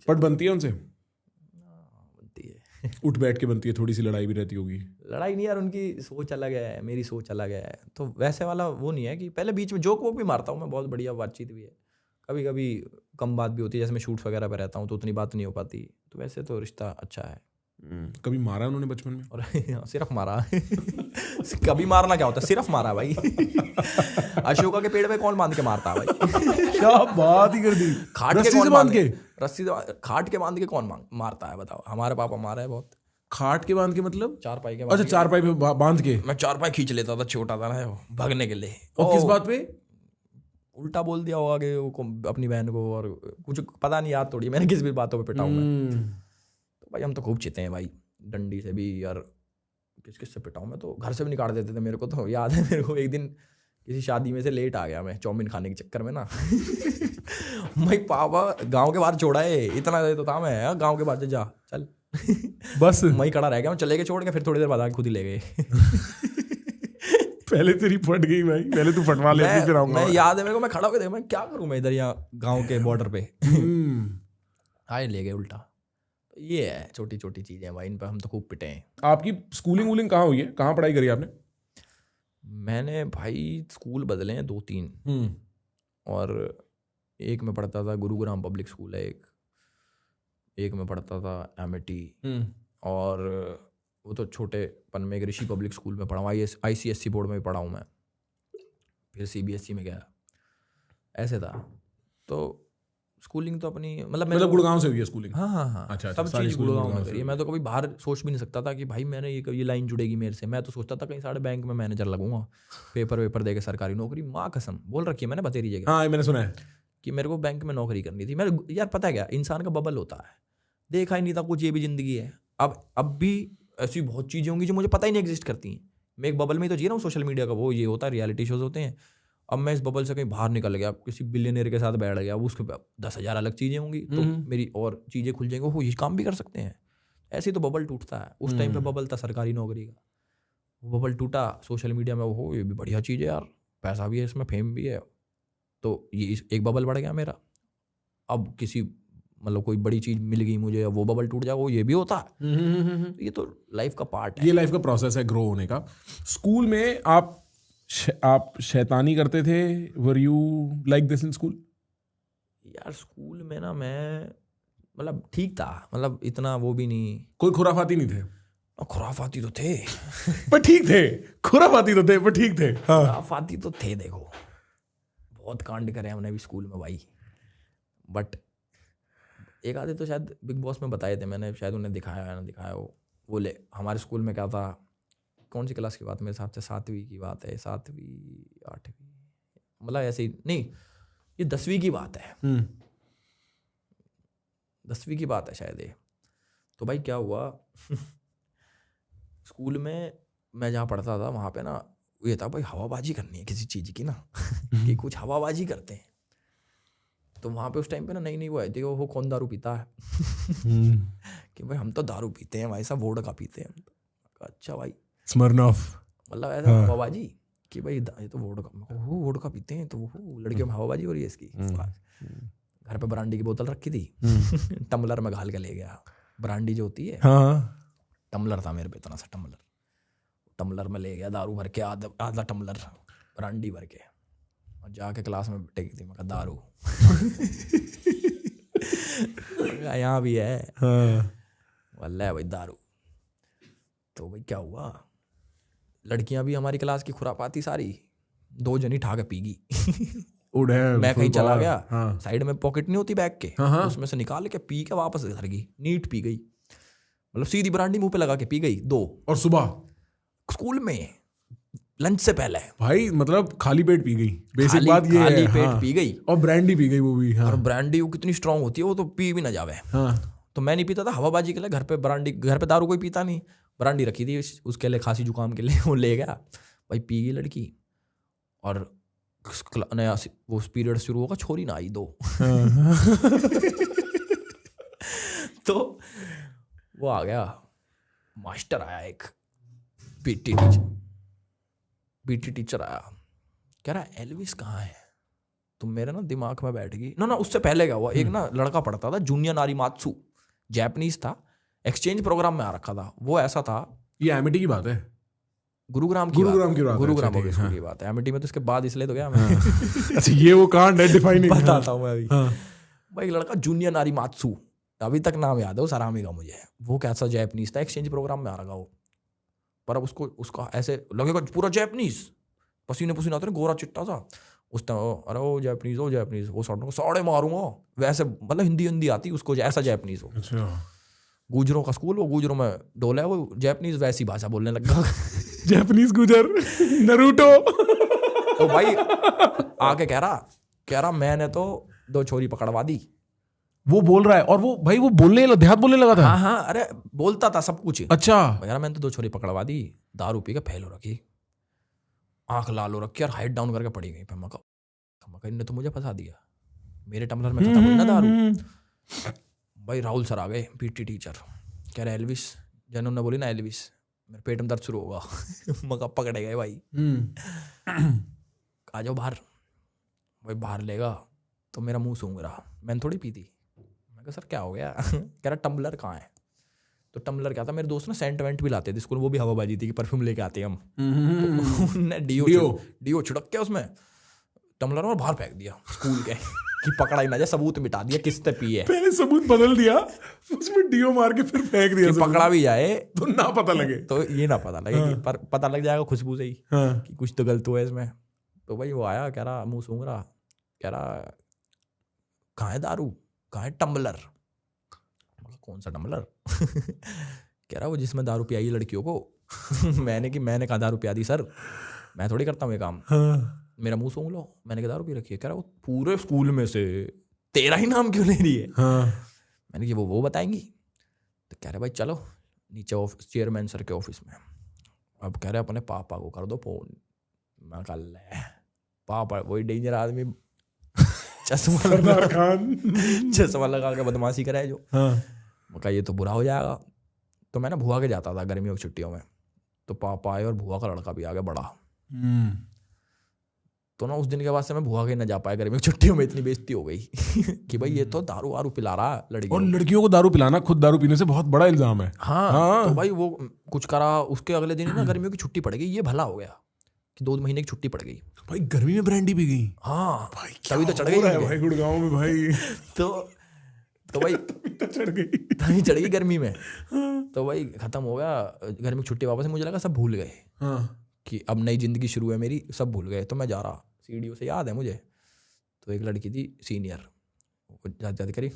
पट बनती है उनसे? बनती है, उठ बैठ के बनती है, थोड़ी सी लड़ाई भी रहती होगी? लड़ाई नहीं यार, उनकी सोच अलग है, मेरी सोच अलग है, तो वैसे वाला वो नहीं है कि पहले बीच में जोक वोक भी मारता हूँ मैं, बहुत बढ़िया बातचीत भी है। कभी कभी कम बात भी होती है, जैसे मैं शूट्स वगैरह पे रहता हूँ तो उतनी बात नहीं हो पाती, तो वैसे तो रिश्ता अच्छा है। कभी मारा उन्होंने बचपन में? और सिर्फ मारा कभी मारना क्या होता है, सिर्फ मारा भाई। अशोका के पेड़ पे कौन बांध के मारता है भाई? क्या बात ही कर दी। खाट के कौन बांध के? रस्सी से खाट के बांध के कौन मारता है बताओ? हमारे पापा मारा है बहुत। खाट के बांध के मतलब? चारपाई के। अच्छा, चारपाई पे बांध के। मैं चारपाई खींच लेता था, छोटा था ना, भागने के लिए। और किस बात पे? उल्टा बोल दिया होगा कि अपनी बहन को, और कुछ पता नहीं याद थोड़ी, मैंने किस भी बातों पे पिटाऊं मैं। तो भाई हम तो खूब चिते हैं भाई, डंडी से भी यार, किस से पिटाऊं मैं, तो घर से भी निकाल देते थे मेरे को। तो याद है मेरे को, एक दिन किसी शादी में से लेट आ गया मैं चाउमीन खाने के चक्कर में ना। भाई पापा गांव के बाहर छोड़ा है, इतना तो था मैं, गांव के बाहर जा चल बस वहीं खड़ा रह गया मैं, चले गए छोड़ के, फिर थोड़ी देर बाद आके खुद ही ले गए। पहले तेरी फट गई भाई, पहले तू फटवा ले, फिर आऊंगा मैं। याद है मेरे को, मैं खड़ा होकर मैं क्या करूं मैं इधर यहाँ गांव के बॉर्डर पे। आए ले गए उल्टा। ये है छोटी छोटी चीजें भाई, इन पर हम तो खूब पिटे हैं। आपकी स्कूलिंग वूलिंग कहाँ हुई है? कहाँ पढ़ाई करी आपने? मैंने भाई स्कूल बदले हैं 2-3, और एक में पढ़ता था गुरुग्राम पब्लिक स्कूल है, एक में पढ़ता था एमिटी, और वो तो छोटेपन में एक ऋषि पब्लिक स्कूल में पढ़ा हूँ, ICSE बोर्ड में भी पढ़ा हूँ मैं, फिर CBSE में गया, ऐसे था। तो स्कूलिंग तो अपनी मतलब गुड़गांव से हुई है स्कूलिंग? हाँ, अच्छा, सब चीज़ गुड़गांव में करी है। मैं तो कभी बाहर सोच भी नहीं सकता था कि भाई मैंने ये लाइन जुड़ेगी मेरे से। मैं तो सोचता था कहीं साढ़े बैंक में मैनेजर लगूंगा, पेपर दे के सरकारी नौकरी। माँ कसम बोल रखी है मैंने बतेरी जगह। हाँ, मैंने सुना है कि मेरे को बैंक में नौकरी करनी थी। मेरे यार पता है क्या, इंसान का बबल होता है, देखा ही नहीं था कुछ, ये भी जिंदगी है। अब भी ऐसी बहुत चीज़ें होंगी जो मुझे पता ही नहीं एग्जिस्ट करती हैं। मैं एक बबल में ही तो जी रहा हूँ, सोशल मीडिया का वो ये होता है, रियलिटी शोज होते हैं। अब मैं इस बबल से कहीं बाहर निकल गया, किसी बिलियनर के साथ बैठ गया, उसके 10,000 अलग चीज़ें होंगी, तो मेरी और चीज़ें खुल जाएंगी, वो ये काम भी कर सकते हैं। ऐसे ही तो बबल टूटता है। उस टाइम पे बबल था सरकारी नौकरी का, वो बबल टूटा सोशल मीडिया में, वो ये भी बढ़िया चीज़ है यार, पैसा भी है इसमें, फेम भी है, तो ये एक बबल बढ़ गया मेरा। अब किसी मतलब कोई बड़ी चीज़ मिल गई मुझे, वो बबल टूट जाए, वो ये भी होता है। ये तो लाइफ का पार्ट है, ये लाइफ का प्रोसेस है ग्रो होने का। स्कूल में आप शैतानी करते थे? Were you like this in school? यार स्कूल में ना मैं मतलब ठीक था, मतलब इतना वो भी नहीं। कोई खुराफाती नहीं थे? खुराफाती तो थे पर ठीक थे। खुराफाती तो थे पर ठीक थे। हाँ, खुराफाती तो थे। देखो बहुत कांड करे हमने भी स्कूल में भाई, बट एक आधे तो शायद बिग बॉस में बताए थे मैंने, शायद उन्हें दिखाया है ना दिखाया हो। वो ले हमारे स्कूल में क्या था, कौन सी क्लास की बात, मेरे हिसाब से 7वीं की बात है, 7वीं 8वीं, मतलब ऐसे ही नहीं, ये 10वीं की बात है, 10वीं की बात है शायद ये। तो भाई क्या हुआ स्कूल में मैं जहाँ पढ़ता था वहाँ पे ना ये था भाई, हवाबाजी करनी है किसी चीज़ की ना कि कुछ हवाबाजी करते हैं। तो वहाँ पे उस टाइम पे ना नई वो आई थी, वो कौन दारू पीता है कि भाई हम तो दारू पीते हैं भाई साहब, वोडका पीते हैं। अच्छा भाई स्मर्नॉफ, मतलब ऐसा हवाबाजी। कि भाई ये तो वोडका पीते हैं, तो वो लड़कियों में हवाबाजी हो रही है इसकी। घर पे ब्रांडी की बोतल रखी थी, टम्बलर में घाल के ले गया। ब्रांडी जो होती है, टम्बलर था मेरे पे इतना सा टम्बलर में ले गया, दारू भर के आधा टम्बलर ब्रांडी भर के, और जाके क्लास में टेक थी। मैं कहा दारू यहाँ भी है, वल्लाह भाई दारू। तो भाई क्या हुआ, लड़कियां भी हमारी क्लास की खुरापाती सारी 2 जनी ठा के पीगी। मैं कहीं चला गया, साइड में पॉकेट नहीं होती बैग के, उसमें से निकाल के पी के वापस घर गई, नीट पी गई, मतलब सीधी ब्रांडी मुंह पे लगा के पी गई 2। और सुबह स्कूल में लंच से पहले भाई, मतलब खाली पेट पी गई, बेसिक बात ये है। खाली पेट पी गई, और ब्रांडी पी गई वो भी। और ब्रांडी वो कितनी स्ट्रांग होती है, वो तो पी भी ना जावे। तो मैं नहीं पीता था, हवाबाजी के लिए। घर पे दारू कोई पीता नहीं, ब्रांडी रखी थी उसके लिए, खांसी जुकाम के लिए, वो ले गया भाई, पी गई लड़की। और नया वो पीरियड शुरू होगा, छोरी ना आई 2। तो वो आ गया, मास्टर आया एक, पीटी टीचर आया, कह रहा एल्विस कहाँ है। तो मेरे ना दिमाग में बैठ गई। ना उससे पहले क्या हुआ, एक ना लड़का पढ़ता था, जूनियर नारीमात्सु, जैपनीज था, एक्सचेंज प्रोग्राम में आ रखा था। वो ऐसा था, ये एमिटी की बात है, गुरुग्राम की बात है। एमिटी में तो इसके बाद इसलिए तो गया मैं। अच्छा, ये वो कांड है, डिफाइन बताता हूँ मैं अभी। भाई लड़का जूनियर नारीमात्सु, अभी तक नाम याद है उस आरामी का मुझे। वो कैसा जैपनीज था, एक्सचेंज प्रोग्राम में आ रखा वो, पर अब उसका ऐसे लगेगा पूरा जैपनीज, पसीने आता है, गोरा चिट्टा सा। उस टाइम अरे वो जैपनीज वो साड़े मारूंगा वैसे, मतलब हिंदी आती उसको, ऐसा जैपनीज हो। गुजरों का स्कूल, वो गुजरों में डोला है, वो जैपनीज वैसी भाषा बोलने लगा। जैपनीज गुजर नरूटो। तो भाई आके कह रहा मैंने तो 2 छोरी पकड़वा दी। वो बोल रहा है, और वो भाई वो देहात बोलने लगा था। हाँ, अरे बोलता था सब कुछ। अच्छा, यार मैंने तो 2 छोरी पकड़वा दी, दारू पी के फैल हो रखी, आंख लाल हो रखी, और हाइट डाउन करके पड़ी गई। मैं इनने तो मुझे फंसा दिया, मेरे टम्बलर में खत्म हुई ना दारू। भाई राहुल सर आ गए, पीटी टीचर, कह रहे एल्विस, जन ने बोली ना एल्विस, मेरे पेट में दर्द शुरू होगा। मगर पकड़े गए भाई, आ जाओ बाहर। भाई बाहर लेगा तो मेरा मुंह सूंघ रहा, मैंने थोड़ी पी थी। मैं कहा सर क्या हो गया। कह रहा टम्बलर कहाँ है। तो टम्बलर क्या था, मेरे दोस्त ना सेंट वेंट भी लाते थे स्कूल, वो भी हवाबाजी थी कि परफ्यूम लेके आते हम। तो उन्होंने डीओ छिड़क के उसमें टम्बलर में बाहर फेंक दिया स्कूल के, कि पकड़ा ही ना जाए, सबूत मिटा दिया किसने पी है। पहले सबूत बदल दिया, उसमें डीओ मार के फिर फेंक दिया, पकड़ा भी जाए तो ना पता लगे, तो ये ना पता लगे। हाँ। पर पता लग जाएगा खुशबू से ही, हाँ। कि कुछ तो गलत हुआ है इसमें। तो भाई वो आया, कह रहा मुंह सूंघ रहा, कह रहा कहाँ है दारू, कहाँ है टम्बलर। कौन सा टम्बलर। कह रहा वो जिसमें दारू पियाई लड़कियों को। मैंने कहा दारू पिया दी सर, मैं थोड़ी करता हूँ ये काम। हाँ। मेरा मुंह सूंघ लो, मैंने कहा दारू पी रखी है। कह रहा वो पूरे स्कूल में से तेरा ही नाम क्यों ले रही है। हाँ। मैंने कहा वो बताएंगी। तो कह रहे भाई चलो नीचे चेयरमैन सर के ऑफिस में। अब कह रहे अपने पापा को कर दो फोन। मैं कहा ले पापा, वही डेंजर आदमी, चश्मा लगा के बदमाशी कराए जो। हाँ। मैं कहा ये तो बुरा हो जाएगा। तो मैं ना भुआ के जाता था गर्मियों की छुट्टियों में, तो पापा आए और भुआ का लड़का भी आ गया बड़ा। तो ना उस दिन के बाद से मैं भुआ के न जा पाया गर्मियों की छुट्टियों में, इतनी बेइज्जती हो गई कि भाई ये तो दारू वारू पिला रहा लड़कियों। और लड़कियों को दारू पिलाना खुद दारू पीने से बहुत बड़ा इल्जाम है। हाँ। तो भाई वो कुछ करा, उसके अगले दिन ना गर्मियों की छुट्टी पड़ गई। ये भला हो गया कि 2 महीने की छुट्टी पड़ गई। भाई गर्मी में ब्रांडी पी गई। हाँ भाई तभी तो चढ़ गई भाई गुड़गांव में भाई। तो भाई चढ़ गई गर्मी में। तो भाई खत्म हो गया गर्मी की छुट्टी, वापस मुझे लगा सब भूल गए कि अब नई जिंदगी शुरू है मेरी, सब भूल गए। तो मैं जा रहा सीढ़ियों से, याद है मुझे, तो एक लड़की थी सीनियर, जाते करी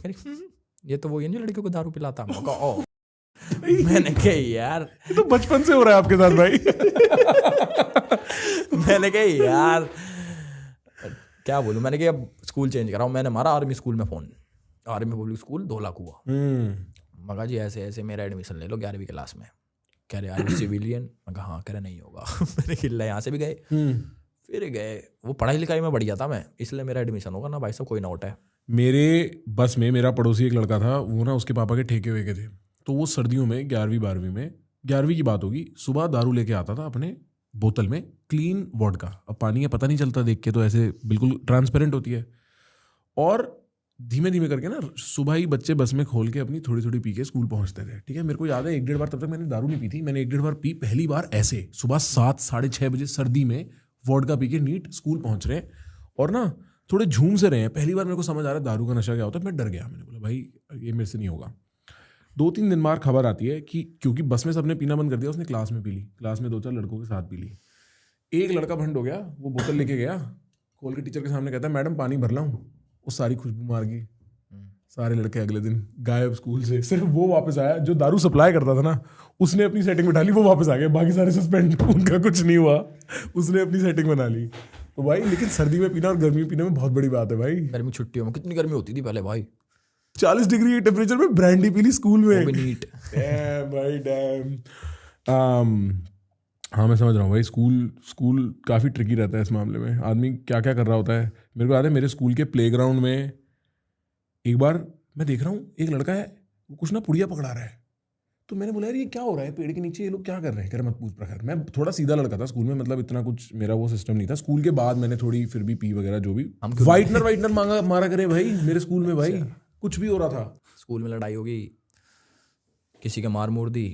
ये तो वो ये नहीं लड़कियों को दारू पिलाता। मैंने कहा यार तो बचपन से हो रहा है आपके साथ भाई। मैंने कहा यार क्या बोलूं, मैंने कहा अब स्कूल चेंज कराऊं। मैंने मारा आर्मी स्कूल में फोन, आर्मी पब्लिक स्कूल धोला कुआ। मगा जी ऐसे ऐसे मेरा एडमिशन ले लो 11वीं क्लास में। कह रहे यार सिविलियन। मैं कहा हाँ, कह रहे नहीं होगा। मैंने खिल्ला यहाँ से भी गए, फिर गए। वो पढ़ाई लिखाई में बढ़िया था मैं, इसलिए मेरा एडमिशन होगा ना भाई साहब, कोई ना उठा है। मेरे बस में मेरा पड़ोसी एक लड़का था, वो ना उसके पापा के ठेके हुए के थे। तो वो सर्दियों में 11वीं 12वीं में, 11वीं की बात होगी, सुबह दारू लेके आता था अपने बोतल में क्लीन वोडका। अब पानी है पता नहीं चलता देख के, तो ऐसे बिल्कुल ट्रांसपेरेंट होती है। और धीमे धीमे करके ना सुबह ही बच्चे बस में खोल के अपनी थोड़ी थोड़ी पी के स्कूल पहुंचते थे। ठीक है, मेरे को याद है 1-1.5 बार, तब तक मैंने दारू नहीं पी थी, मैंने 1-1.5 बार पी पहली बार ऐसे सुबह 7-6:30 बजे सर्दी में वोडका पी के नीट स्कूल पहुंच रहे हैं और ना थोड़े झूम से रहे हैं। पहली बार मेरे को समझ आ रहा है दारू का नशा क्या होता है। मैं डर गया, मैंने बोला भाई ये मेरे से नहीं होगा। 2-3 दिन बाद खबर आती है कि क्योंकि बस में सबने पीना बंद कर दिया, उसने क्लास में पी ली, क्लास में 2-4 लड़कों के साथ पी ली। एक लड़का भंड हो गया, वो बोतल लेके गया, खोल के टीचर के सामने कहता है मैडम पानी भर लाऊं। वो सारी खुशबू मार गई। सारे लड़के अगले दिन गायब स्कूल से। सिर्फ वो वापस आया जो दारू सप्लाई करता था ना, उसने अपनी सेटिंग बिठा ली, वो वापस आ गया। बाकी सारे सस्पेंड, उनका कुछ नहीं हुआ, उसने अपनी सेटिंग बना ली। तो भाई लेकिन सर्दी में पीना और गर्मी में पीने में बहुत बड़ी बात है भाई। गर्मी छुट्टियों में कितनी गर्मी होती थी पहले भाई, 40 डिग्री टेम्परेचर में ब्रांडी पी ली स्कूल में। वो भी नीट। डैम भाई डैम। हाँ मैं समझ रहा हूँ भाई, स्कूल काफ़ी ट्रिकी रहता है इस मामले में। आदमी क्या क्या कर रहा होता है। मेरे को याद है मेरे स्कूल के प्लेग्राउंड में एक बार मैं देख रहा हूँ एक लड़का है, वो कुछ ना पुड़िया पकड़ा रहा है। तो मैंने बोला यार ये क्या हो रहा है पेड़ के नीचे, ये लोग क्या कर रहे हैं। कह रहे मत पूछ प्रखर। मैं थोड़ा सीधा लड़का था स्कूल में, मतलब इतना कुछ मेरा वो सिस्टम नहीं था। स्कूल के बाद मैंने थोड़ी फिर भी पी वगैरह जो भी, वाइटनर मारा करे भाई मेरे स्कूल में भाई, कुछ भी हो रहा था। स्कूल में लड़ाई होगी, किसी के मार मूर दी,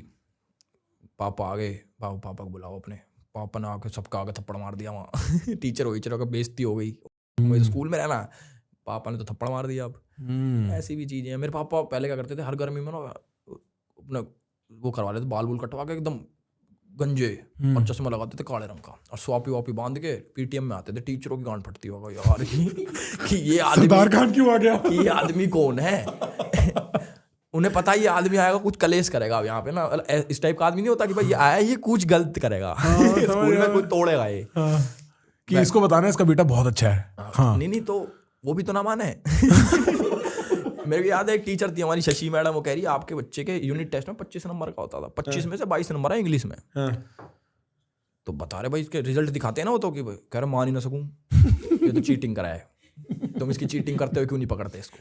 पापा आ गए, पापा को बुलाओ अपने, पापा ने आके सबका आगे थप्पड़ मार दिया वहाँ। टीचर का बेइज्जती हो गई, मुझे स्कूल में रहना, पापा ने तो थप्पड़ मार दिया। अब ऐसी भी चीजें हैं। मेरे पापा पहले क्या करते थे, हर गर्मी में ना अपना वो करवा लेते, बाल कटवा के एकदम गंजे, और चश्मा लगाते थे काले रंग का, और स्वापी वापी बांध के पीटीएम में आते थे। टीचरों की गांड फटती होगा यार कि ये आदमी सरदार खान क्यों आ गया, कि ये आदमी कौन है। उन्हें पता है ये आदमी आएगा कुछ कलेश करेगा। अब यहाँ पे ना इस टाइप का आदमी नहीं होता कि भाई ये आया ये कुछ गलत करेगा। स्कूल में कुछ तोड़ेगा ये, कि इसको बताना है इसका बेटा बहुत अच्छा है। हाँ। नहीं तो वो भी तो ना माने। मेरे को याद है एक टीचर थी हमारी, शशि मैडम, वो कह रही है आपके बच्चे के यूनिट टेस्ट में 25 नंबर का होता था, 25 में से 22 नंबर है इंग्लिश में। तो बता रहे भाई इसके रिजल्ट दिखाते हैं ना वो, तो कि कह रहे मान ही ना सकूं, ये तो चीटिंग करा है, तुम इसकी चीटिंग करते हुए क्यों नहीं पकड़ते इसको।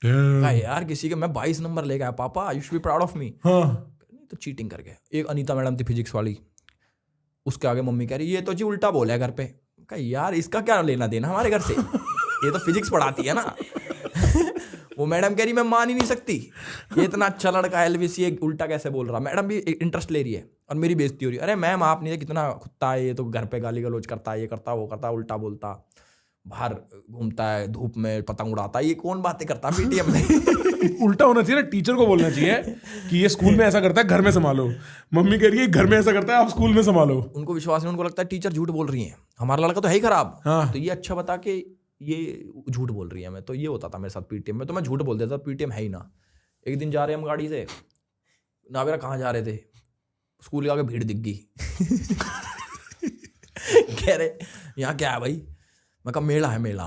कहा यार किसी के मैं 22 नंबर ले गया पापा, you should be proud of मी। तो चीटिंग कर गया। एक अनीता मैडम थी फिजिक्स वाली, उसके आगे मम्मी कह रही ये तो जी उल्टा बोला है घर पे। कहा यार इसका क्या लेना देना हमारे घर से, ये तो फिजिक्स पढ़ाती है ना। वो मैडम कह रही मैं मान ही नहीं सकती, ये इतना अच्छा लड़का है एलवीसी, ये उल्टा कैसे बोल रहा। मैडम भी इंटरेस्ट ले रही है और मेरी बेइज्जती हो रही है। अरे मैम आप नहीं, कितना खुत्ता है ये, तो घर पे गाली गलौज करता है, ये करता वो करता, उल्टा बोलता, बाहर घूमता है धूप में, पतंग उड़ाता है, ये कौन बातें करता है पीटीएम में। उल्टा होना चाहिए ना, टीचर को बोलना चाहिए कि ये स्कूल में ऐसा करता है घर में संभालो। मम्मी कह रही है घर में ऐसा करता है आप स्कूल में संभालो। उनको विश्वास नहीं, उनको लगता है टीचर झूठ बोल रही है, हमारा लड़का तो है ही खराब। तो ये अच्छा बता के ये झूठ बोल रही है। मैं तो ये होता था मेरे साथ पीटीएम में, तो मैं झूठ बोल देता पीटीएम है ही ना। एक दिन जा रहे हम गाड़ी से, ना बेरा कहाँ जा रहे थे, स्कूल के आगे भीड़ दिख गई। कह रहे यहाँ क्या है भाई, मैं कहा मेला है मेला।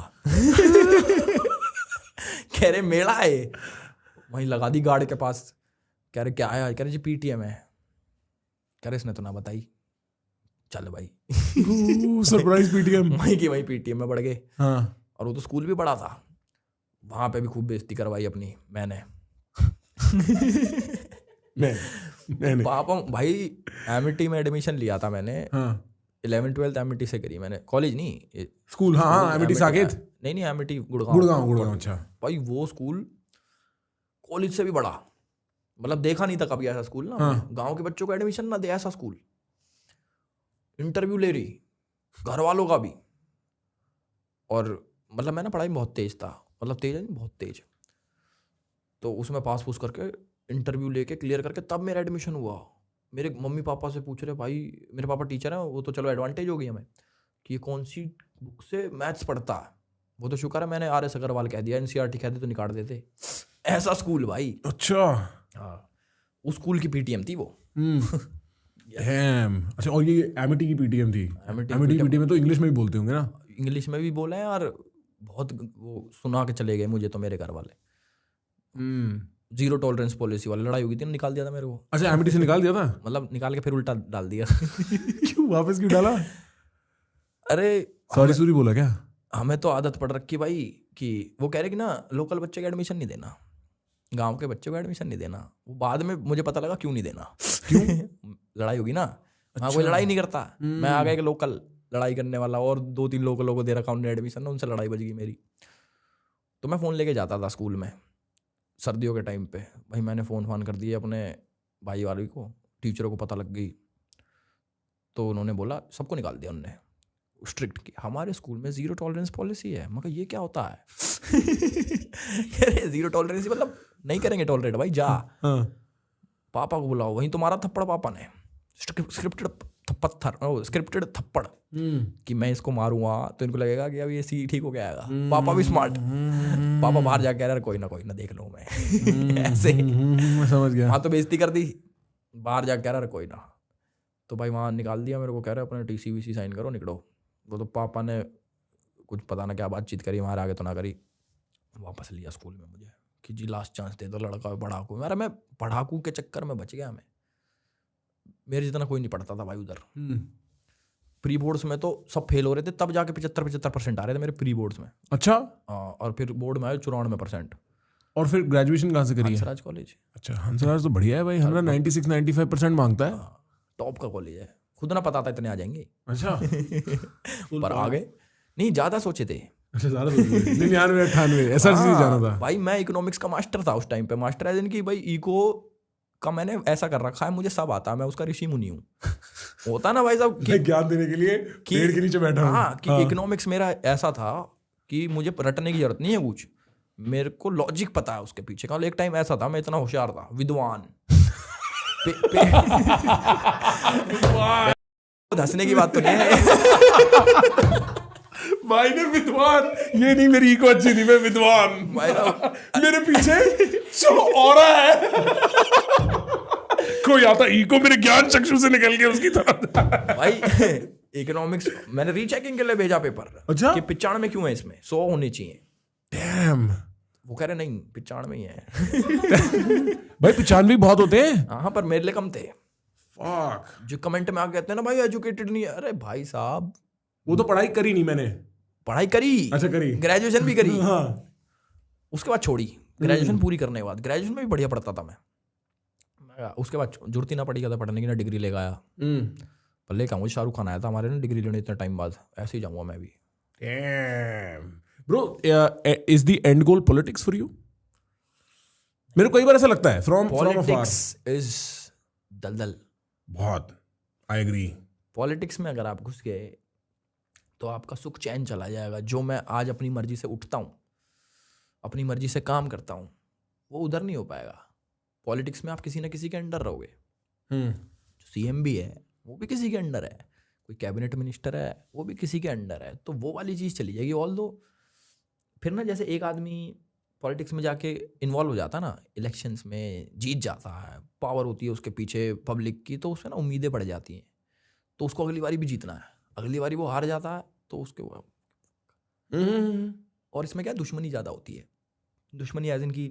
कह रहे मेला है, वहीं लगा दी गाड़ी के पास। कह रहे क्या है, कह रहे जी पीटीएम है। कह रहे इसने तो ना बताई, चल भाई। Surprise PTM. वहीं की वहीं पीटीएम में बढ़ गए। हाँ। और वो तो स्कूल भी बड़ा था, वहां पे भी खूब बेइज्जती करवाई अपनी मैंने। पापा भाई एमिटी में एडमिशन लिया था मैंने। 11th-12th एमिटी से करी मैंने, कॉलेज नहीं स्कूल। हाँ एमिटी साकेत, नहीं एमिटी गुड़गांव। अच्छा भाई वो स्कूल कॉलेज से भी बड़ा, मतलब देखा नहीं था कभी ऐसा स्कूल ना। गांव के बच्चों को एडमिशन ना दे ऐसा स्कूल। इंटरव्यू ले रही घर वालों का भी, और मतलब मैं ना पढ़ाई में बहुत तेज था, मतलब तेज है नहीं बहुत तेज। तो उसमें पास पूस करके इंटरव्यू लेके क्लियर करके तब मेरा एडमिशन हुआ। मेरे मम्मी पापा से पूछ रहे, भाई मेरे पापा टीचर हैं, वो तो चलो एडवांटेज हो गई हमें कि ये कौन सी बुक से मैथ्स पढ़ता है। वो तो शुक्र है मैंने RS अग्रवाल कह दिया, NCERT कह दी तो निकाल देते। ऐसा स्कूल भाई। अच्छा हाँ, उस स्कूल की पीटीएम थी वो। अच्छा, और ये एमिटी की पीटीएम थी। एमिटी की पीटीएम में तो इंग्लिश में भी बोलते होंगे ना। इंग्लिश में भी बोला है, और बहुत वो सुना के चले गए मुझे तो मेरे घर वाले। 0 टॉलरेंस पॉलिसी वाली लड़ाई हुई थी, निकाल दिया था मेरे को। अच्छा एमिटी से निकाल दिया था। मतलब निकाल के फिर उल्टा डाल दिया। क्यों वापस क्यों डाला? अरे सॉरी बोला क्या? हमें तो आदत पड़ रखी भाई कि वो कह रहे कि ना लोकल बच्चे को एडमिशन नहीं देना, गांव के बच्चे को एडमिशन नहीं देना। वो बाद में मुझे पता लगा क्यों नहीं देना। क्यों? लड़ाई होगी ना, हाँ, कोई लड़ाई नहीं करता। मैं आ गया एक लोकल लड़ाई करने वाला, और 2-3 लोगों को दे रखा उन्हें एडमिशन, उनसे लड़ाई बज गई मेरी। तो मैं फ़ोन लेके जाता था स्कूल में सर्दियों के टाइम पे। भाई मैंने फ़ोन कर दिए अपने भाई वाले को, टीचरों को पता लग गई, तो उन्होंने बोला, सबको निकाल दिया उनने, स्ट्रिक्ट की, हमारे स्कूल में 0 टॉलरेंस पॉलिसी है। मैं कहा ये क्या होता है? अरे 0 टॉलरेंस मतलब नहीं करेंगे टॉलरेट भाई, जा। पापा को बुलाओ, वहीं तुम्हारा थप्पड़ पापा ने, स्क्रिप्टेड थप्पड़ कि मैं इसको मारूंगा तो इनको लगेगा कि अब ये सी ठीक हो गया आएगा। पापा भी स्मार्ट, पापा बाहर जाके कह रहे कोई ना देख लो मैं ऐसे समझ गया। वहाँ तो बेइज्जती कर दी, बाहर जाके कह रहा कोई ना। तो भाई वहाँ निकाल दिया मेरे को, कह रहे अपने TC साइन करो निकलो। वो तो पापा ने कुछ पता ना क्या बातचीत करी, हमारे आगे तो ना करी, वापस लिया स्कूल में मुझे कि जी लास्ट चांस दे दो, लड़का पढ़ाकू। अरे मैं पढ़ाकू के चक्कर में बच गया। मैं मेरे जितना कोई नहीं पढ़ता था भाई उधर। प्री बोर्ड्स में तो सब फेल हो रहे थे, तब जाके 75% आ रहे थे मेरे प्री बोर्ड्स में। अच्छा। और फिर बोर्ड में आए 94%। और फिर ग्रेजुएशन कहाँ से करी? हंसराज कॉलेज। अच्छा, हंसराज तो बढ़िया है भाई, हमारा 96-95% मांगता है। टॉप का कॉलेज है, खुद ना पता था इतने आ जाएंगे। अच्छा। पर आ गए, नहीं ज़्यादा सोचे थे। अच्छा, ज़्यादा सोचे थे। 99-98 SRC जाना था भाई। मैं इकोनॉमिक्स का मास्टर था उस टाइम पे, मास्टर है कि भाई इको का मैंने ऐसा कर रखा है, मुझे सब आता है, मैं उसका ऋषि मुनि हूँ। होता ना भाई साहब कि ज्ञान देने के लिए पेड़ के नीचे बैठा हूँ। हाँ, कि इकोनॉमिक्स मेरा ऐसा था कि मुझे रटने की जरूरत नहीं है कुछ, मेरे को लॉजिक पता है उसके पीछे का। एक टाइम ऐसा था, मैं इतना होशियार था, विद्वान। हंसने की बात तो नहीं है भाई ने विद्वान, ये नहीं मेरी इको अच्छी थी, मैं विद्वान मेरे पीछे चलो और है कोई आता इको मेरे ज्ञान चक्षु से निकल के उसकी तरफ। भाई इकोनॉमिक्स मैंने रीचेकिंग के लिए भेजा पेपर। अच्छा, कि 95 क्यों है इसमें, 100 होने चाहिए। डैम, वो कह रहे नहीं 95 ही है। भाई 95 बहुत होते हैं। हाँ, पर मेरे लिए कम थे। फक, जो कमेंट में आ कहते हैं ना भाई एजुकेटेड नहीं है, अरे भाई साहब वो तो पढ़ाई करी नहीं मैंने। पढ़ाई करी, अच्छा करी, ग्रेजुएशन भी करी। हाँ। उसके बाद छोड़ी, ग्रेजुएशन पूरी करने के बाद। ग्रेजुएशन में भी बढ़िया पढ़ता था मैं। उसके बाद जरूरत ही ना पड़ी था पढ़ने की, ना डिग्री लेकर आया। पर लेकर आऊँ, शाहरुख खान आया था हमारे ना डिग्री लेने इतने टाइम बाद, ऐसे ही जाऊँगा मैं भी। Bro, is the end goal politics for you? मेरे को कई बार ऐसा लगता है फ्रॉम पॉलिटिक्स इज दलदल बहुत। I agree. पॉलिटिक्स में अगर आप घुस गए तो आपका सुख चैन चला जाएगा। जो मैं आज अपनी मर्जी से उठता हूँ, अपनी मर्जी से काम करता हूँ, वो उधर नहीं हो पाएगा। पॉलिटिक्स में आप किसी ना किसी के अंडर रहोगे। जो CM भी है वो भी किसी के अंडर है, कोई कैबिनेट मिनिस्टर है वो भी किसी के अंडर है। तो वो वाली चीज़ चली जाएगी। ऑल दो फिर ना, जैसे एक आदमी पॉलिटिक्स में जाके इन्वॉल्व हो जाता है ना, इलेक्शंस में जीत जाता है, पावर होती है उसके पीछे पब्लिक की, तो उसमें ना उम्मीदें बढ़ जाती हैं। तो उसको अगली बारी भी जीतना है, अगली बारी वो हार जाता है तो उसके और इसमें क्या दुश्मनी ज़्यादा होती है। दुश्मनी एज इन की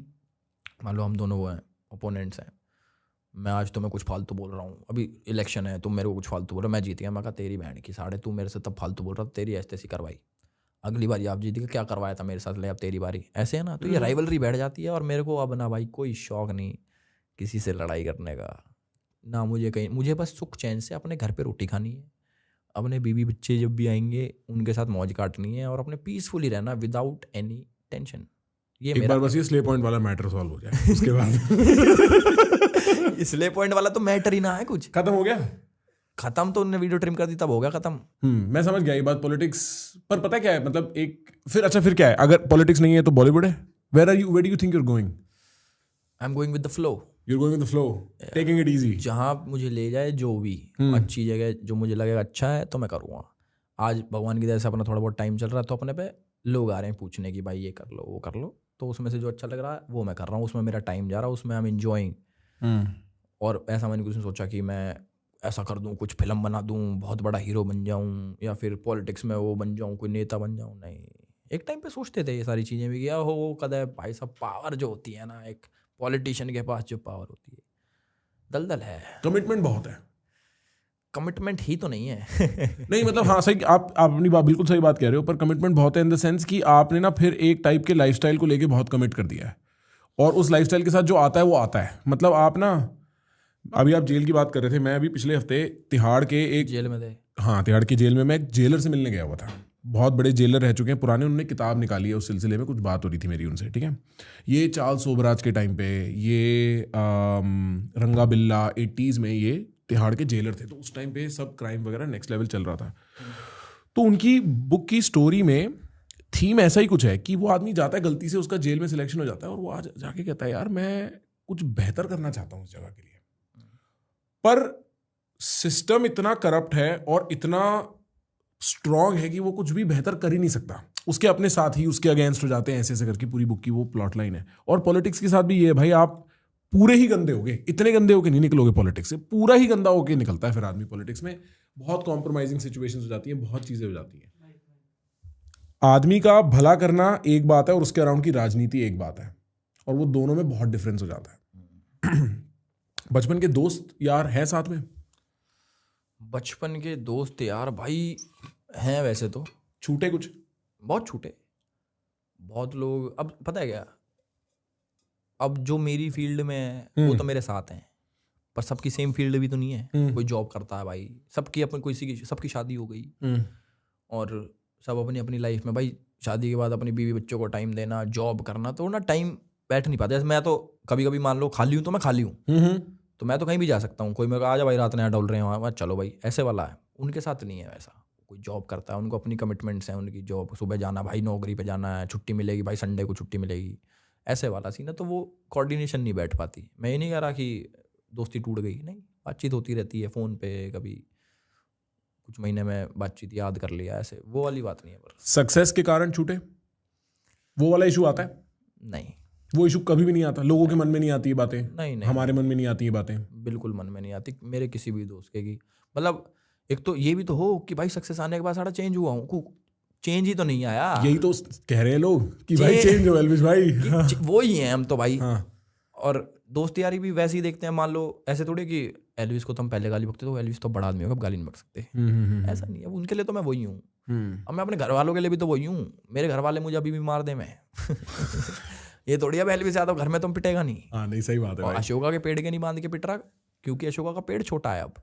मान लो हम दोनों वो हैं, ओपोनेंट्स हैं। मैं आज तुम्हें कुछ फालतू बोल रहा हूँ, अभी इलेक्शन है, तुम मेरे को कुछ फालतू बोल रहे हो, मैं जीत गया, मैं कहा तेरी बहन की साढ़े, तू मेरे से तब फालतू बोल रहा था, तेरी ऐसी करवाई, अगली बारी आप जीत गए, क्या करवाया था मेरे साथ, ले अब तेरी बारी, ऐसे है ना। तो ये राइवलरी बैठ जाती है। और मेरे को अब ना भाई कोई शौक नहीं किसी से लड़ाई करने का, ना मुझे कहीं, मुझे बस सुख चैन से अपने घर पे रोटी खानी है, अपने बीवी बच्चे जब भी आएंगे उनके साथ मौज काटनी है, और अपने पीसफुली रहना विदाउट एनी टेंशन। ये एक मेरा बार बस ये स्ले पॉइंट वाला मैटर सॉल्व हो जाए उसके बाद स्ले पॉइंट वाला तो मैटर ही ना है, कुछ खत्म हो गया। खत्म तो उन्होंने वीडियो ट्रिम कर दी तब हो गया खत्म। मैं समझ गया ये बात पॉलिटिक्स। पर पता क्या है, मतलब एक फिर अच्छा फिर क्या है, अगर पॉलिटिक्स नहीं है तो बॉलीवुड है। Where do you think you are going? I am going with the flow. You're going with the flow, taking it easy. जहाँ मुझे ले जाए, जो भी अच्छी जगह जो मुझे लगेगा अच्छा है तो मैं करूँगा। आज भगवान की दया से अपना थोड़ा बहुत टाइम चल रहा है, तो अपने पे लोग आ रहे हैं पूछने की भाई ये कर लो वो कर लो, तो उसमें से जो अच्छा लग रहा है वो मैं कर रहा हूँ, उसमें मेरा टाइम जा रहा है, उसमें आई एम एंजॉइंग। और ऐसा मैंने कुछ नहीं सोचा कि मैं ऐसा कर दूँ, कुछ फिल्म बना दूँ, बहुत बड़ा हीरो बन जाऊँ, या फिर पॉलिटिक्स में वो बन जाऊँ, कोई नेता बन जाऊँ। नहीं, एक टाइम पे सोचते थे ये सारी चीज़ें भी, क्या हो कदे भाई साहब, पावर जो होती है ना, एक पॉलिटिशियन के पास जो पावर होती है, दलदल है। कमिटमेंट बहुत है। कमिटमेंट ही तो नहीं है। नहीं मतलब हाँ सही, आप अपनी बात बिल्कुल सही बात कह रहे हो, पर कमिटमेंट बहुत है इन द सेंस कि आपने ना फिर एक टाइप के लाइफस्टाइल को लेके बहुत कमिट कर दिया है, और उस लाइफस्टाइल के साथ जो आता है वो आता है। मतलब आप ना अभी आप जेल की बात कर रहे थे, मैं अभी पिछले हफ्ते तिहाड़ के एक, जेल में थे। हाँ तिहाड़ की जेल में मैं एक जेलर से मिलने गया हुआ था। बहुत बड़े जेलर रह चुके हैं पुराने, उन्होंने किताब निकाली है उस सिलसिले में, कुछ बात हो रही थी मेरी उनसे, ठीक है। ये चार्ल्स सोबराज के टाइम पे, ये रंगा बिल्ला 80s में ये तिहाड़ के जेलर थे, तो उस टाइम पे सब क्राइम वगैरह नेक्स्ट लेवल चल रहा था। तो उनकी बुक की स्टोरी में थीम ऐसा ही कुछ है कि वो आदमी जाता है, गलती से उसका जेल में सिलेक्शन हो जाता है और वो आज जाके कहता है यार मैं कुछ बेहतर करना चाहता हूँ उस जगह के लिए, पर सिस्टम इतना करप्ट है और इतना स्ट्रांग है कि वो कुछ भी बेहतर कर ही नहीं सकता। उसके अपने साथ ही उसके अगेंस्ट हो जाते हैं, ऐसे ऐसे करके पूरी बुक की वो प्लॉट लाइन है। और पॉलिटिक्स के साथ भी ये है भाई, आप पूरे ही गंदे होगे, इतने गंदे होके नहीं निकलोगे पॉलिटिक्स से, पूरा ही गंदा होके निकलता है फिर आदमी पॉलिटिक्स में। बहुत कॉम्प्रोमाइजिंग सिचुएशंस हो जाती हैं, बहुत चीजें हो जाती हैं। आदमी का भला करना एक बात है और उसके अराउंड की राजनीति एक बात है, और वो दोनों में बहुत डिफरेंस हो जाता है। बचपन के दोस्त यार हैं साथ में? बचपन के दोस्त यार भाई हैं वैसे तो, छूटे कुछ? बहुत छूटे। बहुत लोग, अब पता है क्या, अब जो मेरी फील्ड में है वो तो मेरे साथ हैं, पर सबकी सेम फील्ड भी तो नहीं है। कोई जॉब करता है भाई, सबकी अपनी, कोई सबकी शादी हो गई और सब अपनी अपनी लाइफ में भाई, शादी के बाद अपनी बीवी बच्चों को टाइम देना, जॉब करना, तो ना टाइम बैठ नहीं पाता। जैसे मैं तो कभी कभी मान लो खाली हूँ तो मैं खाली हूँ, तो मैं तो कहीं भी जा सकता हूँ। कोई मेरे को आ जा भाई रात में डोल रहे हैं वहाँ, चलो भाई, ऐसे वाला है। उनके साथ नहीं है वैसा। कोई जॉब करता है, उनको अपनी कमिटमेंट्स हैं, उनकी जॉब, सुबह जाना भाई, नौकरी पे जाना है, छुट्टी मिलेगी भाई, संडे को छुट्टी मिलेगी, ऐसे वाला सीन है। तो वो कोऑर्डिनेशन नहीं बैठ पाती। मैं ये नहीं कह रहा कि दोस्ती टूट गई, नहीं, बातचीत होती रहती है फ़ोन पे, कभी कुछ महीने में बातचीत याद कर लिया, ऐसे वो वाली बात नहीं है। पर सक्सेस के कारण छूटे, वो वाला इशू आता है? नहीं, वो इशू कभी भी नहीं आता, लोगों के मन में नहीं आती ये बातें। नहीं, हमारे मन में नहीं आती ये बातें, बिल्कुल मन में नहीं आती मेरे किसी भी दोस्त के की। मतलब एक तो ये भी तो हो कि भाई सक्सेस आने के बाद सारा चेंज हुआ हूँ, चेंज ही तो नहीं आया। यही तो कह रहे हैं लोग कि भाई चेंज हो एल्विश भाई। वो ही हैं हम तो भाई। हाँ। और दोस्त यारी भी वैसे ही देखते हैं। मान लो ऐसे थोड़े कि एल्विस को तो हम पहले गाली बकते, तो एल्विस तो बड़ा आदमी होगा, अब गाली नहीं बक सकते, ऐसा नहीं है। उनके लिए तो मैं वही हूँ, अब मैं अपने घर वालों के लिए भी तो वही हूँ। मेरे घर वाले मुझे अभी भी मार दे मैं ये थोड़ी अब एल्विस यादव घर में तुम पिटेगा नहीं। हाँ नहीं, सही बात है। और अशोका के पेड़ के नहीं बांध के पिट रहा, क्योंकि अशोका का पेड़ छोटा है, अब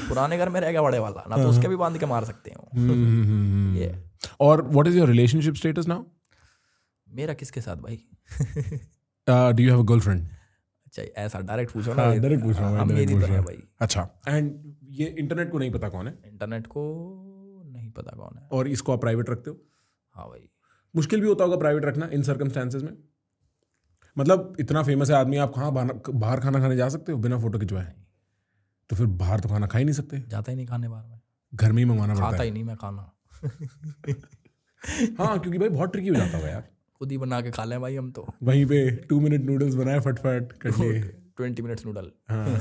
पुराने घर में रह गया बड़े वाला ना, तो उसके भी बांध के मार सकते हो ये। और what is your relationship status now? मेरा किसके साथ भाई? Do you have a girlfriend? अच्छा, ऐसा डायरेक्ट पूछो ना। डायरेक्ट पूछ रहा हूँ, मेरी तो है भाई। अच्छा, एंड ये इंटरनेट को नहीं पता कौन है? इंटरनेट को नहीं पता कौन है। और इसको आप प्राइवेट रखते हो? हाँ भाई। मुश्किल भी होता होगा प्राइवेट रखना इन सर्कमस्टेंसेस में? मतलब इतना फेमस है आदमी, आप कहाँ बाहर खाना खाने जा सकते हो बिना फोटो खिंचवाए? तो फिर बाहर तो खाना खा ही नहीं सकते। जाता ही नहीं खाने बाहर में, घर में ही मंगवाना पड़ता है। खाता ही नहीं मैं खाना हाँ, क्योंकि भाई बहुत ट्रिकी हो जाता है यार। खुद ही बना के खा लें भाई हम तो। वहीं पे 2 मिनट नूडल्स बनाए फटफट कर लिए, 20 मिनट्स नूडल हाँ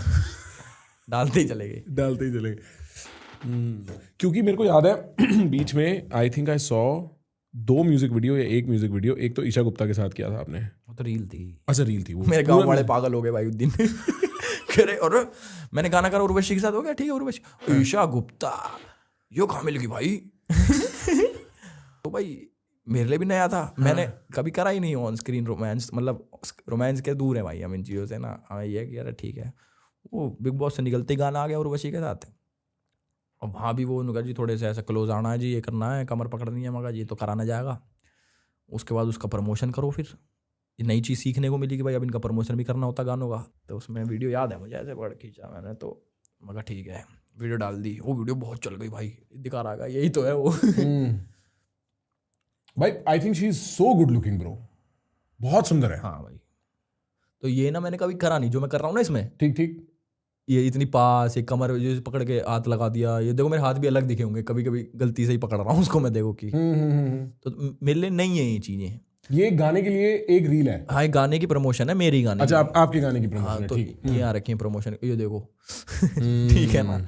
डालते ही चले गए, डालते ही चले गए। क्योंकि मेरे को याद है बीच में I think I saw 2 music video या 1 म्यूजिक वीडियो, एक तो ईशा गुप्ता के साथ किया था आपने। वो तो रील थी। अच्छा, रील थी वो। मेरे गांव वाले पागल हो गए भाई उस दिन कह रहे, और मैंने गाना करा उर्वशी के साथ, हो गया ठीक है उर्वशी, ईशा गुप्ता यो कहाँ मिल गई भाई तो भाई मेरे लिए भी नया था, मैंने कभी करा ही नहीं ऑन स्क्रीन रोमांस। मतलब रोमांस के दूर है भाई हम इन चीज़ों से ना। हमें ये कि यार ठीक है, वो बिग बॉस से निकलते ही गाना आ गया उर्वशी के साथ, और वहाँ भी वो उनका जी थोड़े से ऐसा क्लोज आना है जी, ये करना है, कमर पकड़नी है, मगर ये तो कराना जाएगा। उसके बाद उसका प्रमोशन करो, फिर नई चीज़ सीखने को मिली कि भाई अब इनका प्रमोशन भी करना होता गानों का। तो उसमें वीडियो याद है मुझे, ऐसे पकड़ खींचा मैंने, तो मगर ठीक है वीडियो डाल दी। वो वीडियो बहुत चल गई भाई, दिखा रहा यही तो है वो भाई I think she is so good looking bro, बहुत सुंदर है। हाँ भाई, तो ये ना मैंने कभी करा नहीं जो मैं कर रहा हूँ ना इसमें। ठीक ठीक, ये इतनी पास, एक कमर जो पकड़ के हाथ लगा दिया, ये देखो मेरे हाथ भी अलग दिखे होंगे, कभी कभी गलती से ही पकड़ रहा हूँ उसको मैं, देखो कि तो मेरे लिए नहीं है ये चीजें। ये गाने के लिए एक रील है? हाँ, एक गाने की प्रमोशन है, मेरी गाने। अच्छा, आपके गाने की प्रमोशन हाँ, है, तो ठीक। ये आ रखी है प्रमोशन, ये देखो ठीक है ना।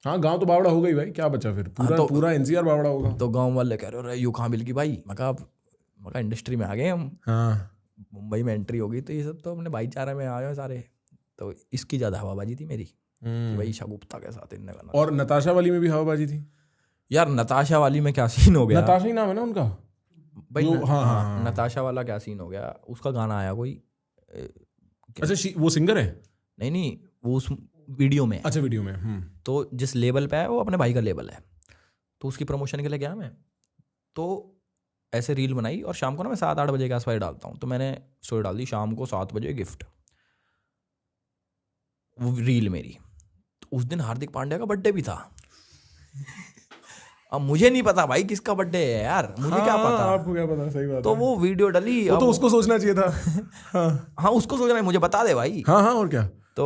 हाँ, गांव तो बावड़ा हो गई भाई, क्या बचा फिर? पूरा तो, पूरा एनसीआर बावड़ा होगा। तो गांव वाले कह रहे हो यू कहाँ मिल गई भाई, मका इंडस्ट्री में आ गए हम। हाँ, मुंबई में एंट्री हो गई, तो ये सब तो अपने भाईचारे में आ गए सारे। तो इसकी ज्यादा हवाबाजी थी मेरी कि भाई ईशा गुप्ता के साथ इनने गाना। और नताशा वाली में भी हवाबाजी थी यार। नताशा वाली में क्या सीन हो गया? नताशा ही नाम है ना उनका भाई हाँ, नताशा वाला क्या सीन हो गया, उसका गाना आया कोई। अच्छा, वो सिंगर है? नहीं, वो उस वीडियो में है। अच्छा, वीडियो में। तो जिस लेवल पे है वो अपने भाई का लेवल है, तो उसकी प्रमोशन के लिए गया मैं, तो ऐसे रील बनाई और शाम को ना मैं 7-8 बजे के आसपास डालता हूँ, तो मैंने स्टोरी डाल दी शाम को 7 बजे गिफ्ट, वो रील मेरी। तो उस दिन हार्दिक पांड्या का बर्थडे भी था। अब मुझे नहीं पता भाई किसका बर्थडे है यार, मुझे क्या पता, आपको क्या पता, सही बात तो है। वो वीडियो डली, वो तो उसको सोचना चाहिए था। हाँ हाँ उसको सोचना है, मुझे बता दे भाई। हाँ हाँ, और क्या। तो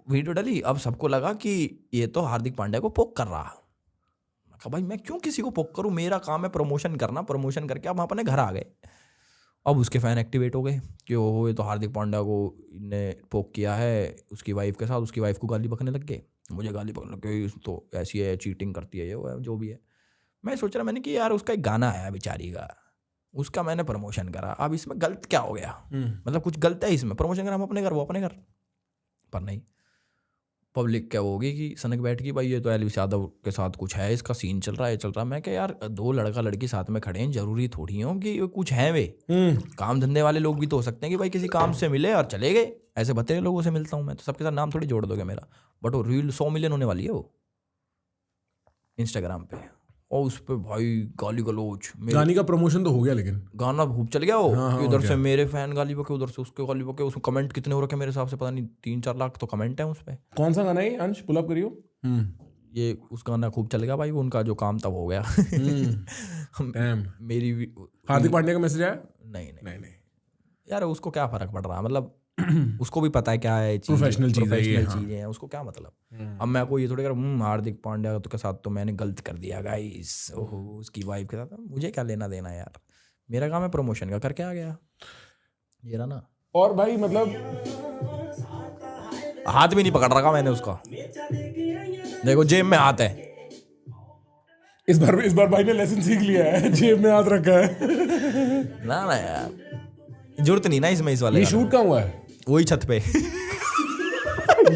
वीडियो डली, अब सबको लगा कि ये तो हार्दिक पांड्या को पोक कर रहा। मैं कहा भाई मैं क्यों किसी को पोक करूं, मेरा काम है प्रमोशन करना, प्रमोशन करके अब हम अपने घर आ गए। अब उसके फैन एक्टिवेट हो गए कि ओहो ये तो हार्दिक पांड्या को ने पोक किया है उसकी वाइफ के साथ, उसकी वाइफ को गाली बकने लग गए, मुझे गाली बकने लग गए, तो ऐसी है, चीटिंग करती है, ये वो है, जो भी है। मैं सोच रहा मैंने कि यार उसका एक गाना आया बेचारी का, उसका मैंने प्रमोशन करा, अब इसमें गलत क्या हो गया, मतलब कुछ गलत है इसमें, प्रमोशन करा हम अपने घर, वो अपने घर। पर नहीं, पब्लिक क्या होगी कि सनक बैठ की भाई ये तो एलविस यादव के साथ कुछ है, इसका सीन चल रहा है, चल रहा है। मैं क्या यार, दो लड़का लड़की साथ में खड़े हैं, जरूरी थोड़ी हो कि कुछ है, वे काम धंधे वाले लोग भी तो हो सकते हैं कि भाई किसी काम से मिले और चले गए, ऐसे बतेरे लोगों से मिलता हूँ मैं, तो सबके साथ नाम थोड़ी जोड़ दोगे मेरा। बट वो रील 100 मिलियन होने वाली है वो इंस्टाग्राम पे, और उस पर भाई गाली गलोच, गाने का प्रमोशन तो हो गया, लेकिन गाना खूब चल गया वो। हाँ, इधर से मेरे फैन गाली बके, उधर से उसके गाली बके, उसमें कमेंट कितने हो रखे मेरे हिसाब से पता नहीं 3-4 लाख तो कमेंट है उस पर। कौन सा गाना है अंश, पुल अप करियो। ये उस गाना खूब चल गया भाई, उनका जो काम था वो हो गया। मेरी हार्दिक पांड्या का मैसेज आया? नहीं नहीं नहीं नहीं यार, उसको क्या फर्क पड़ रहा है, मतलब उसको भी पता है क्या है, प्रोफेशनल चीजें हैं, उसको क्या मतलब। अब मैं को ये थोड़ी कर हार्दिक पांड्या के साथ तो मैंने गलत कर दिया गाइस, ओहो उसकी वाइफ के साथ, मुझे क्या लेना देना यार, मेरा काम है प्रमोशन का, करके आ गया ये रहा ना। और भाई मतलब हाथ भी नहीं पकड़ रखा मैंने उसका, देखो जेब में हाथ है। इस बार भाई ने लेसन सीख लिया है, जेब में हाथ रखा है। ना ना यार, जरूरत नहीं ना इसमें, इस वाले ये शूट कहाँ हुआ है? वही छत पे।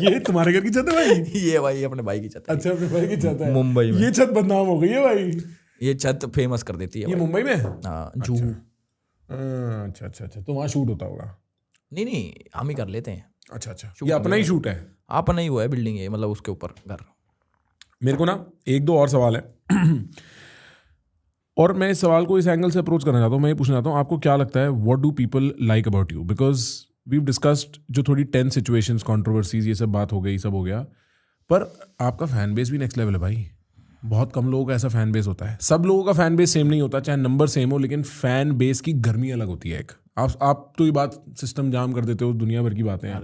ये तुम्हारे घर की छत है भाई? ये भाई अपने भाई की छत है। अच्छा, अपने भाई की छत है मुंबई में। ये छत बदनाम हो गई है भाई, ये छत फेमस कर देती है ये भाई। मुंबई में? हाँ जूहू। अच्छा अच्छा अच्छा, तो वहाँ शूट होता होगा? नहीं हम ही कर लेते हैं। अच्छा अच्छा, ये अपना ही शूट है? अपना ही हुआ है, बिल्डिंग है, मतलब उसके ऊपर घर। मेरे को ना 1-2 और सवाल है और मैं इस सवाल को इस एंगल से अप्रोच करना चाहता हूँ। मैं ये पूछना चाहता हूँ, आपको क्या लगता है, what do people like about you? Because we discussed जो थोड़ी टेंस सिचुएशंस, कंट्रोवर्सीज, ये सब बात हो गई, सब हो गया, पर आपका फैन बेस भी नेक्स्ट लेवल है भाई। बहुत कम लोगों का ऐसा फैन बेस होता है, सब लोगों का फैन बेस सेम नहीं होता, चाहे नंबर सेम हो, लेकिन फैन बेस की गर्मी अलग होती है एक। आप तो ये बात सिस्टम जाम कर देते हो, दुनिया भर की बातें हैं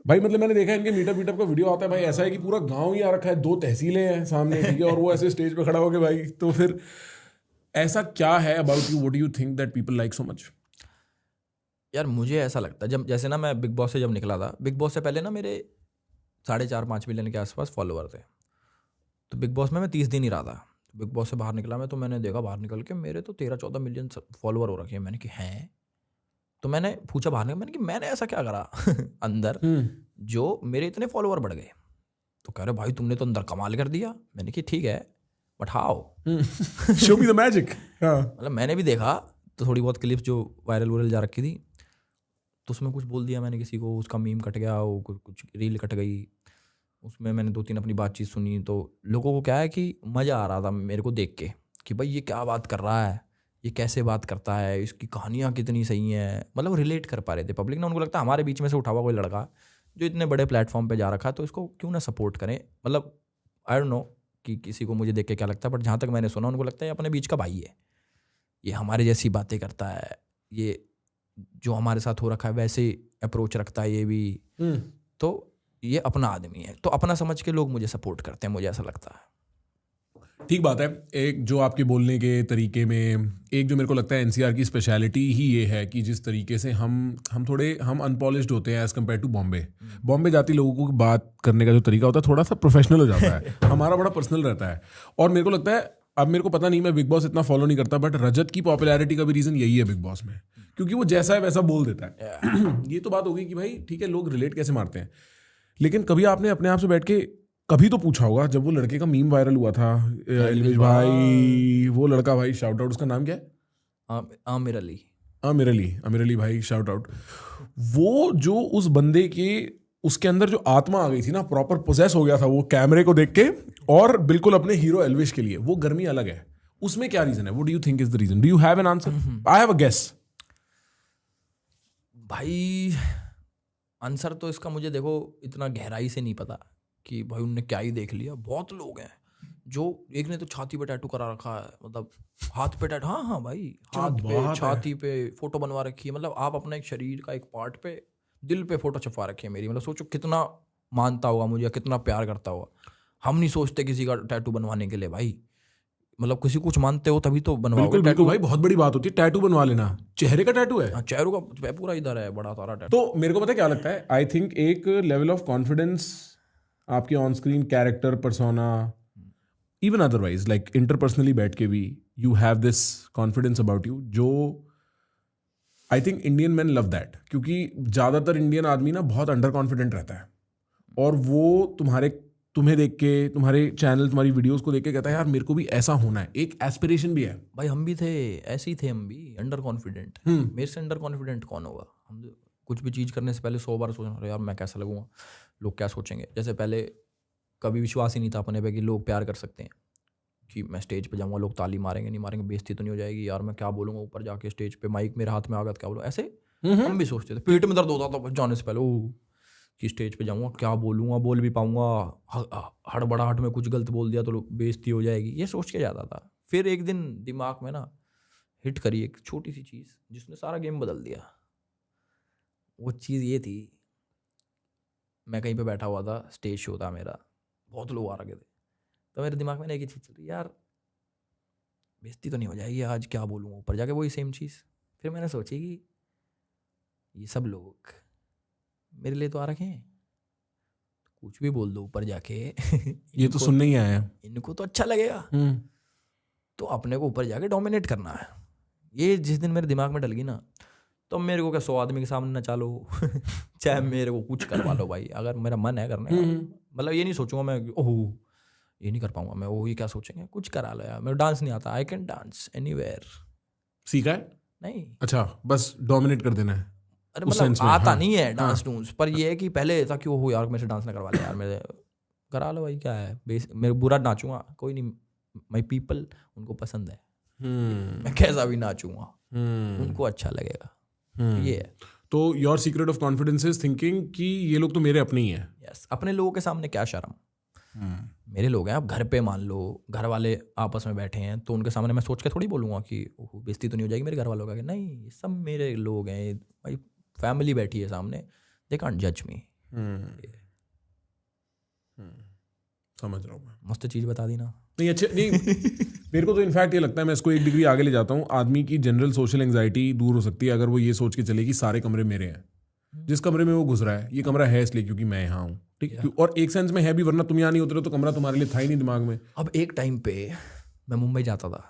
भाई। मतलब मैंने देखा है इनके मीटअप का वीडियो आता है भाई, ऐसा है कि पूरा गांव ही आ रखा है, 2 तहसीलें हैं सामने, ठीक है, और वो ऐसे स्टेज पे खड़ा हो गया भाई। तो फिर ऐसा क्या है about you, what do you think that people like so much? यार मुझे ऐसा लगता है, जब जैसे ना मैं बिग बॉस से जब निकला था, बिग बॉस से पहले ना मेरे 4.5-5 मिलियन के आसपास फॉलोवर थे, तो बिग बॉस में मैं 30 दिन ही रहा था। बिग बॉस से बाहर निकला मैं, तो मैंने देखा बाहर निकल के मेरे तो 13-14 मिलियन फॉलोवर हो रखे हैं। मैंने कि हैं, तो मैंने पूछा बाहर निकल, मैंने कि मैंने ऐसा क्या करा अंदर जो मेरे इतने फॉलोवर बढ़ गए। तो कह रहे भाई तुमने तो अंदर कमाल कर दिया। मैंने कि ठीक है, but how, show me the magic. मतलब मैंने भी देखा तो थोड़ी बहुत क्लिप्स जो वायरल जा रखी थी, तो उसमें कुछ बोल दिया मैंने किसी को, उसका मीम कट गया, वो कुछ रील कट गई, उसमें मैंने 2-3 अपनी बातचीत सुनी, तो लोगों को क्या है कि मज़ा आ रहा था मेरे को देख के कि भाई ये क्या बात कर रहा है, ये कैसे बात करता है, इसकी कहानियाँ कितनी सही हैं, मतलब रिलेट कर पा रहे थे पब्लिक ना। उनको लगता है हमारे बीच में से उठा हुआ कोई लड़का जो इतने बड़े प्लेटफॉर्म पे जा रखा है, तो इसको क्यों ना सपोर्ट करें। मतलब आई डोंट नो कि किसी को मुझे देख के क्या लगता है, बट जहाँ तक मैंने सुना उनको लगता है ये अपने बीच का भाई है, ये हमारे जैसी बातें करता है, ये जो हमारे साथ हो रखा है वैसे अप्रोच रखता है ये भी, तो ये अपना आदमी है, तो अपना समझ के लोग मुझे सपोर्ट करते हैं, मुझे ऐसा लगता है। ठीक बात है। एक जो आपके बोलने के तरीके में, एक जो मेरे को लगता है एनसीआर की स्पेशलिटी ही ये है कि जिस तरीके से हम थोड़े अनपॉलिश्ड होते हैं एज कम्पेयर टू बॉम्बे जाती लोगों को बात करने का जो तरीका होता है थोड़ा सा प्रोफेशनल हो जाता है, हमारा बड़ा पर्सनल रहता है। और मेरे को लगता है, अब मेरे को पता नहीं, मैं बिग बॉस इतना फॉलो नहीं करता, बट रजत की पॉपुलैरिटी का भी रीज़न यही है बिग बॉस में, क्योंकि वो जैसा है वैसा बोल देता है। ये तो बात होगी कि भाई ठीक है, लोग रिलेट कैसे मारते हैं, लेकिन कभी आपने अपने आप से बैठ के कभी तो पूछा होगा, जब वो लड़के का मीम वायरल हुआ था, एलविश भाई, वो लड़का भाई, शाउट आउट, उसका नाम क्या है? आमिर अली। आमिर अली भाई, शाउट आउट। वो जो उस बंदे के उसके अंदर जो आत्मा आ गई थी ना, प्रॉपर पोजेस हो गया था वो कैमरे को देख के, और बिल्कुल अपने हीरो एल्विश के लिए, वो गर्मी अलग है। उसमें क्या रीजन है? What do you think is the reason? Do you have an answer? I have a guess. भाई आंसर तो इसका मुझे देखो इतना गहराई से नहीं पता कि भाई उनने क्या ही देख लिया। बहुत लोग हैं जो, एक ने तो छाती पे टैटू करा रखा है, मतलब हाथ पे टैटू, हाँ भाई, हाथ पे, छाती पे फोटो बनवा रखी है। मतलब आप अपना एक शरीर का एक पार्ट पे, दिल पे फोटो छपवा रखी है मेरी। मतलब सोचो कितना मानता होगा मुझे, कितना प्यार करता होगा। हम नहीं सोचते किसी का टैटू बनवाने के लिए भाई, मतलब किसी कुछ मानते हो तभी तो बनवाओगे। बिल्कुल बिल्कुल भाई, बहुत बड़ी बात होती है टैटू बनवा लेना। चेहरे का टैटू है? चेहरों का पूरा इधर है बड़ा सारा टैटू। तो मेरे को पता है क्या लगता है, आई थिंक एक लेवल ऑफ कॉन्फिडेंस आपके on screen character, persona, even otherwise like interpersonally बैठ के भी you have this confidence about you, जो I think Indian man love that. क्योंकि ज़्यादातर इंडियन आदमी ना बहुत अंडर कॉन्फिडेंट रहता है, और वो तुम्हें देख के, तुम्हारे चैनल, तुम्हारी वीडियोस को देख के कहता है यार मेरे को भी ऐसा होना है, एक एस्पिरेशन भी है। भाई हम भी थे, ऐसे ही थे हम भी, अंडर कॉन्फिडेंट। मेरे से अंडर कॉन्फिडेंट कौन होगा? हम कुछ भी चीज़ करने से पहले 100 बार सोचना, अरे यार मैं कैसा लगूंगा, लोग क्या सोचेंगे। जैसे पहले कभी विश्वास ही नहीं था अपने पे कि लोग प्यार कर सकते हैं, कि मैं स्टेज पे जाऊंगा लोग ताली मारेंगे नहीं मारेंगे, बेइज्जती तो नहीं हो जाएगी, यार मैं क्या बोलूंगा ऊपर जाके स्टेज पे, माइक मेरे हाथ में आ गया तो क्या बोलूँ। ऐसे हम भी सोचते थे, पेट में दर्द होता था जाने से पहले, ओह कि स्टेज पे जाऊंगा क्या बोलूंगा, बोल भी पाऊंगा, हड़बड़ाहट में कुछ गलत बोल दिया तो बेइज्जती हो जाएगी, ये सोच के जाता था। फिर एक दिन दिमाग में ना हिट करी एक छोटी सी चीज़ जिसने सारा गेम बदल दिया। वो चीज़ ये थी, मैं कहीं पे बैठा हुआ था, स्टेज शो था मेरा, बहुत लोग आ रखे थे, तो मेरे दिमाग में ना एक ही चीज़ चल रही, यार बेइज्जती तो नहीं हो जाएगी आज, क्या बोलूँगा ऊपर जाके, वही सेम चीज़। फिर मैंने सोची कि ये सब लोग मेरे लिए तो आ रखे हैं, कुछ भी बोल दो ऊपर जाके ये तो सुनने ही आया, इनको तो अच्छा लगेगा, तो अपने को ऊपर जाके डोमिनेट करना है। ये जिस दिन मेरे दिमाग में डल गई ना, तो मेरे को क्या 100 आदमी के सामने नचा लो चाहे मेरे को कुछ करवा लो भाई, अगर मेरा मन है करने का, मतलब ये नहीं सोचूंगा मैं ओह ये नहीं कर पाऊंगा मैं, ओह ये क्या सोचेंगे, कुछ करा लो यार। मेरे डांस नहीं आता, आई कैन डांस एनीवेयर। सीखा है? नहीं। अच्छा, बस डोमिनेट कर देना है। अरे मतलब आता नहीं है डांस डूंस, पर ये है कि पहले था कि वो यार मेरे से डांस ना करवा ले यार, मेरे करा लो भाई, क्या है मेरे बुरा नाचूंगा कोई नहीं, माई पीपल उनको पसंद है, मैं कैसा भी नाचूंगा उनको अच्छा लगेगा, ये है। तो your secret of confidence is thinking कि ये लोग तो मेरे अपने ही हैं। यस, अपने लोगों के सामने क्या शर्म, मेरे लोग हैं। अब घर पे मान लो घर वाले आपस में बैठे हैं, तो उनके सामने मैं सोच के थोड़ी बोलूँगा कि ओह बेइज्जती तो नहीं हो जाएगी मेरे घर वालों का, नहीं ये सब मेरे लोग हैं भाई, फैमिली बैठी है सामने, दे कांट जज मी। समझ रहा हूँ मैं। मस्त चीज़ बता दी ना। नहीं अच्छे नहीं मेरे को तो इनफैक्ट ये लगता है, मैं इसको एक डिग्री आगे ले जाता हूँ, आदमी की जनरल सोशल एंजाइटी दूर हो सकती है अगर वो ये सोच के चले कि सारे कमरे मेरे हैं, जिस कमरे में वो घुस रहा है ये कमरा है इसलिए क्योंकि मैं यहाँ हूँ, ठीक। और एक सेंस में है भी, वरना तुम यहाँ नहीं उतरे तो कमरा तुम्हारे लिए था ही नहीं दिमाग में। अब एक टाइम पे मैं मुंबई जाता था,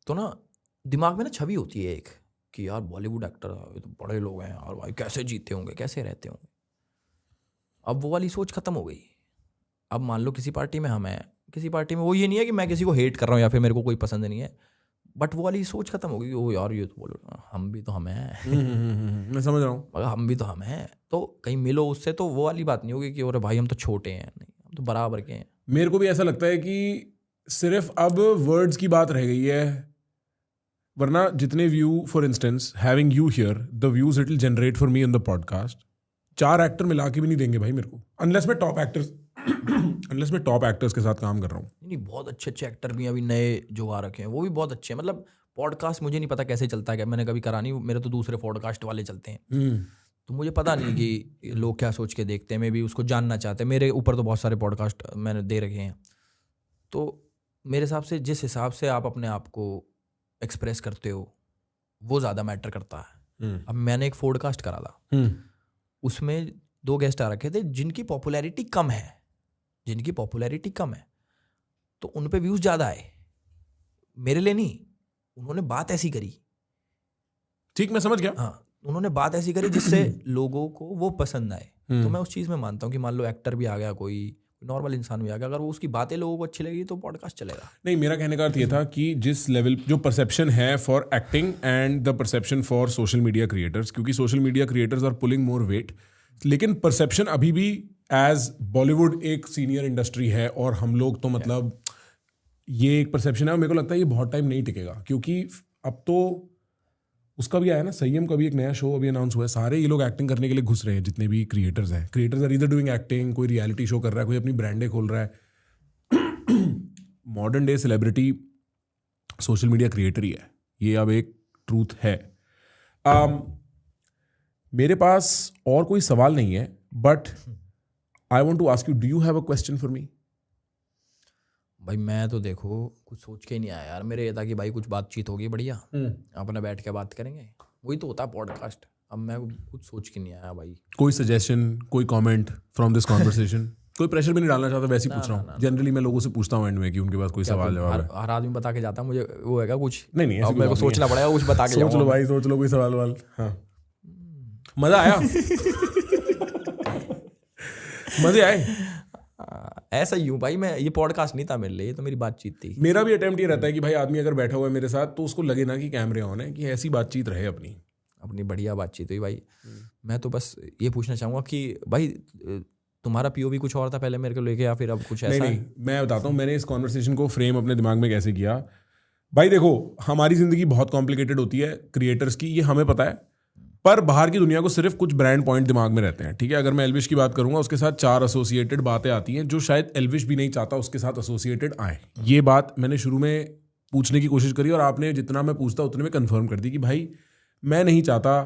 तो ना दिमाग में ना छवि होती है एक कि यार बॉलीवुड एक्टर ये तो बड़े लोग हैं यार भाई, कैसे जीते होंगे, कैसे रहते होंगे। अब वो वाली सोच खत्म हो गई। अब मान लो किसी पार्टी में हम हैं, किसी पार्टी में, वो ये नहीं है कि मैं किसी को हेट कर रहा हूँ या फिर मेरे को कोई पसंद नहीं है, बट वो वाली सोच खत्म हो गई। ओ यार ये तो बोलो हम भी तो हम हैं मैं समझ रहा हूँ, मगर हम भी तो हम हैं, तो कहीं मिलो उससे तो वो वाली बात नहीं होगी कि अरे भाई हम तो छोटे हैं, नहीं हम तो बराबर के हैं। मेरे को भी ऐसा लगता है कि सिर्फ अब वर्ड्स की बात रह गई है, वरना जितने view, for instance having you here, the views it will generate for me on the podcast, 4 actor मिला के भी नहीं देंगे भाई मेरे को, अनलेस मैं टॉप एक्टर्स के साथ काम कर रहा हूँ। नहीं बहुत अच्छे अच्छे एक्टर भी अभी नए जो आ रखे हैं, वो भी बहुत अच्छे हैं। मतलब पॉडकास्ट मुझे नहीं पता कैसे चलता है, मैंने कभी करा नहीं, मेरे तो दूसरे पॉडकास्ट वाले चलते हैं, तो मुझे पता नहीं कि लोग क्या सोच के देखते हैं, मैं भी उसको जानना चाहते हैं। मेरे ऊपर तो बहुत सारे पॉडकास्ट मैंने दे रखे हैं, तो मेरे हिसाब से जिस हिसाब से आप अपने आप को एक्सप्रेस करते हो वो ज़्यादा मैटर करता है। अब मैंने एक पॉडकास्ट करा था, उसमें 2 गेस्ट आ रखे थे जिनकी पॉपुलैरिटी कम है, तो उन पे व्यूज़ ज़्यादा आए, मेरे लिए नहीं, उन्होंने बात ऐसी करी, ठीक मैं समझ गया, हाँ उन्होंने बात ऐसी करी जिससे लोगों को वो पसंद आए। तो मैं उस चीज़ में मानता हूँ कि मान लो एक्टर भी आ गया, कोई नॉर्मल इंसान भी आ गया, अगर वो उसकी बातें लोगों को अच्छी लगी तो पॉडकास्ट चलेगा। नहीं मेरा कहने का अर्थ ये था कि जिस लेवल जो परसेप्शन है for acting and the perception for social media creators, क्योंकि social media creators are pulling more weight, लेकिन परसेप्शन अभी भी एज बॉलीवुड एक सीनियर इंडस्ट्री है और हम लोग तो मतलब ये एक परसेप्शन है और मेरे को लगता है ये बहुत टाइम नहीं टिकेगा, क्योंकि अब तो उसका भी आया ना, संयम का भी एक नया शो अभी अनाउंस हुआ है, सारे ये लोग एक्टिंग करने के लिए घुस रहे हैं जितने भी क्रिएटर्स हैं। Creators are either doing acting, कोई रियलिटी शो कर रहा है, कोई अपनी ब्रांडें खोल रहा है। Modern day celebrity social media creator ही है, ये अब एक ट्रूथ है। मेरे पास और कोई सवाल नहीं है, but I want to ask you, do you have a question for me? भाई मैं तो देखो कुछ सोच के नहीं आया यार, मेरे ये था कि भाई कुछ बातचीत होगी बढ़िया, अपने बैठ के बात करेंगे, वही तो होता है पॉडकास्ट। अब मैं कुछ सोच के नहीं आया भाई। कोई सजेशन, कोई कमेंट फ्रॉम दिस कॉन्वर्सेशन? कोई प्रेशर भी नहीं डालना चाहता, वैसे ही पूछ रहा हूँ। जनरली मैं लोगों से पूछता हूँ एंड में कि उनके पास कोई सवाल जवाब है। हर आदमी बता के जाता है मुझे, वो है क्या कुछ? नहीं, अब मेरे को सोचना पड़ेगा, कुछ बता के सोच लो भाई, सोच लो कोई सवाल वाल। हाँ, मजा आया? मजे आए? ऐसा ही हूँ भाई मैं, ये पॉडकास्ट नहीं था मेरे लिए, ये तो मेरी बातचीत थी। मेरा भी अटेम्प्ट ये रहता है कि भाई आदमी अगर बैठा हुआ है मेरे साथ तो उसको लगे ना कि कैमरे ऑन है, कि ऐसी बातचीत रहे अपनी बढ़िया बातचीत हुई भाई। मैं तो बस ये पूछना चाहूँगा कि भाई तुम्हारा पीओवी कुछ और था पहले मेरे को लेके, या फिर अब कुछ ऐसा? नहीं, मैं बताता हूँ मैंने इस कॉन्वर्सेशन को फ्रेम अपने दिमाग में कैसे किया। भाई देखो, हमारी जिंदगी बहुत कॉम्प्लिकेटेड होती है क्रिएटर्स की, ये हमें पता है, पर बाहर की दुनिया को सिर्फ कुछ ब्रांड पॉइंट दिमाग में रहते हैं। ठीक है, अगर मैं एल्विश की बात करूंगा, उसके साथ 4 एसोसिएटेड बातें आती हैं जो शायद एल्विश भी नहीं चाहता उसके साथ एसोसिएटेड आए। ये बात मैंने शुरू में पूछने की कोशिश करी और आपने जितना मैं पूछता उतने में कंफर्म कर दी कि भाई मैं नहीं चाहता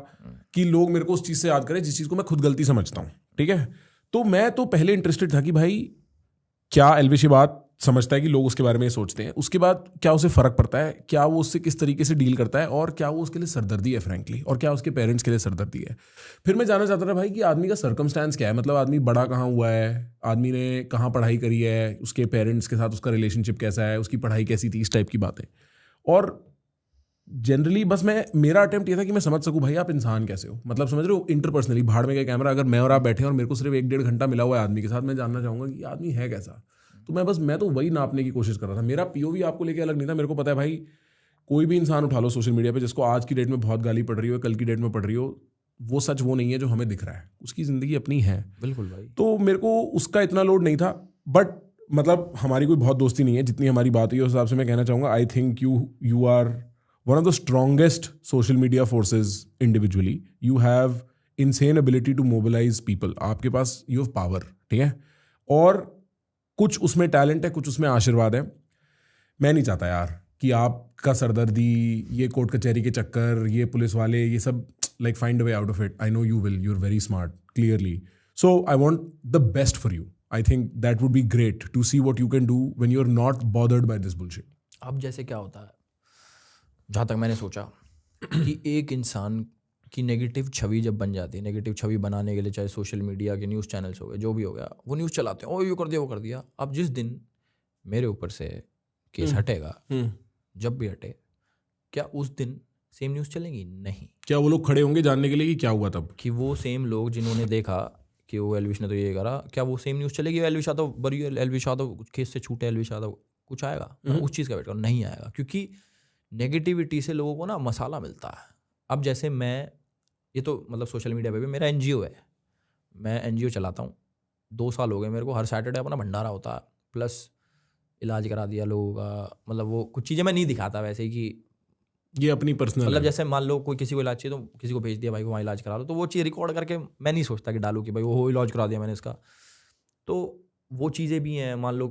कि लोग मेरे को उस चीज़ से याद करें जिस चीज़ को मैं खुद गलती समझता हूँ। ठीक है, तो मैं तो पहले इंटरेस्टेड था कि भाई क्या एल्विश ये बात समझता है कि लोग उसके बारे में सोचते हैं, उसके बाद क्या उसे फर्क पड़ता है, क्या वो उससे किस तरीके से डील करता है, और क्या वो उसके लिए सरदर्दी है फ्रैंकली, और क्या उसके पेरेंट्स के लिए सरदर्दी है। फिर मैं जानना चाहता था भाई कि आदमी का सर्कमस्टेंस क्या है, मतलब आदमी बड़ा कहाँ हुआ है, आदमी ने कहाँ पढ़ाई करी है, उसके पेरेंट्स के साथ उसका रिलेशनशिप कैसा है, उसकी पढ़ाई कैसी थी, इस टाइप की बातें। और जनरली बस मेरा अटेम्प्ट ये था कि मैं समझ सकूं भाई आप इंसान कैसे हो, मतलब समझ रहे हो, इंटरपर्सनली। भाड़ में क्या कैमरा, अगर मैं और आप बैठे हैं और मेरे को सिर्फ 1-1.5 घंटा मिला हुआ है आदमी के साथ, मैं जानना चाहूँगा कि आदमी है कैसा। तो मैं तो वही नापने की कोशिश कर रहा था। मेरा पीओवी आपको लेके अलग नहीं था। मेरे को पता है भाई, कोई भी इंसान उठा लो सोशल मीडिया पे जिसको आज की डेट में बहुत गाली पड़ रही हो, कल की डेट में पड़ रही हो, वो सच वो नहीं है जो हमें दिख रहा है, उसकी ज़िंदगी अपनी है। बिल्कुल भाई। तो मेरे को उसका इतना लोड नहीं था, बट मतलब हमारी कोई बहुत दोस्ती नहीं है, जितनी हमारी बात हुई उस हिसाब से मैं कहना चाहूँगा I think you are one of the strongest social media forces individually. You have insane ability to mobilize people. आपके पास यू हैव पावर, ठीक है, और कुछ उसमें टैलेंट है, कुछ उसमें आशीर्वाद है। मैं नहीं चाहता यार कि आपका सरदर्दी, ये कोर्ट कचहरी के चक्कर, ये पुलिस वाले, ये सब like find a way out of it. I know you will, you are very smart clearly, so I want the best for you. I think that would be great to see what you can do when you are not bothered by this bullshit. अब जैसे क्या होता है, जहाँ तक मैंने सोचा कि एक इंसान की नेगेटिव छवि जब बन जाती है, नेगेटिव छवि बनाने के लिए चाहे सोशल मीडिया के न्यूज़ चैनल्स हो गए, जो भी हो गया, वो न्यूज़ चलाते हैं, ओ ये कर दिया, वो कर दिया। अब जिस दिन मेरे ऊपर से केस हटेगा, जब भी हटे, क्या उस दिन सेम न्यूज़ चलेंगी? नहीं। क्या वो लोग खड़े होंगे जानने के लिए कि क्या हुआ तब? कि वो सेम लोग जिन्होंने देखा कि वो एल्विश ने तो ये करा, क्या वो सेम न्यूज़ चलेगी? एल्विश यादव बरी, एल्विश यादव केस से छूटे, एल्विश यादव, कुछ आएगा? उस चीज़ का वेट करो, नहीं आएगा, क्योंकि नेगेटिविटी से लोगों को ना मसाला मिलता है। अब जैसे मैं, ये तो मतलब सोशल मीडिया पे भी मेरा एनजीओ है, मैं एनजीओ चलाता हूँ, 2 साल हो गए मेरे को। हर सैटरडे अपना भंडारा होता है, प्लस इलाज करा दिया लोगों का। मतलब वो कुछ चीज़ें मैं नहीं दिखाता वैसे ही, कि ये अपनी पर्सनल, मतलब जैसे मान लो कोई किसी को इलाज चाहिए तो किसी को भेज दिया, भाई को वहाँ इलाज करा लो, तो वो चीज़ रिकॉर्ड करके मैं नहीं सोचता कि डालूँ कि भाई वो इलाज करा दिया मैंने इसका। तो वो चीज़ें भी हैं, मान लो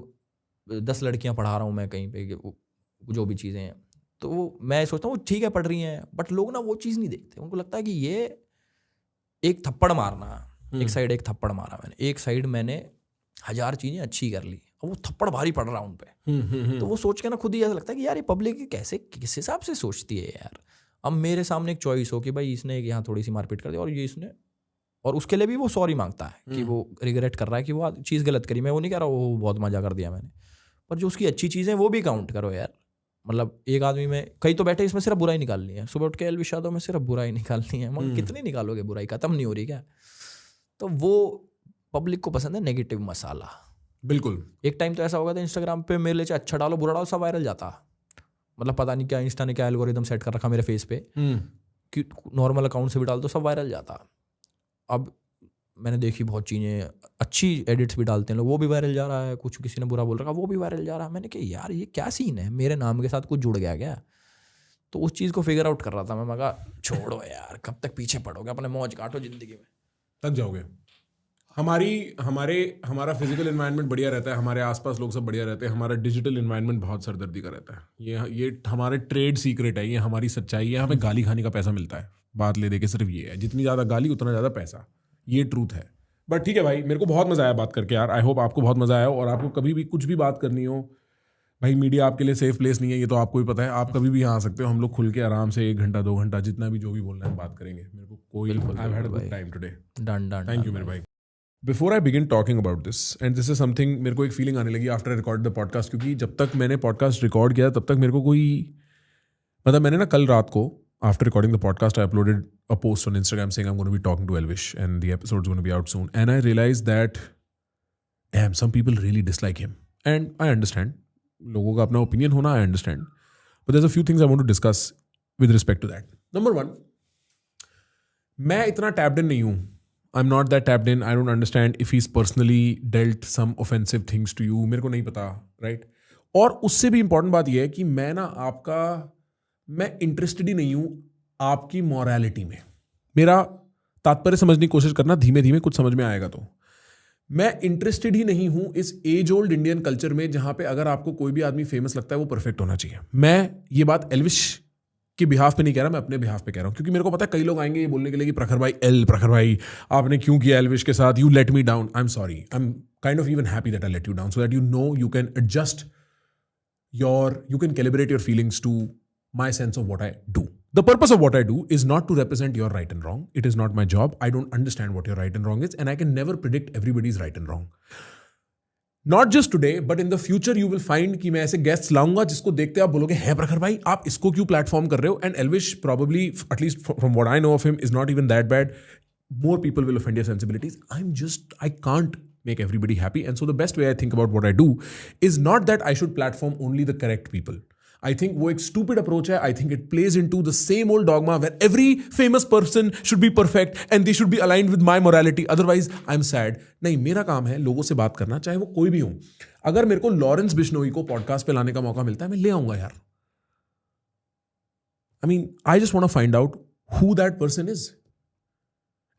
10 लड़कियाँ पढ़ा रहा हूँ मैं कहीं पे, जो भी चीज़ें हैं, तो वो मैं सोचता हूँ ठीक है पढ़ रही हैं, बट लोग ना वो चीज़ नहीं देखते। उनको लगता है कि ये एक थप्पड़ मारना, एक साइड एक थप्पड़ मारा मैंने, एक साइड मैंने 1000 चीज़ें अच्छी कर ली, अब वो थप्पड़ भारी पड़ रहा उन पे। तो वो सोच के ना खुद ही ऐसा लगता है कि यार ये पब्लिक कैसे, किस हिसाब से सोचती है यार। अब मेरे सामने एक चॉइस हो कि भाई इसने यहाँ थोड़ी सी मारपीट कर दी, और ये इसने, और उसके लिए भी वो सॉरी मांगता है कि वो रिग्रेट कर रहा है कि वो चीज़ गलत करी। मैं वो नहीं कह रहा वो बहुत मजा कर दिया मैंने, पर जो उसकी अच्छी चीज़ें वो भी काउंट करो यार। मतलब एक आदमी में कई तो बैठे इसमें सिर्फ बुराई निकालनी है, सुबह उठ के एल्विश यादव में सिर्फ बुराई निकालनी है, मगर कितनी निकालोगे बुराई, खत्म नहीं हो रही क्या? तो वो पब्लिक को पसंद है नेगेटिव मसाला। बिल्कुल। एक टाइम तो ऐसा होगा था इंस्टाग्राम पे मेरे लिए अच्छा डालो बुरा डालो सब वायरल जाता, मतलब पता नहीं क्या इंस्टा ने क्या एल्गोरिदम सेट कर रखा मेरे फेस पे कि नॉर्मल अकाउंट से भी डाल दो सब वायरल जाता। अब मैंने देखी बहुत चीज़ें, अच्छी एडिट्स भी डालते हैं लोग, वो भी वायरल जा रहा है, कुछ किसी ने बुरा बोल रखा वो भी वायरल जा रहा है। मैंने कहा यार ये क्या सीन है, मेरे नाम के साथ कुछ जुड़ गया क्या? तो उस चीज़ को फिगर आउट कर रहा था मैं कहा छोड़ो यार, कब तक पीछे पड़ोगे, अपने मौज काटो ज़िंदगी में। थक जाओगे। हमारा फिजिकल एनवायरनमेंट बढ़िया रहता है, हमारे आसपास लोग सब बढ़िया रहते हैं, हमारा डिजिटल एनवायरनमेंट बहुत सरदर्दी का रहता है। ये हमारे ट्रेड सीक्रेट है, ये हमारी सच्चाई है। हमें गाली खाने का पैसा मिलता है, बात ले दे के सिर्फ ये है, जितनी ज़्यादा गाली उतना ज़्यादा पैसा, ये ट्रूथ है। बट ठीक है भाई, मेरे को बहुत मज़ा आया बात करके यार। आई होप आपको बहुत मज़ा आया हो, और आपको कभी भी कुछ भी बात करनी हो, भाई मीडिया आपके लिए सेफ प्लेस नहीं है, ये तो आपको ही पता है। आप कभी भी यहाँ आ सकते हो, हम लोग खुल के आराम से 1 घंटा 2 घंटा जितना भी जो भी बोलना है बात करेंगे। मेरे को कोई, I had a good time today. Done done, thank you मेरे भाई। Before I begin talking about this, and this is something, मेरे को एक फीलिंग आने लगी after I record the podcast, क्योंकि जब तक मैंने पॉडकास्ट रिकॉर्ड किया तब तक मेरे को कोई, मतलब मैंने ना कल रात को after recording the podcast I uploaded a post on Instagram saying I'm going to be talking to Elvish and the episode's going to be out soon, and I realized that damn, some people really dislike him, and I understand, लोगों का अपना opinion होना, I understand, but there's a few things I want to discuss with respect to that. Number one, मैं इतना tapped in नहीं हूँ, I'm not that tapped in, I don't understand if he's personally dealt some offensive things to you, मेरे को नहीं पता, right? और उससे भी important बात यह है कि मैं इंटरेस्टेड ही नहीं हूँ आपकी मॉरलिटी में। मेरा तात्पर्य समझने की कोशिश करना, धीमे धीमे कुछ समझ में आएगा। तो मैं इंटरेस्टेड ही नहीं हूं इस एज ओल्ड इंडियन कल्चर में, जहां पे अगर आपको कोई भी आदमी फेमस लगता है वो परफेक्ट होना चाहिए। मैं ये बात एल्विश के बिहाफ पे नहीं कह रहा, मैं अपने बिहाफ पे कह रहा हूं, क्योंकि मेरे को पता है कई लोग आएंगे ये बोलने के लिए कि प्रखर भाई आपने क्यों किया एल्विश के साथ, you let me down. I am sorry, I am kind of even happy that I let you down, so that you know you can adjust you can calibrate your feelings to my sense of what I do. The purpose of what I do is not to represent your right and wrong. It is not my job. I don't understand what your right and wrong is, and I can never predict everybody's right and wrong. Not just today, but in the future you will find कि मैं ऐसे guests लाऊंगा जिसको देखते आप बोलोगे है प्रखर भाई आप इसको क्यों प्लेटफॉर्म कर रहे हो, and Elvish probably, at least from what I know of him, is not even that bad. More people will offend your sensibilities. I can't make everybody happy, and so the best way I think about what I do is not that I should platform only the correct people. I think वो एक stupid approach है. I think it plays into the same old dogma where every famous person should be perfect and they should be aligned with my morality. Otherwise, I'm sad. नहीं, मेरा काम है लोगों से बात करना, चाहे वो कोई भी हो. अगर मेरे को लॉरेंस बिश्नोई को पॉडकास्ट पे लाने का मौका मिलता है, मैं ले आऊंगा यार. I mean, I just want to find out who that person is.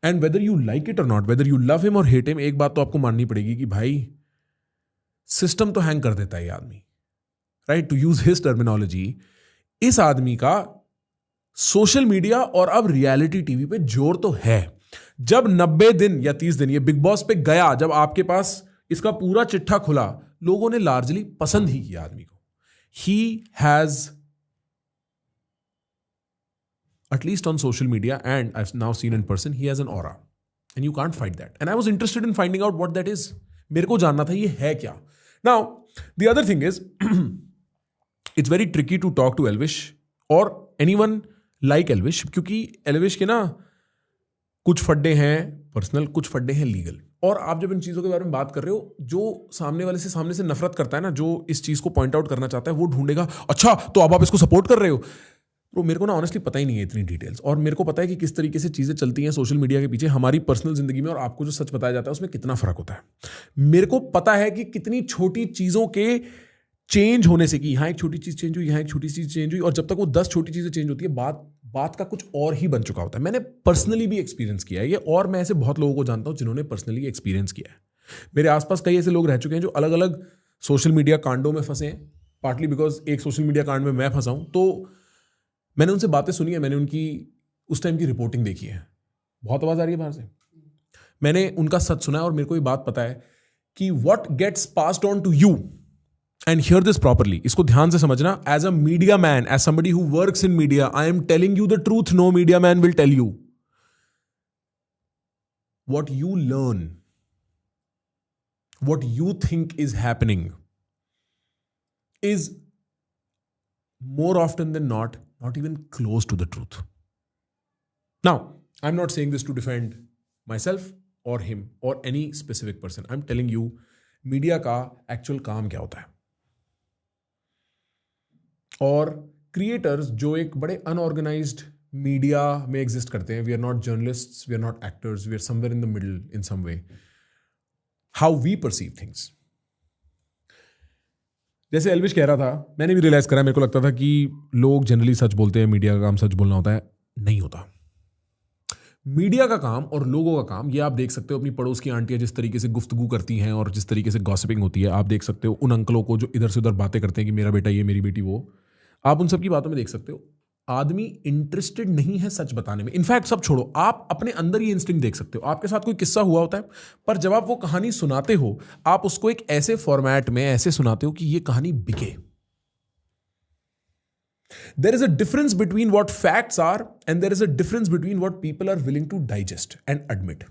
And whether you like it or not, whether you love him or hate him, एक बात तो आपको माननी पड़ेगी कि भाई सिस्टम तो हैंग कर देता है ये आदमी, right? To use his terminology, इस आदमी का सोशल मीडिया और अब रियलिटी टीवी पे जोर तो है. जब 90 दिन या 30 दिन ये बिग बॉस पे गया, जब आपके पास इसका पूरा चिट्ठा खुला, लोगों ने लार्जली पसंद ही किया आदमी को. He has, at least on social media, and I've now seen in person, he has an aura and you can't fight that. And I was interested in finding out what that is. मेरे को जानना था ये है क्या. Now, the other thing is, it's very tricky to talk to Elvish or anyone like Elvish, क्योंकि Elvish के ना कुछ फड्डे हैं पर्सनल, कुछ फड्डे हैं लीगल. और आप जब इन चीज़ों के बारे में बात कर रहे हो, जो सामने से नफरत करता है ना, जो इस चीज़ को पॉइंट आउट करना चाहता है, वो ढूंढेगा अच्छा तो अब आप इसको सपोर्ट कर रहे हो. तो मेरे को ना ऑनेस्टली पता ही नहीं है इतनी डिटेल्स, और मेरे को पता है कि किस तरीके से चीज़ें चलती हैं सोशल मीडिया के पीछे हमारी पर्सनल जिंदगी में, और आपको जो सच बताया जाता है उसमें कितना फर्क होता है. मेरे को पता है कि कितनी छोटी चीज़ों के चेंज होने से, कि यहाँ एक छोटी चीज़ चेंज हुई, यहाँ एक छोटी चीज़ चेंज हुई, और जब तक वो 10 छोटी चीज़ें चेंज होती है, बात का कुछ और ही बन चुका होता है. मैंने पर्सनली भी एक्सपीरियंस किया है ये, और मैं ऐसे बहुत लोगों को जानता हूँ जिन्होंने पर्सनली एक्सपीरियंस किया है. मेरे आसपास कई ऐसे लोग रह चुके हैं जो अलग अलग सोशल मीडिया कांडों में फंसे हैं, पार्टली बिकॉज एक सोशल मीडिया कांड में मैं फंसा हूँ. तो मैंने उनसे बातें सुनी है, मैंने उनकी उस टाइम की रिपोर्टिंग देखी है. बहुत आवाज़ आ रही है बाहर से. मैंने उनका सच सुना है, और मेरे को ये बात पता है कि what gets passed on to you, and hear this properly, इसको ध्यान से समझना. As a media man, as somebody who works in media, I am telling you the truth. No media man will tell you. What you learn, what you think is happening, is more often than not even close to the truth. Now, I'm not saying this to defend myself or him or any specific person. I'm telling you, media का actual काम क्या होता है. और creators जो एक बड़े unorganised media में एग्जिस्ट करते हैं. We are not journalists, we are not actors, we are somewhere in the middle in some way. How we perceive things. जैसे एल्विश कह रहा था, मैंने भी रियलाइज करा, मेरे को लगता था कि लोग जनरली सच बोलते हैं, मीडिया का काम सच बोलना होता है. नहीं होता. मीडिया का काम और लोगों का काम, ये आप देख सकते हो अपनी पड़ोस की आंटियां जिस तरीके से गुफ्तगू करती हैं और जिस तरीके से गॉसिपिंग होती है. आप देख सकते हो उन अंकलों को जो इधर से उधर बातें करते हैं कि मेरा बेटा ये, मेरी बेटी वो. आप उन सब की बातों में देख सकते हो आदमी इंटरेस्टेड नहीं है सच बताने में. इनफैक्ट सब छोड़ो, आप अपने अंदर ये इंस्टिंक्ट देख सकते हो. आपके साथ कोई किस्सा हुआ होता है, पर जब आप वो कहानी सुनाते हो, आप उसको एक ऐसे फॉर्मेट में ऐसे सुनाते हो कि ये कहानी बिके. There is a difference between what facts are and there is a difference between what people are willing to digest and admit.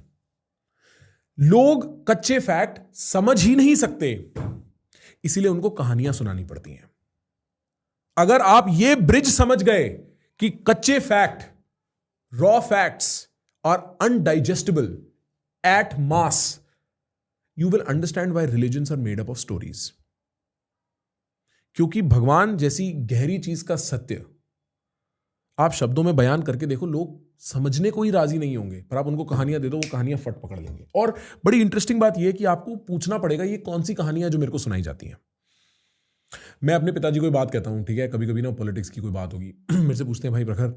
लोग कच्चे फैक्ट समझ ही नहीं सकते, इसीलिए उनको कहानियां सुनानी पड़ती हैं. अगर आप ये ब्रिज समझ गए कि कच्चे fact, raw facts are undigestible at mass, you will understand why religions are made up of stories. क्योंकि भगवान जैसी गहरी चीज का सत्य आप शब्दों में बयान करके देखो, लोग समझने को ही राजी नहीं होंगे, पर आप उनको कहानियां दे दो, वो कहानियां फट पकड़ लेंगे. और बड़ी इंटरेस्टिंग बात यह है कि आपको पूछना पड़ेगा ये कौन सी कहानियां जो मेरे को सुनाई जाती हैं. मैं अपने पिताजी को बात कहता हूं, ठीक है, कभी कभी ना पॉलिटिक्स की कोई बात होगी, मेरे से पूछते हैं, भाई प्रखर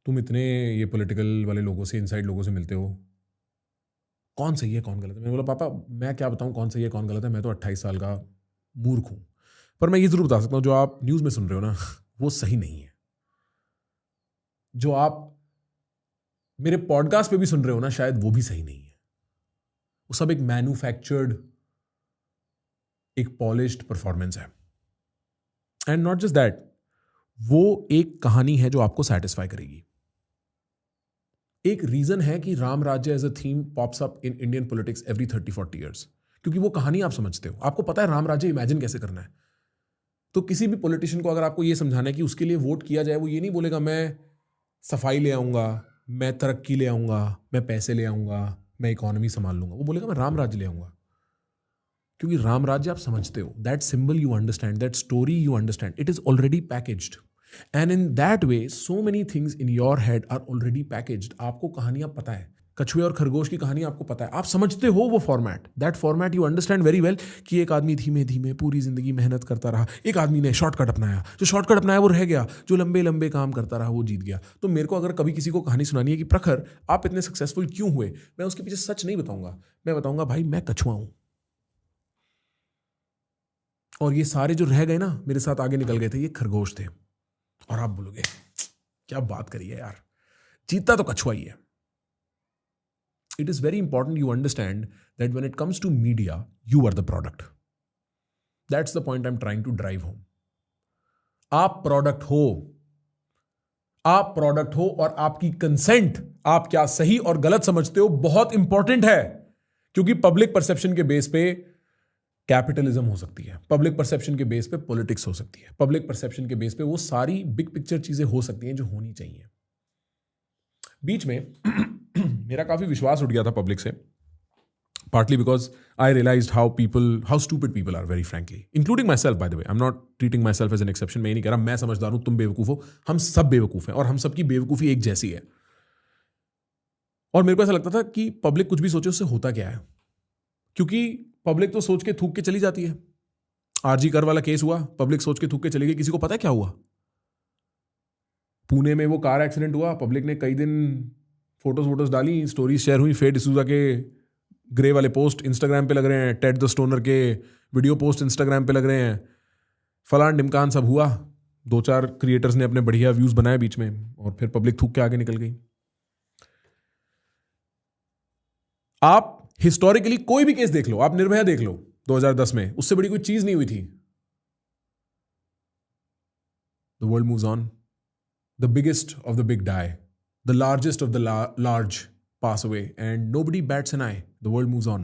तुम इतने ये पॉलिटिकल वाले लोगों से, इनसाइड लोगों से मिलते हो, कौन सही है कौन गलत है. मैंने बोला पापा मैं क्या बताऊं कौन सही है कौन गलत है, मैं तो 28 साल का मूर्ख हूं. पर मैं ये जरूर बता सकता हूं, जो आप न्यूज में सुन रहे हो ना, वो सही नहीं है. जो आप मेरे पॉडकास्ट पे भी सुन रहे हो ना, शायद वो भी सही नहीं है. वो सब एक मैन्युफैक्चर्ड, एक पॉलिश्ड परफॉर्मेंस है. एंड नॉट जस्ट दैट, वो एक कहानी है जो आपको सेटिस्फाई करेगी. एक रीजन है कि Ram Rajya as a theme pops up in Indian politics every 30-40 years, क्योंकि वो कहानी आप समझते हो, आपको पता है राम राज्य इमेजिन कैसे करना है. तो किसी भी पॉलिटिशियन को अगर आपको ये समझाना है कि उसके लिए वोट किया जाए, वो ये नहीं बोलेगा मैं सफाई ले आऊंगा, मैं तरक्की ले आऊंगा, मैं पैसे ले आऊंगा, मैं इकोनॉमी संभाल लूंगा. वो बोलेगा मैं राम राज्य ले आऊंगा. क्योंकि राम राज्य आप समझते हो, that symbol you understand, that story you understand, it is already packaged. And in that way so many things in your head are already packaged. आपको कहानियां पता है, कछुए और खरगोश की कहानी आपको पता है, आप समझते हो वो format, that format you understand very well. कि एक आदमी धीमे धीमे पूरी जिंदगी मेहनत करता रहा, एक आदमी ने शॉर्टकट अपनाया, जो शॉर्टकट अपनाया वो रह गया, जो लंबे लंबे काम करता रहा वो जीत गया. तो मेरे को अगर कभी किसी को कहानी सुनानी है कि प्रखर आप इतने सक्सेसफुल क्यों हुए, मैं उसके पीछे सच नहीं बताऊंगा. मैं बताऊंगा भाई मैं कछुआ हूं, और ये सारे जो रह गए ना मेरे साथ आगे निकल गए थे, ये खरगोश थे. और आप बोलोगे क्या बात करिए यार, जीता तो कछुआ ही है. It is very important you understand that when it comes to media, you are the product. That's the point I'm trying to drive home. आप प्रोडक्ट हो, आप प्रोडक्ट हो, और आपकी कंसेंट, आप क्या सही और गलत समझते हो, बहुत इंपॉर्टेंट है. क्योंकि पब्लिक परसेप्शन के बेस पे कैपिटलिज्म हो सकती है, पब्लिक परसेप्शन के बेस पे पॉलिटिक्स हो सकती है, पब्लिक परसेप्शन के बेस पे वो सारी बिग पिक्चर चीजें हो सकती हैं जो होनी चाहिए. बीच में मेरा काफी विश्वास उठ गया था पब्लिक से, partly because I realized how stupid people are, very frankly, including myself, by the way. I'm not treating myself as an exception. मैं ये नहीं कह रहा मैं समझदार हूं तुम बेवकूफ हो, हम सब बेवकूफ हैं और हम सबकी बेवकूफी एक जैसी है. और मेरे को ऐसा लगता था कि पब्लिक कुछ भी सोचे उससे होता क्या है, क्योंकि पब्लिक तो सोच के थूक के चली जाती है. आरजी कर वाला केस हुआ, पब्लिक सोच के थूक के चली गई, किसी को पता है क्या हुआ. पुणे में वो कार एक्सीडेंट हुआ, पब्लिक ने कई दिन फोटोज डाली, स्टोरीज शेयर हुई, फेड डिसूजा के ग्रे वाले पोस्ट इंस्टाग्राम पे लग रहे हैं, टेड द स्टोनर के वीडियो पोस्ट इंस्टाग्राम पे लग रहे हैं, फलान ढिमकान सब हुआ. 2-4 क्रिएटर्स ने अपने बढ़िया व्यूज बनाए बीच में, और फिर पब्लिक थूक के आगे निकल गई. आप हिस्टोरिकली कोई भी केस देख लो, आप निर्भया देख लो 2010 में, उससे बड़ी कोई चीज नहीं हुई थी. The world moves on, the biggest of the big die, the largest of the large pass away, and nobody bats an eye. The world moves on.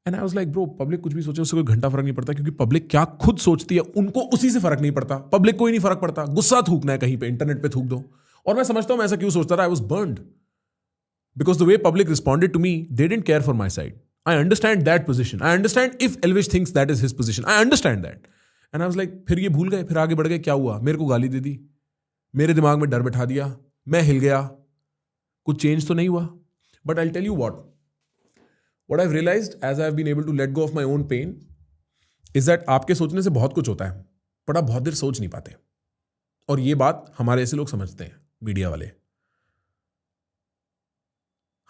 And I was like, bro, public कुछ भी सोचे उससे कोई घंटा फर्क नहीं पड़ता, क्योंकि पब्लिक क्या खुद सोचती है उनको उसी से फर्क नहीं पड़ता. पब्लिक कोई नहीं फर्क पड़ता, गुस्सा थूकना है कहीं पे, इंटरनेट पे थूक दो. और मैं समझता हूं मैं ऐसा क्यों सोचता रहा. I was burned because the way public responded to me, they didn't care for my side. I understand that position. I understand if Elvish thinks that is his position. I understand that. And I was like, फिर ये भूल गए, फिर आगे बढ़ गए, क्या हुआ, मेरे को गाली दे दी, मेरे दिमाग में डर बैठा दिया, मैं हिल गया, कुछ चेंज तो नहीं हुआ. But I tell you what I've realized as I've been able to let go of my own pain is that आपके सोचने से बहुत कुछ होता है, बट आप बहुत देर सोच नहीं पाते. और ये बात हमारे ऐसे लोग समझते हैं, मीडिया वाले.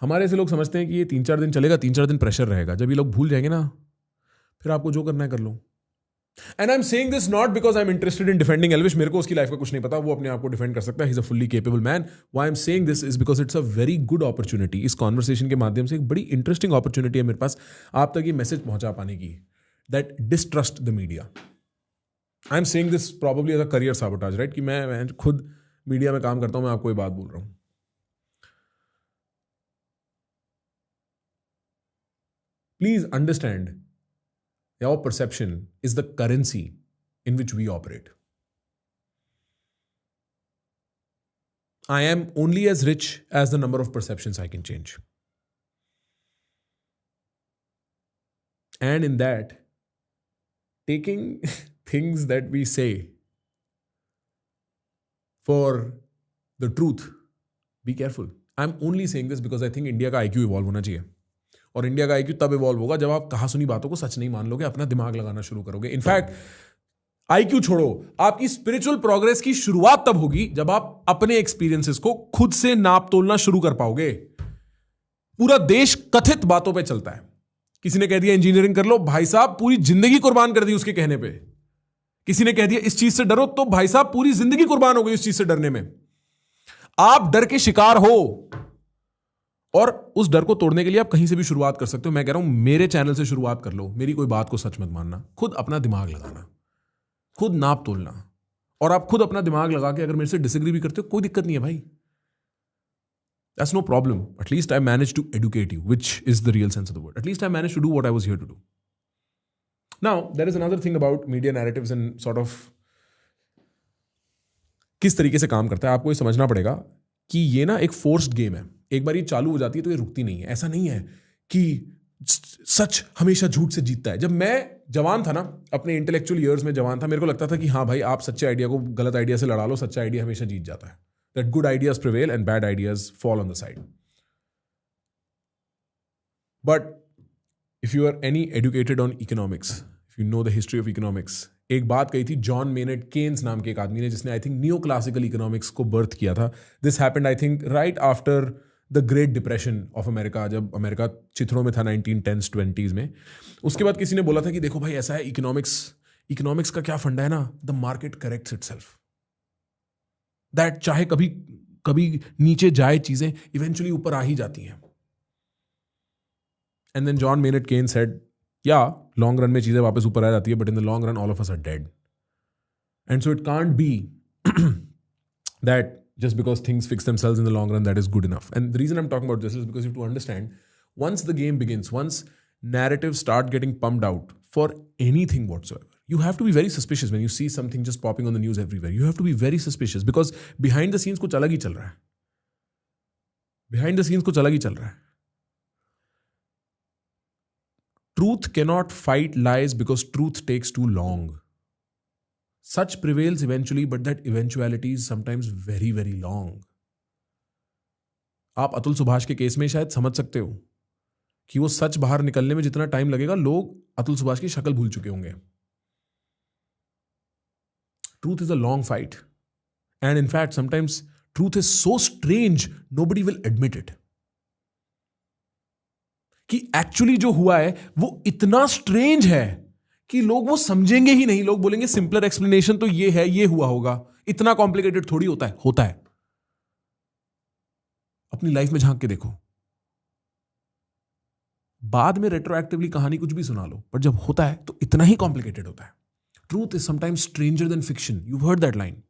हमारे ऐसे लोग समझते हैं कि ये 3-4 दिन चलेगा, 3-4 दिन प्रेशर रहेगा, जब ये लोग भूल जाएंगे ना, फिर आपको जो करना है कर लो. And I am saying this not because I am interested in defending Elvish. मेरे को उसकी लाइफ का कुछ नहीं पता, वो अपने आप को डिफेंड कर सकता है. He is a fully capable man. Why I am saying this is because it's a very good opportunity. इस कॉन्वर्सेशन के माध्यम से एक बड़ी इंटरेस्टिंग अपॉर्चुनिटी है मेरे पास आप तक ये मैसेज पहुंचा पाने की, that distrust the media. I am saying this probably as a career sabotage, right, कि मैं खुद मीडिया में काम करता हूं, मैं आपको ये बात बोल रहा हूं. Please understand, your perception is the currency in which we operate. I am only as rich as the number of perceptions I can change. And in that, taking things that we say for the truth, be careful. I'm only saying this because I think India का IQ evolve होना चाहिए. और India का IQ तब evolve होगा जब आप कहा सुनी बातों को सच नहीं मान लोगे, अपना दिमाग लगाना शुरू करोगे. इनफैक्ट IQ छोड़ो, आपकी स्पिरिचुअल प्रोग्रेस की शुरुआत तब होगी जब आप अपने एक्सपीरियंसेस को खुद से नाप तोलना शुरू कर पाओगे. पूरा देश कथित बातों पे चलता है. किसी ने कह दिया इंजीनियरिंग कर लो, भाई साहब पूरी जिंदगी कुर्बान कर दी उसके कहने पे. किसी ने कह दिया इस चीज से डरो, तो भाई साहब पूरी जिंदगी कुर्बान हो गई उस चीज से डरने में. आप डर के शिकार हो, और उस डर को तोड़ने के लिए आप कहीं से भी शुरुआत कर सकते हो. मैं कह रहा हूं मेरे चैनल से शुरुआत कर लो. मेरी कोई बात को सच मत मानना, खुद अपना दिमाग लगाना, खुद नाप तोलना, और आप खुद अपना दिमाग लगा के अगर मेरे से डिसएग्री भी करते हो, कोई दिक्कत नहीं है भाई. That's no problem. At least I manage to educate you, which is the real sense of the word. At least I manage to do what I was here to do. Now there is another thing about media narratives and sort of किस तरीके से काम करता है. आपको ये समझना पड़ेगा कि ये ना एक फोर्स्ड गेम है. एक बार ये चालू हो जाती है तो ये रुकती नहीं है. ऐसा नहीं है कि सच हमेशा झूठ से जीतता है. जब मैं जवान था ना, अपने इंटेलेक्चुअल ईयर्स में जवान था, मेरे को लगता था कि हाँ भाई आप सच्चे आइडिया को गलत आइडिया से लड़ा लो, सच्चा आइडिया हमेशा जीत जाता है. That good ideas prevail and bad ideas fall on the side. But if you are any educated on economics, if you know the history of economics, एक बात कही थी जॉन मेनेट केन्स नाम के एक आदमी ने, जिसने I think neo classical economics को बर्थ किया था. This happened I think right after the great depression of America, जब अमेरिका चित्रों में था 1910s 20s में. उसके बाद किसी ने बोला था कि देखो भाई ऐसा है, इकोनॉमिक्स का क्या फंडा है ना, the market corrects itself. That चाहे कभी कभी नीचे जाए चीजें, इवेंचुअली ऊपर आ ही जाती हैं. And then John Maynard Keynes said, yeah long run में चीजें वापस ऊपर आ जाती है, but in the long run all of us are dead. And so it can't be that just because things fix themselves in the long run, that is good enough. And the reason I'm talking about this is because you have to understand, once the game begins, once narratives start getting pumped out for anything whatsoever, you have to be very suspicious when you see something just popping on the news everywhere. You have to be very suspicious because behind the scenes कुछ अलग ही चल रहा है. Behind the scenes कुछ अलग ही चल रहा है. Truth cannot fight lies because truth takes too long. Such prevails eventually, but that eventuality is sometimes very, very long. आप अतुल सुभाष के केस में शायद समझ सकते हो कि वो सच बाहर निकलने में जितना टाइम लगेगा, लोग अतुल सुभाष की शक्ल भूल चुके होंगे. Truth is a long fight. And in fact, sometimes truth is so strange, nobody will admit it. कि एक्चुअली जो हुआ है वो इतना स्ट्रेंज है कि लोग वो समझेंगे ही नहीं. लोग बोलेंगे सिंपलर एक्सप्लेनेशन तो ये है, ये हुआ होगा, इतना कॉम्प्लिकेटेड थोड़ी होता है. अपनी लाइफ में झांक के देखो, बाद में रेट्रोएक्टिवली कहानी कुछ भी सुना लो, पर जब होता है तो इतना ही कॉम्प्लिकेटेड होता है. Truth is sometimes stranger then fiction. You heard that line.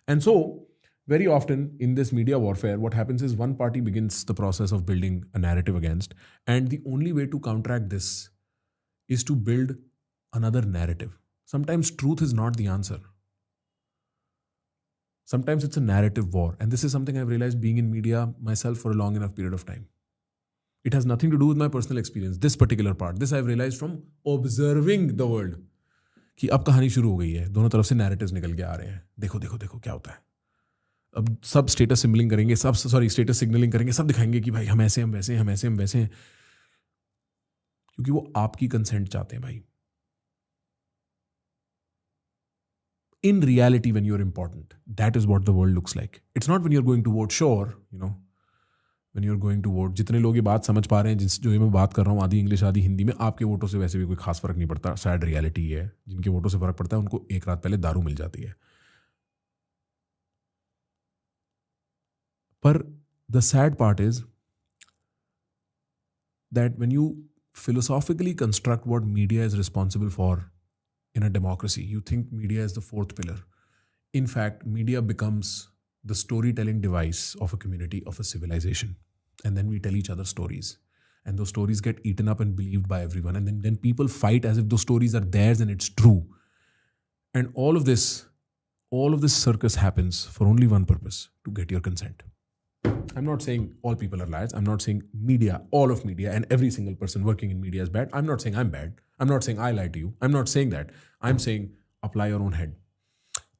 And so very often in this media warfare, what happens is one party begins the process of building a narrative against, and the only way to counteract this is to build another narrative. Sometimes truth is not the answer. Sometimes it's a narrative war, and this is something I've realized being in media myself for a long enough period of time. It has nothing to do with my personal experience, this particular part. This I've realized from observing the world. कि अब कहानी शुरू हो गई है, दोनों तरफ से narratives निकल के आ रहे हैं. देखो देखो देखो क्या होता है. अब सब स्टेटस सिम्बलिंग करेंगे, सब स्टेटस सिग्नलिंग करेंगे, सब दिखाएंगे कि भाई हम ऐसे हम वैसे हम ऐसे हम वैसे हैं, क्योंकि वो आपकी कंसेंट चाहते हैं भाई. In reality, when you're important, that is what the world looks like. It's not when you're going to vote. Sure, when you're going to vote, जितने लोग ये बात समझ पा रहे हैं, जो ये मैं बात कर रहा हूँ आधी इंग्लिश आधी हिंदी में, आपके वोटों से वैसे भी कोई खास फर्क नहीं पड़ता. सैड रियलिटी है, जिनके वोटों से फर्क पड़ता है उनको एक रात पहले दारू मिल जाती है. पर the sad part is that when you philosophically construct what media is responsible for in a democracy, you think media is the fourth pillar. In fact, media becomes the storytelling device of a community, of a civilization. And then we tell each other stories. And those stories get eaten up and believed by everyone. And then people fight as if those stories are theirs and it's true. And all of this circus happens for only one purpose: to get your consent. I'm not saying all people are liars. I'm not saying media, all of media, and every single person working in media is bad. I'm not saying I'm bad. I'm not saying I lie to you. I'm not saying that. I'm saying apply your own head.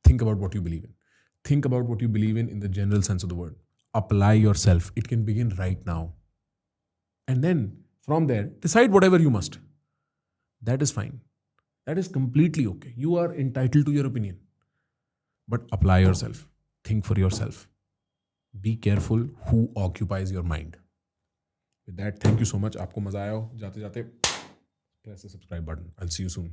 Think about what you believe in. Think about what you believe in the general sense of the word. Apply yourself. It can begin right now. And then from there, decide whatever you must. That is fine. That is completely okay. You are entitled to your opinion. But apply yourself. Think for yourself. Be careful who occupies your mind. With that, thank you so much. आपको मजा आया हो, जाते जाते press the subscribe button. I'll see you soon.